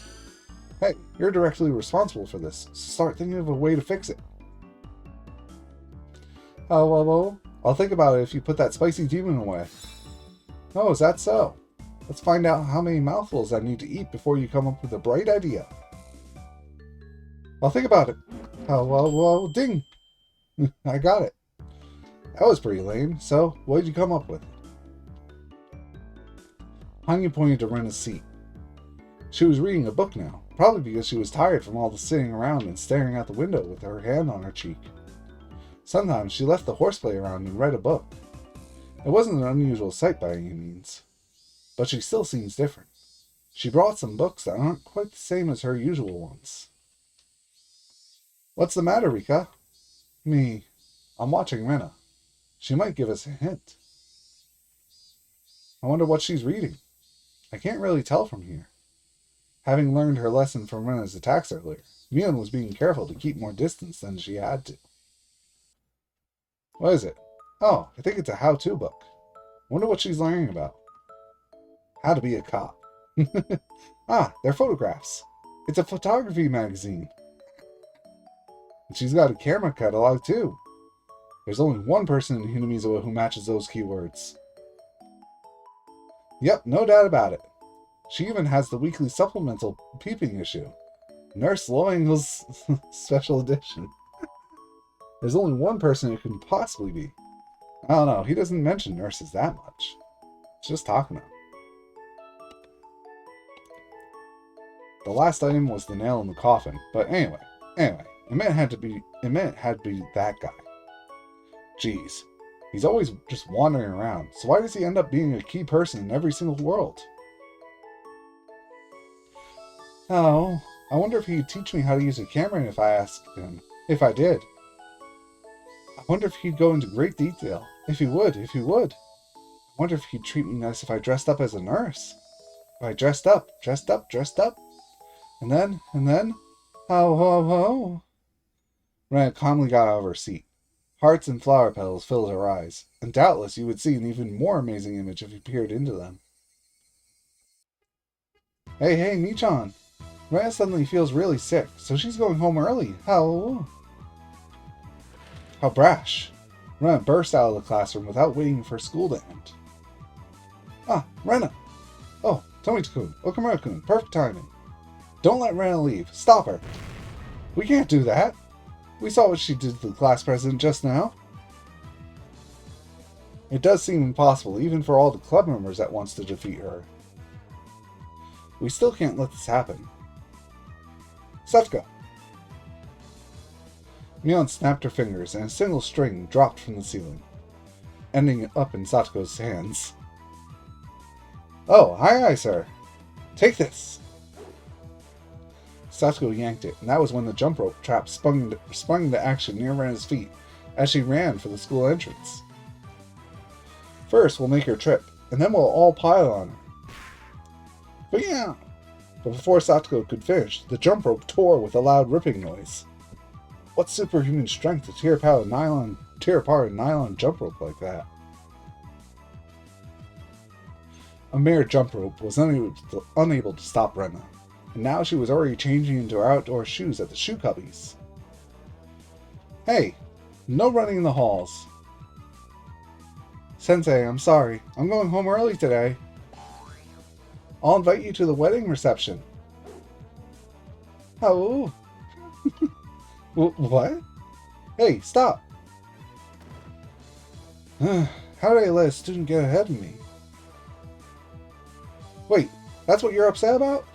S1: Hey, you're directly responsible for this, so start thinking of a way to fix it. Oh, well, I'll think about it if you put that spicy demon away. Oh, is that so? Let's find out how many mouthfuls I need to eat before you come up with a bright idea. I'll think about it. Oh, well, ding! I got it. That was pretty lame, so what did you come up with? Hanya pointed to Rena's seat. She was reading a book now, probably because she was tired from all the sitting around and staring out the window with her hand on her cheek. Sometimes she left the horseplay around and read a book. It wasn't an unusual sight by any means, but she still seems different. She brought some books that aren't quite the same as her usual ones. What's the matter, Rika? Me. I'm watching Rena. She might give us a hint. I wonder what she's reading. I can't really tell from here. Having learned her lesson from Rena's attacks earlier, Mion was being careful to keep more distance than she had to. What is it? Oh, I think it's a how-to book. Wonder what she's learning about. How to be a cop. They're photographs. It's a photography magazine. And she's got a camera catalog, too. There's only one person in Hinamizawa who matches those keywords. Yep, no doubt about it. She even has the weekly supplemental peeping issue. Nurse Loing's special edition. There's only one person it can possibly be. I don't know, he doesn't mention nurses that much. It's just talking about. The last item was the nail in the coffin, but anyway, it meant it had to be that guy. Jeez, he's always just wandering around, so why does he end up being a key person in every single world? Oh, I wonder if he'd teach me how to use a camera if I asked him. If I did. I wonder if he'd go into great detail. If he would. I wonder if he'd treat me nice if I dressed up as a nurse. If I dressed up, And then, ho, ho, ho. Rena calmly got out of her seat. Hearts and flower petals filled her eyes, and doubtless you would see an even more amazing image if you peered into them. Hey, Michan! Rena suddenly feels really sick, so she's going home early. How brash! Rena burst out of the classroom without waiting for school to end. Ah, Rena! Oh, Tomita-kun, Okamura-kun, perfect timing. Don't let Rena leave. Stop her. We can't do that. We saw what she did to the class president just now. It does seem impossible, even for all the club members at once to defeat her. We still can't let this happen. Satsuko! Mion snapped her fingers, and a single string dropped from the ceiling, ending up in Satsuko's hands. Oh, aye, sir. Take this! Satsuko yanked it, and that was when the jump rope trap spun into action near Rena's feet as she ran for the school entrance. First, we'll make her trip, and then we'll all pile on her. But before Satsuko could finish, the jump rope tore with a loud ripping noise. What superhuman strength to tear apart a nylon jump rope like that? A mere jump rope was unable to stop Rena, and now she was already changing into her outdoor shoes at the shoe cubbies. Hey, no running in the halls. Sensei, I'm sorry. I'm going home early today. I'll invite you to the wedding reception. Oh. What? Hey, stop. How did I let a student get ahead of me? Wait, that's what you're upset about?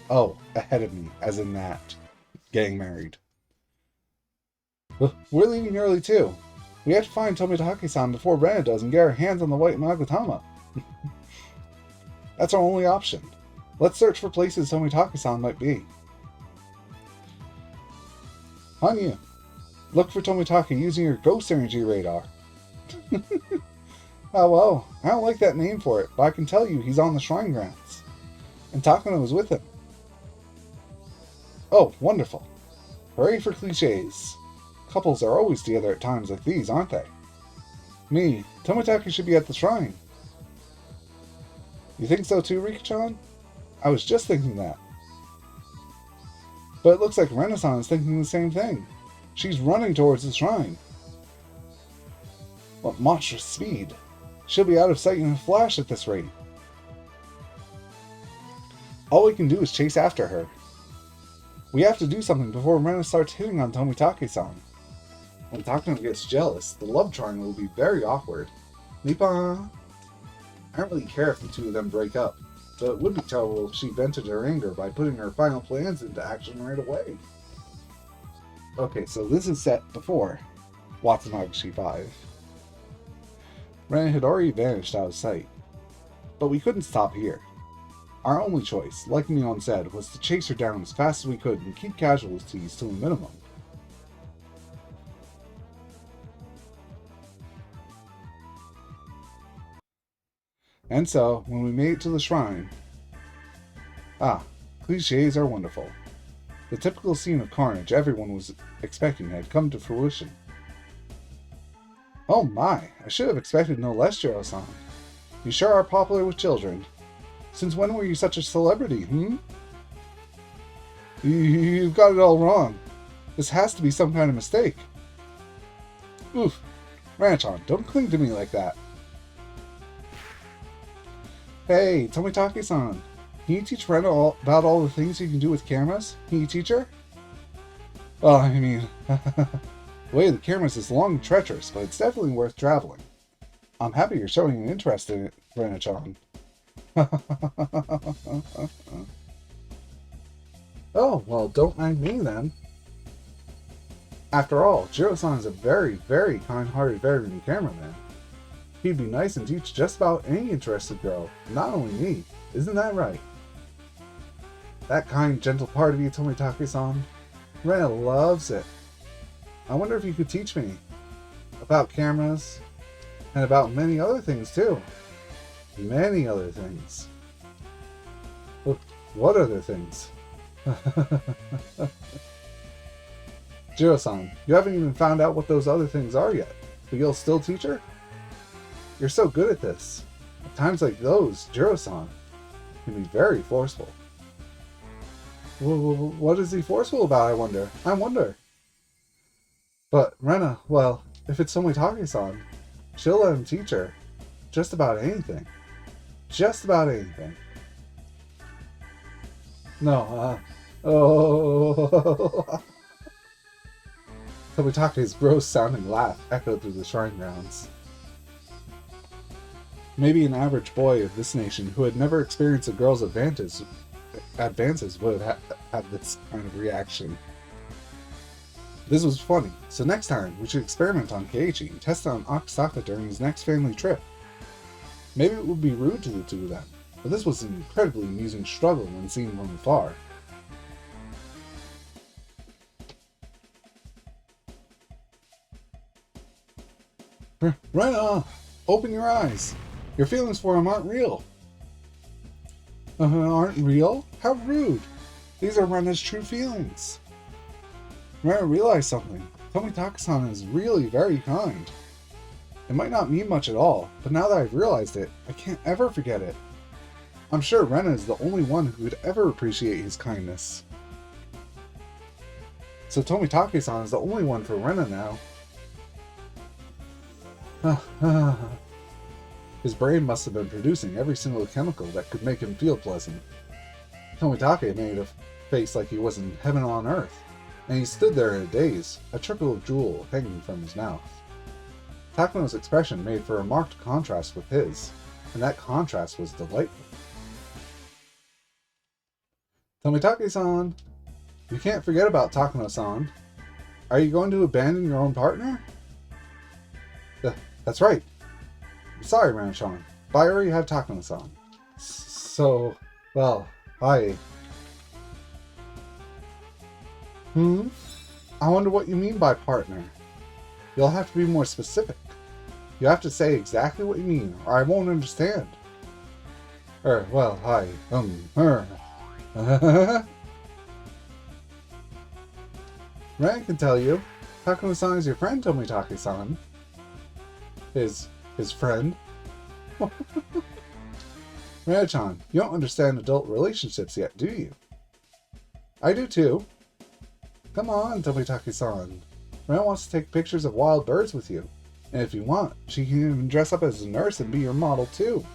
S1: Oh, ahead of me, as in that. Getting married. We're leaving early too. We have to find Tomitake-san before Rena does and get our hands on the white Magatama. That's our only option. Let's search for places Tomitake-san might be. Hanyu, look for Tomitake using your ghost energy radar. Oh well, I don't like that name for it, but I can tell you he's on the shrine grounds. And Takano was with him. Oh, wonderful. Hooray for cliches. Couples are always together at times like these, aren't they? Tomitake should be at the shrine. You think so too, Rika-chan? I was just thinking that. But it looks like Renaissance is thinking the same thing. She's running towards the shrine. What monstrous speed. She'll be out of sight in a flash at this rate. All we can do is chase after her. We have to do something before Rena starts hitting on Tomitake-san. When Takano gets jealous, the love triangle will be very awkward. Nippon! I don't really care if the two of them break up, but it would be terrible if she vented her anger by putting her final plans into action right away. Okay, so this is set before Watanabe 5. Rena had already vanished out of sight, but we couldn't stop here. Our only choice, like Mion said, was to chase her down as fast as we could and keep casualties to a minimum. And so, when we made it to the shrine... cliches are wonderful. The typical scene of carnage everyone was expecting had come to fruition. Oh my, I should have expected no less, Jiro-san. You sure are popular with children. Since when were you such a celebrity, You've got it all wrong. This has to be some kind of mistake. Oof. Rena-chan, don't cling to me like that. Hey, Tomitake-san, can you teach Rena about all the things you can do with cameras? Can you teach her? Well, I mean, the way of the cameras is long and treacherous, but it's definitely worth traveling. I'm happy you're showing an interest in it, Rena-chan. Oh, well, don't mind me then. After all, Jiro-san is a very, very kind-hearted veteran cameraman. He'd be nice and teach just about any interested girl, not only me. Isn't that right? That kind, gentle part of you, Tomitake-san. Rena loves it. I wonder if you could teach me. About cameras. And about many other things, too. Many other things. What other things? Jiro-san, you haven't even found out what those other things are yet. But you'll still teach her? You're so good at this. At times like those, Jiro-san can be very forceful. What is he forceful about, I wonder? I wonder. But Rena, well, if it's Tomitake-san, she'll let him teach her just about anything. Just about anything. No, oh. Tomitake's gross-sounding laugh echoed through the shrine grounds. Maybe an average boy of this nation who had never experienced a girl's advances would have had this kind of reaction. This was funny, so next time we should experiment on Keiichi and test it on Akasaka during his next family trip. Maybe it would be rude to the two of them, but this was an incredibly amusing struggle when seen from afar. Rena! Open your eyes! Your feelings for him aren't real! Aren't real? How rude! These are Rena's true feelings! Rena realized something. Tomitake-san is really very kind. It might not mean much at all, but now that I've realized it, I can't ever forget it. I'm sure Rena is the only one who would ever appreciate his kindness. So Tomitake-san is the only one for Rena now. His brain must have been producing every single chemical that could make him feel pleasant. Tomitake made a face like he was in heaven on earth, and he stood there in a daze, a trickle of drool hanging from his mouth. Takano's expression made for a marked contrast with his, and that contrast was delightful. Tomitake-san, you can't forget about Takano-san. Are you going to abandon your own partner? That's right. I'm sorry, Ran-chan, but I already have Takano-san. So, well, I wonder what you mean by partner. You'll have to be more specific. You have to say exactly what you mean, or I won't understand. Well, Ran can tell you. Takano-san is your friend, Tomitake-san. His friend? Ran-chan, you don't understand adult relationships yet, do you? I do too. Come on, Tomitake-san. Ran wants to take pictures of wild birds with you. And if you want, she can even dress up as a nurse and be your model too.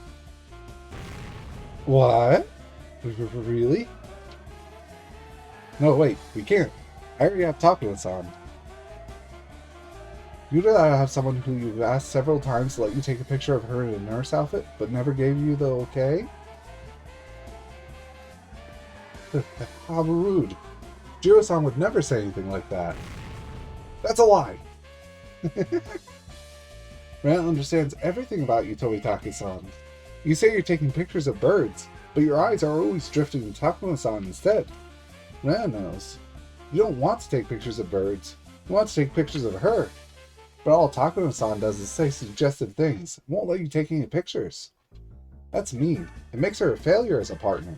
S1: What? Really? No, wait, we can't. I already have Takano-san. You'd rather have someone who you've asked several times to let you take a picture of her in a nurse outfit, but never gave you the okay? How rude. Jiro-san would never say anything like that. That's a lie! Ran understands everything about you, Tomitake-san. You say you're taking pictures of birds, but your eyes are always drifting to Takano-san instead. Ran knows. You don't want to take pictures of birds. You want to take pictures of her. But all Takano-san does is say suggestive things. Won't let you take any pictures. That's mean. It makes her a failure as a partner.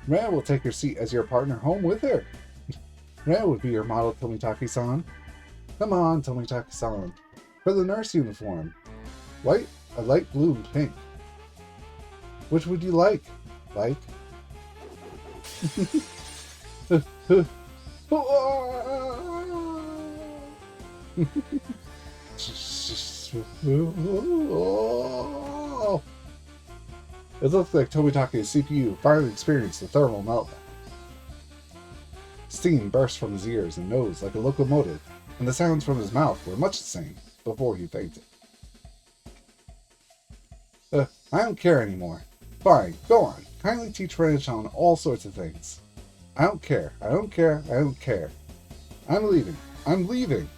S1: Ran will take her seat as your partner home with her. Ran would be your model, Tomitake-san. Come on, Tomitake-san. For the nurse uniform. White, a light blue, and pink. Which would you like? Like? It looks like Tomitake's CPU finally experienced the thermal meltdown. Steam burst from his ears and nose like a locomotive, and the sounds from his mouth were much the same before he fainted. I don't care anymore. Fine, go on. Kindly teach Ran-chan all sorts of things. I don't care. I don't care. I don't care. I'm leaving. I'm leaving.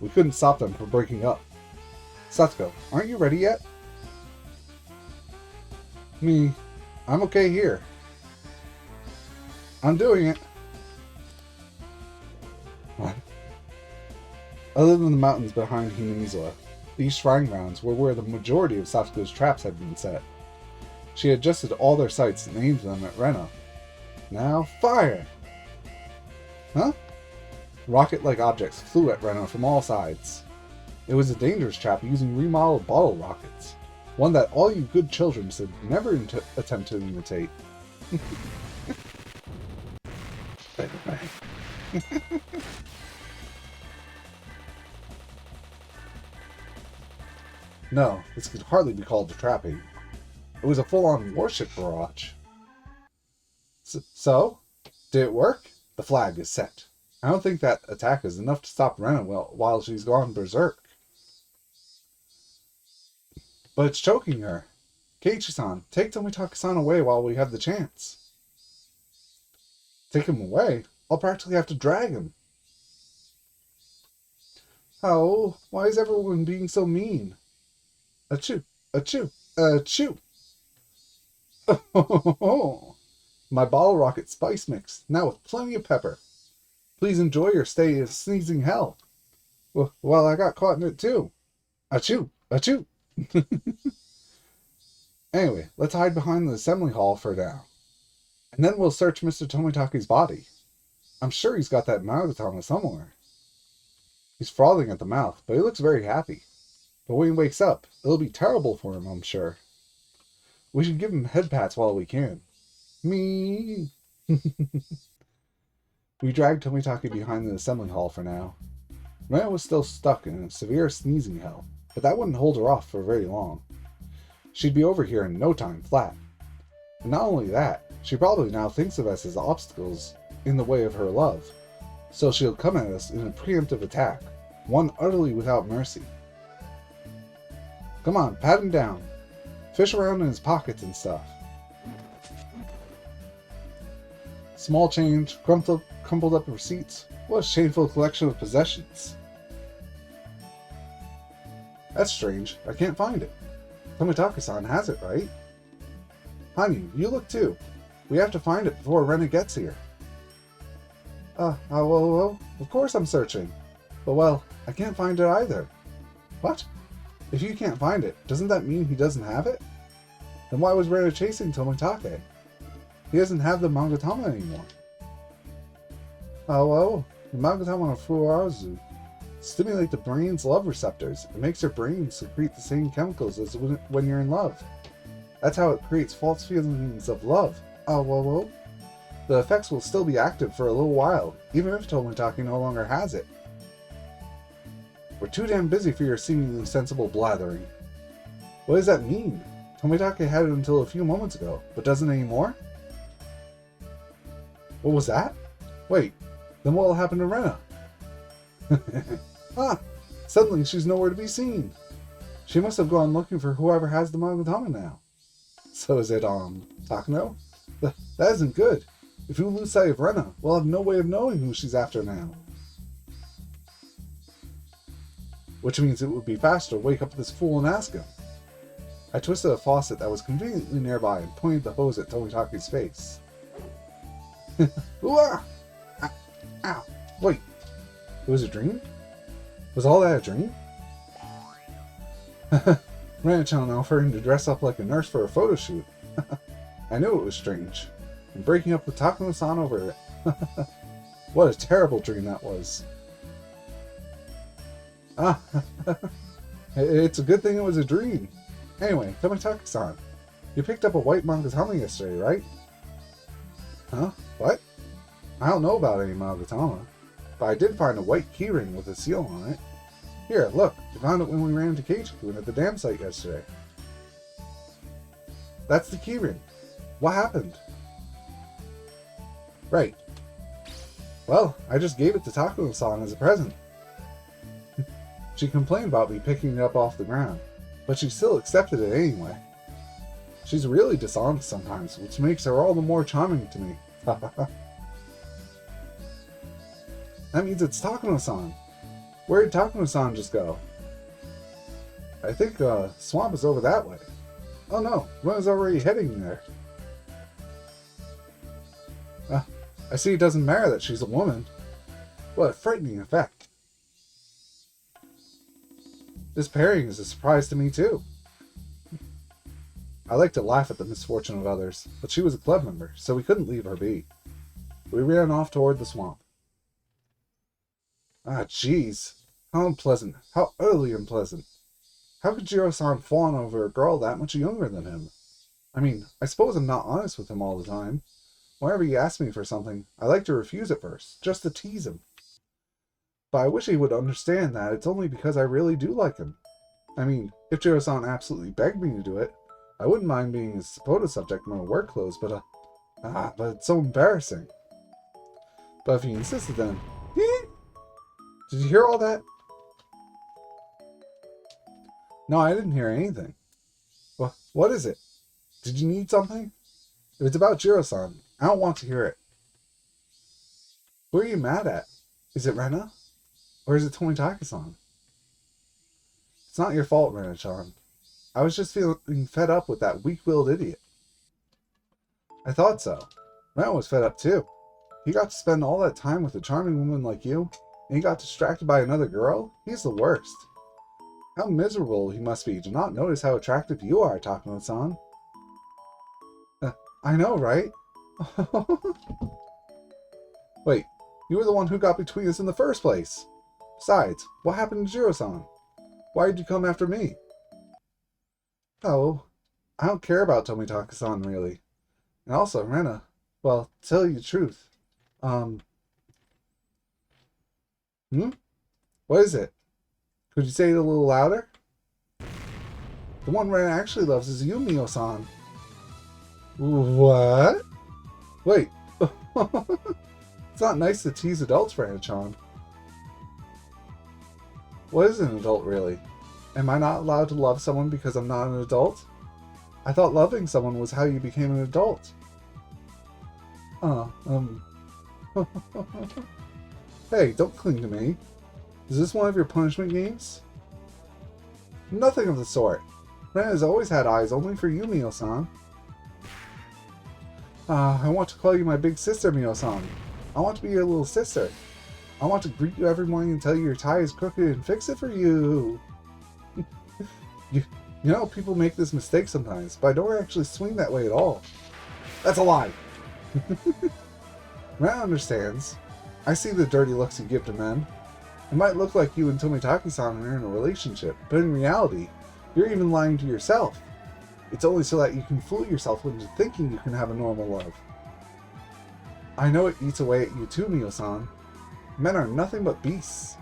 S1: We couldn't stop them from breaking up. Satsuko, aren't you ready yet? Me, I'm okay here. I'm doing it. What? Other than the mountains behind Hinamizawa, these shrine grounds were where the majority of Satsuko's traps had been set, She adjusted all their sights and aimed them at Rena. Now, fire! Huh? Rocket-like objects flew at Rena from all sides. It was a dangerous trap using remodeled bottle rockets. One that all you good children should never attempt to imitate. Bang, bang. No, this could hardly be called a trapping. It was a full-on warship barrage. So? Did it work? The flag is set. I don't think that attack is enough to stop Rena while she's gone berserk. But it's choking her. Keiichi-san, take Tomitake-san away while we have the chance. Take him away? I'll practically have to drag him. Oh, why is everyone being so mean? Achoo, achoo, achoo. Oh, my bottle rocket spice mix, now with plenty of pepper. Please enjoy your stay in sneezing hell. Well, I got caught in it too. Achoo, achoo. Anyway, let's hide behind the assembly hall for now. And then we'll search Mr. Tomitake's body. I'm sure he's got that Magatama somewhere. He's frothing at the mouth, but he looks very happy. But when he wakes up, it'll be terrible for him, I'm sure. We should give him head pats while we can. Me. We dragged Tomitake behind the assembly hall for now. Rena was still stuck in a severe sneezing hell, but that wouldn't hold her off for very long. She'd be over here in no time flat. And not only that, she probably now thinks of us as obstacles in the way of her love. So she'll come at us in a preemptive attack, one utterly without mercy. Come on, pat him down. Fish around in his pockets and stuff. Small change, crumpled up receipts. What a shameful collection of possessions. That's strange. I can't find it. Tomitake-san has it, right? Honey, you look too. We have to find it before Rena gets here. Well, of course I'm searching. But well, I can't find it either. What? If you can't find it, doesn't that mean he doesn't have it? Then why was Rena chasing Tomitake? He doesn't have the Magatama anymore. The Magatama no Fuarazu stimulate the brain's love receptors. It makes your brain secrete the same chemicals as when you're in love. That's how it creates false feelings of love. The effects will still be active for a little while, even if Tomitake no longer has it. We're too damn busy for your seemingly sensible blathering. What does that mean? Tomitake had it until a few moments ago, but doesn't anymore? What was that? Wait, then what will happen to Rena? Suddenly she's nowhere to be seen. She must have gone looking for whoever has the Magatama now. So is it, Takano? That isn't good. If you lose sight of Rena, we'll have no way of knowing who she's after now. Which means it would be faster to wake up this fool and ask him. I twisted a faucet that was conveniently nearby and pointed the hose at Tomitake's face. Ow! Wait, it was a dream? Was all that a dream? Rena-chan offering to dress up like a nurse for a photo shoot. I knew it was strange. And breaking up with Takano-san over it. What a terrible dream that was. It's a good thing it was a dream. Anyway, Tomitake-san, you picked up a white Magatama yesterday, right? Huh? What? I don't know about any Magatama, but I did find a white keyring with a seal on it. Here, look, I found it when we ran into Keiichi-kun at the dam site yesterday. That's the keyring. What happened? Right. Well, I just gave it to Takano-san as a present. She complained about me picking it up off the ground, but she still accepted it anyway. She's really dishonest sometimes, which makes her all the more charming to me. That means it's Takano-san. Where did Takano-san just go? I think Swamp is over that way. Oh no, Rena's already heading there. I see it doesn't matter that she's a woman. What a frightening effect. This pairing is a surprise to me too. I like to laugh at the misfortune of others, but she was a club member, so we couldn't leave her be. We ran off toward the swamp. Ah, jeez. How unpleasant. How utterly unpleasant. How could Jiro-san fawn over a girl that much younger than him? I mean, I suppose I'm not honest with him all the time. Whenever he asks me for something, I like to refuse at first, just to tease him. But I wish he would understand that it's only because I really do like him. I mean, if Jiro-san absolutely begged me to do it, I wouldn't mind being his photo subject in my work clothes, but it's so embarrassing. But if he insisted then, did you hear all that? No, I didn't hear anything. What is it? Did you need something? If it's about Jiro-san, I don't want to hear it. Who are you mad at? Is it Rena? Or is it Tomitaka-san? It's not your fault, Rena-chan. I was just feeling fed up with that weak-willed idiot. I thought so. Rena was fed up too. He got to spend all that time with a charming woman like you, and he got distracted by another girl? He's the worst. How miserable he must be to not notice how attractive you are, Takano-san. I know, right? Wait, you were the one who got between us in the first place. Besides, what happened to Jiro-san? Why did you come after me? Oh, I don't care about Tomitaka-san, really. And also, Rena, well, to tell you the truth, what is it? Could you say it a little louder? The one Rena actually loves is you, Mio-san. What? Wait. It's not nice to tease adults, Rena-chan. What is an adult, really? Am I not allowed to love someone because I'm not an adult? I thought loving someone was how you became an adult. Hey, don't cling to me. Is this one of your punishment games? Nothing of the sort. Ren has always had eyes only for you, Mio-san. I want to call you my big sister, Mio-san. I want to be your little sister. I want to greet you every morning and tell you your tie is crooked and fix it for you. You know, people make this mistake sometimes, but I don't actually swing that way at all. That's a lie. Ren understands. I see the dirty looks you give to men. It might look like you and Tomitaki-san are in a relationship, but in reality, you're even lying to yourself. It's only so that you can fool yourself into thinking you can have a normal love. I know it eats away at you too, Mio-san. Men are nothing but beasts.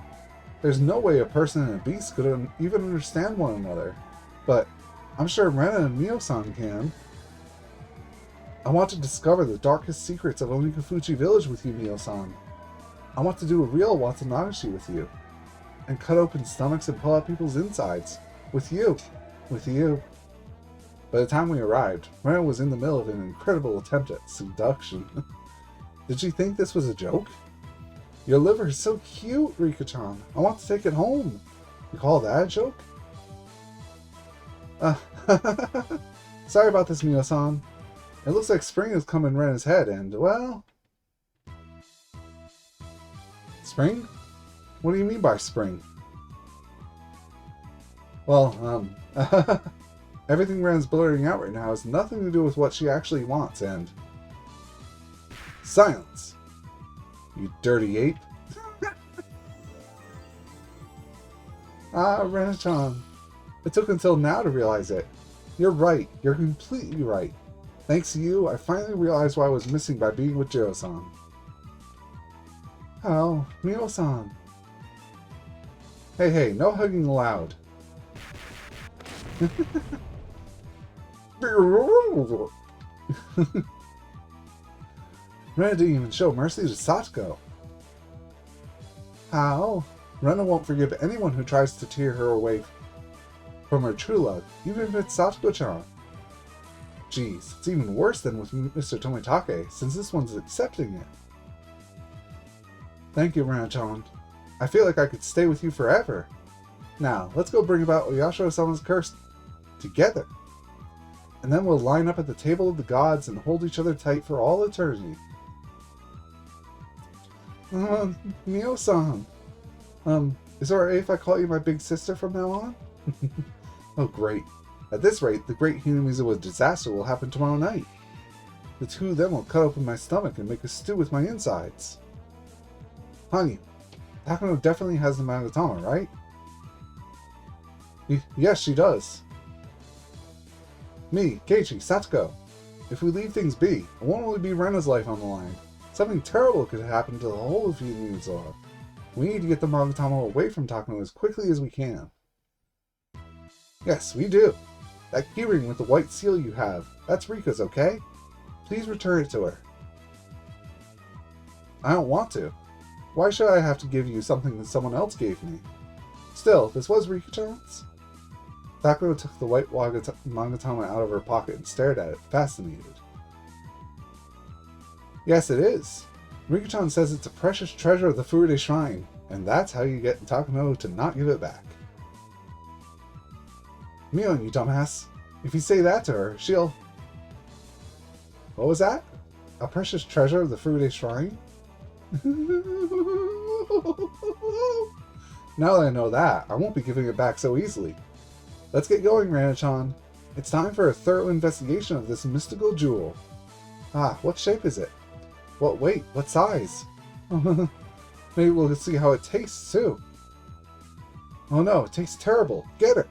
S1: There's no way a person and a beast could even understand one another. But I'm sure Rena and Mio-san can. I want to discover the darkest secrets of Onikafuchi Village with you, Mio-san. I want to do a real Watanagashi with you. And cut open stomachs and pull out people's insides. With you. With you. By the time we arrived, Rena was in the middle of an incredible attempt at seduction. Did she think this was a joke? Your liver is so cute, Rika-chan. I want to take it home. You call that a joke? Sorry about this, Mio-san. It looks like spring has come in Rena's head, and, well... Spring? What do you mean by spring? Well, everything Ren's blurting out right now has nothing to do with what she actually wants, and... Silence! You dirty ape. Rena-chan. It took until now to realize it. You're right. You're completely right. Thanks to you, I finally realized what I was missing by being with Jiro-san. Oh, Mio-san. Hey, no hugging allowed. Rena didn't even show mercy to Satoko. How? Rena won't forgive anyone who tries to tear her away from her true love, even if it's Satoko-chan. Geez, it's even worse than with Mr. Tomitake, since this one's accepting it. Thank you, Rena-chan. I feel like I could stay with you forever. Now, let's go bring about Oyashiro-sama's curse together. And then we'll line up at the table of the gods and hold each other tight for all eternity. Mio-san. Is it alright if I call you my big sister from now on? Oh, great.
S2: At this rate, the great Hinamizawa disaster will happen tomorrow night. The two of them will cut open my stomach and make a stew with my insides. Honey, Takano definitely has the Magatama, right? Yes, she does. Me, Keiichi, Satsuko. If we leave things be, it won't only be Rena's life on the line. Something terrible could happen to the whole of Hinamizawa. We need to get the Magatama away from Takano as quickly as we can. Yes, we do. That keyring with the white seal you have, that's Rika's, okay? Please return it to her. I don't want to. Why should I have to give you something that someone else gave me? Still, this was Rika-chan's? Takano took the white Magatama out of her pocket and stared at it, fascinated. Yes, it is. Rika-chan says it's a precious treasure of the Furude Shrine, and that's how you get Takano to not give it back. Mion, you dumbass. If you say that to her, she'll... What was that? A precious treasure of the Furude Shrine? Now that I know that, I won't be giving it back so easily. Let's get going, Rana-chan. It's time for a thorough investigation of this mystical jewel. Ah, what shape is it? What weight? What size? Maybe we'll see how it tastes, too. Oh no, it tastes terrible. Get it!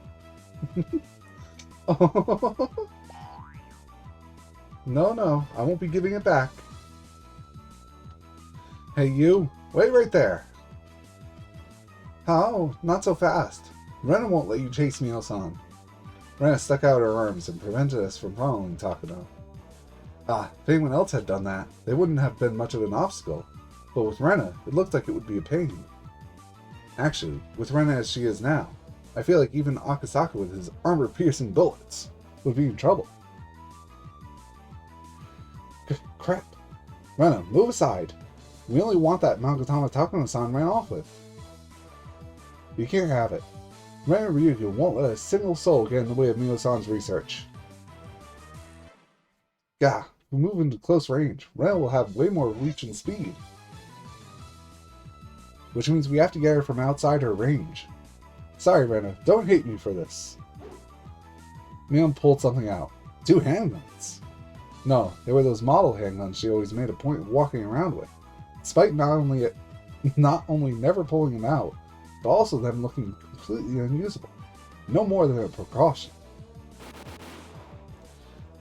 S2: No, I won't be giving it back. Hey you, wait right there. How? Not so fast. Rena won't let you chase Mio-san. Rena stuck out her arms and prevented us from following Takano. Ah, if anyone else had done that, they wouldn't have been much of an obstacle. But with Rena, it looked like it would be a pain. Actually, with Rena as she is now, I feel like even Akasaka with his armor-piercing bullets would be in trouble. Crap. Rena, move aside. We only want that Magatama Takano-san ran off with. You can't have it. Rena Ryuga won't let a single soul get in the way of Mio-san's research. Gah, if we move into close range, Rena will have way more reach and speed. Which means we have to get her from outside her range. Sorry, Rena, don't hate me for this. Mion pulled something out. 2 handguns. No, they were those model handguns she always made a point of walking around with. Despite not only never pulling them out, but also them looking completely unusable. No more than a precaution.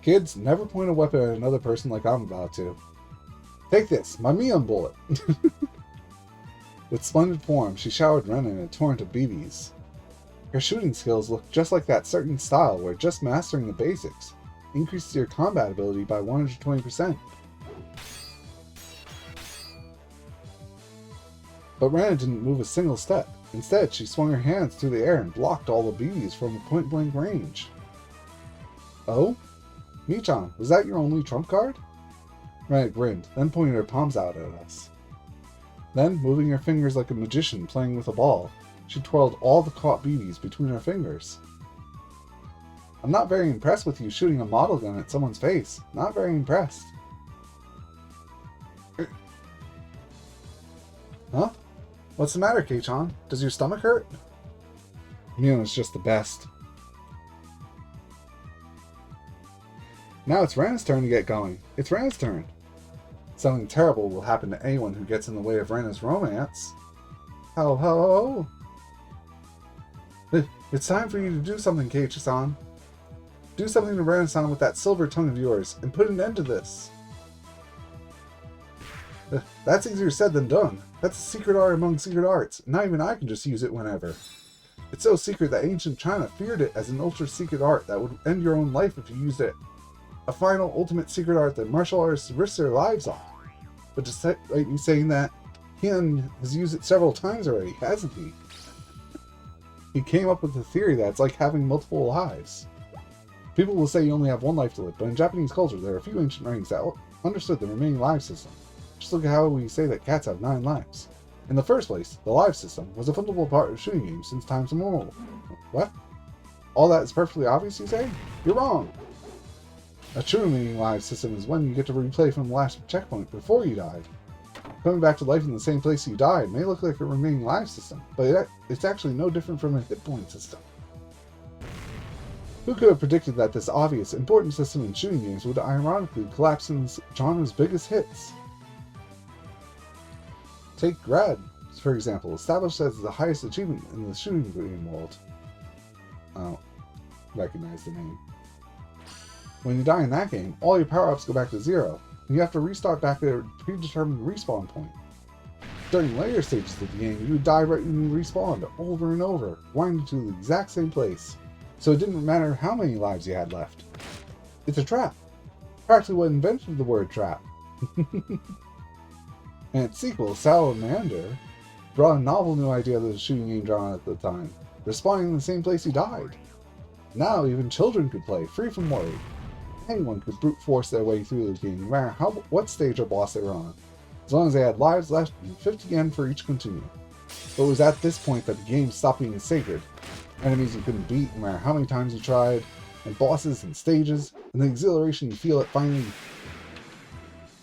S2: Kids, never point a weapon at another person like I'm about to. Take this, my Mion bullet. With splendid form, she showered Rena in a torrent of BBs. Her shooting skills look just like that certain style where just mastering the basics increases your combat ability by 120%. But Rena didn't move a single step. Instead, she swung her hands through the air and blocked all the BBs from point-blank range. Oh? Mii-chan, was that your only trump card? Rena grinned, then pointed her palms out at us. Then, moving her fingers like a magician playing with a ball, she twirled all the caught BBs between her fingers. I'm not very impressed with you shooting a model gun at someone's face. Not very impressed. Huh? What's the matter, Kei-chan? Does your stomach hurt? Mion is just the best. Now it's Rena's turn to get going. It's Rena's turn. Something terrible will happen to anyone who gets in the way of Rena's romance. Ho! It's time for you to do something, Keiichi-san. Do something to Rena-san with that silver tongue of yours, and put an end to this. That's easier said than done. That's a secret art among secret arts. Not even I can just use it whenever. It's so secret that ancient China feared it as an ultra-secret art that would end your own life if you used it. A final, ultimate secret art that martial artists risk their lives on. But despite you saying that, Hien has used it several times already, hasn't he? He came up with the theory that it's like having multiple lives. People will say you only have one life to live, but in Japanese culture there are a few ancient rings that understood the remaining life system. Just look at how we say that cats have 9 lives. In the first place, the life system was a fundamental part of shooting games since times immemorial. What? All that is perfectly obvious, you say? You're wrong! A true remaining life system is when you get to replay from the last checkpoint before you died. Coming back to life in the same place you died may look like a remaining life system, but it's actually no different from a hit point system. Who could have predicted that this obvious, important system in shooting games would ironically collapse in this genre's biggest hits? Take Grad, for example, established as the highest achievement in the shooting game world. I don't recognize the name. When you die in that game, all your power-ups go back to 0, and you have to restart back at a predetermined respawn point. During later stages of the game, you would die right when you respawned over and over, winding to the exact same place, so it didn't matter how many lives you had left. It's a trap. Practically what invented the word trap. And its sequel, Salamander, brought a novel new idea to the shooting game genre at the time, respawning in the same place you died. Now even children could play, free from worry. Anyone could brute force their way through the game, no matter what stage or boss they were on, as long as they had lives left and 50 yen for each continue. But it was at this point that the game stopped being sacred. Enemies you couldn't beat, no matter how many times you tried, and bosses and stages, and the exhilaration you feel at finally...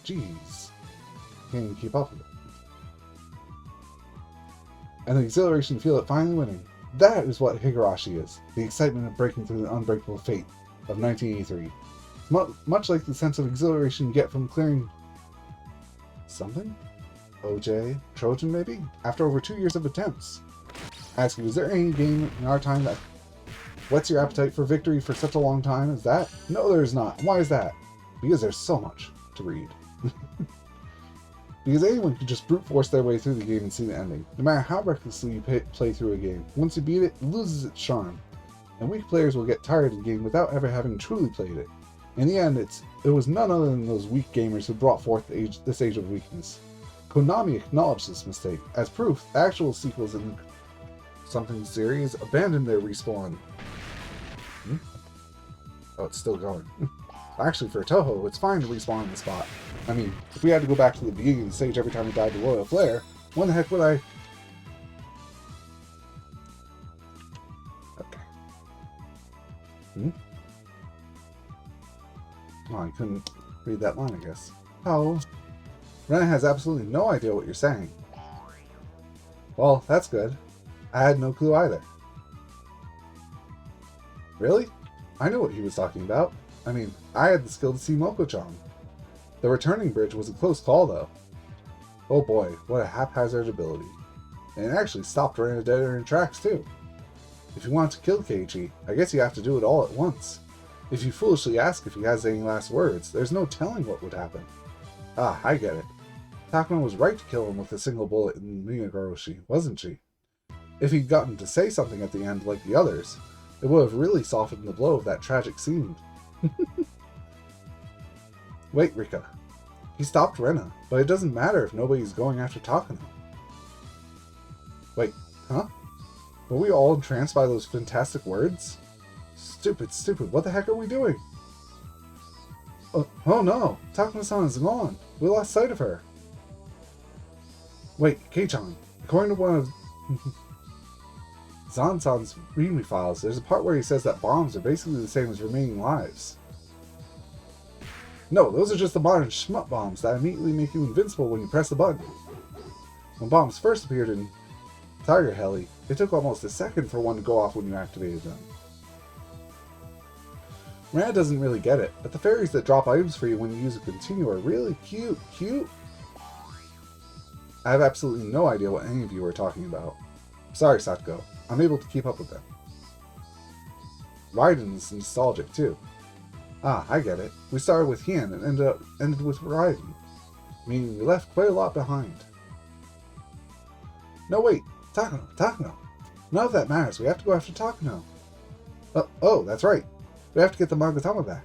S2: Jeez. Can't even keep up with it. And the exhilaration you feel at finally winning. That is what Higurashi is. The excitement of breaking through the unbreakable fate of 1983. Much like the sense of exhilaration you get from clearing... something? OJ? Trojan, maybe? After over 2 years of attempts. Ask you, is there any game in our time that whets your appetite for victory for such a long time as that? No, there is not. Why is that? Because there's so much to read. Because anyone can just brute force their way through the game and see the ending. No matter how recklessly you play through a game, once you beat it, it loses its charm. And weak players will get tired of the game without ever having truly played it. In the end, it was none other than those weak gamers who brought forth this age of weakness. Konami acknowledged this mistake. As proof, actual sequels in something series abandoned their respawn. Oh, it's still going. Actually, for Toho, it's fine to respawn in the spot. I mean, if we had to go back to the beginning of the stage every time we died to Royal Flare, when the heck would I... Okay. Oh, I couldn't read that line, I guess. Oh. Rena has absolutely no idea what you're saying. Well, that's good. I had no clue either. Really? I knew what he was talking about. I mean, I had the skill to see Moko-chan. The returning bridge was a close call, though. Oh boy, what a haphazard ability. And it actually stopped Rena dead in her tracks, too. If you want to kill Keiichi, I guess you have to do it all at once. If you foolishly ask if he has any last words, there's no telling what would happen. Ah, I get it. Takuma was right to kill him with a single bullet in Higurashi, wasn't she? If he'd gotten to say something at the end like the others, it would have really softened the blow of that tragic scene. Wait, Rika. He stopped Rena, but it doesn't matter if nobody's going after Takano. Wait, huh? Were we all entranced by those fantastic words? Stupid, what the heck are we doing? Oh no, Takano-san is gone. We lost sight of her. Wait, Kei-chan, according to one of Zan-san's readme files, there's a part where he says that bombs are basically the same as remaining lives. No, those are just the modern shmup bombs that immediately make you invincible when you press the button. When bombs first appeared in Tiger Heli, it took almost a second for one to go off when you activated them. Rana doesn't really get it, but the fairies that drop items for you when you use a continue are really cute. I have absolutely no idea what any of you are talking about. Sorry, Satoko. I'm able to keep up with them. Raiden is nostalgic, too. Ah, I get it. We started with Hien and ended with Raiden, meaning we left quite a lot behind. No, wait. Takano. None of that matters. We have to go after Takano. Oh, that's right. We have to get the Magatama back.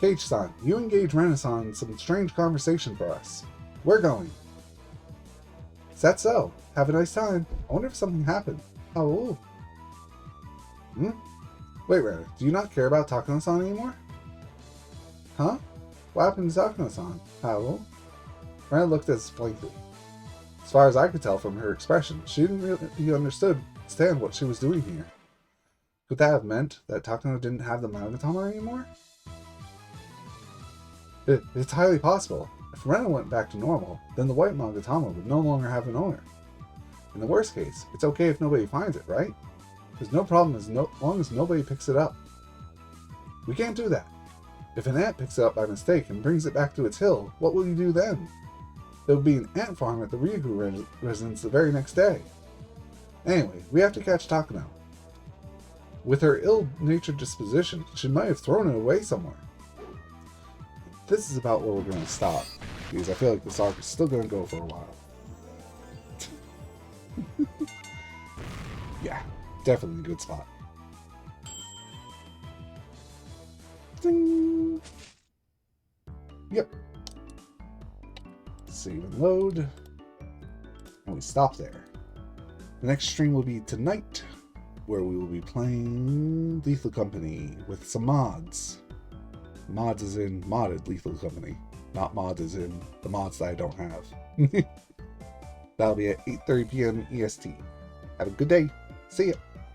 S2: Keiichi-san, you engage Rena-san in some strange conversation for us. We're going. Is that so? Have a nice time. I wonder if something happened. Oh. Wait, Rena, do you not care about Takano-san anymore? Huh? What happened to Takano-san? How? Rena looked at us blankly. As far as I could tell from her expression, she didn't really understand what she was doing here. Could that have meant that Takano didn't have the Magatama anymore? It's highly possible. If Rena went back to normal, then the white Magatama would no longer have an owner. In the worst case, it's okay if nobody finds it, right? There's no problem as long as nobody picks it up. We can't do that. If an ant picks it up by mistake and brings it back to its hill, what will you do then? There will be an ant farm at the Ryugu residence the very next day. Anyway, we have to catch Takano. With her ill-natured disposition, she might have thrown it away somewhere. This is about where we're going to stop, because I feel like this arc is still going to go for a while. Yeah, definitely a good spot. Ding! Yep. Save and load. And we stop there. The next stream will be tonight, where we will be playing Lethal Company with some mods. Mods as in modded Lethal Company, not mods as in the mods that I don't have. That'll be at 8:30 p.m. EST. Have a good day. See ya.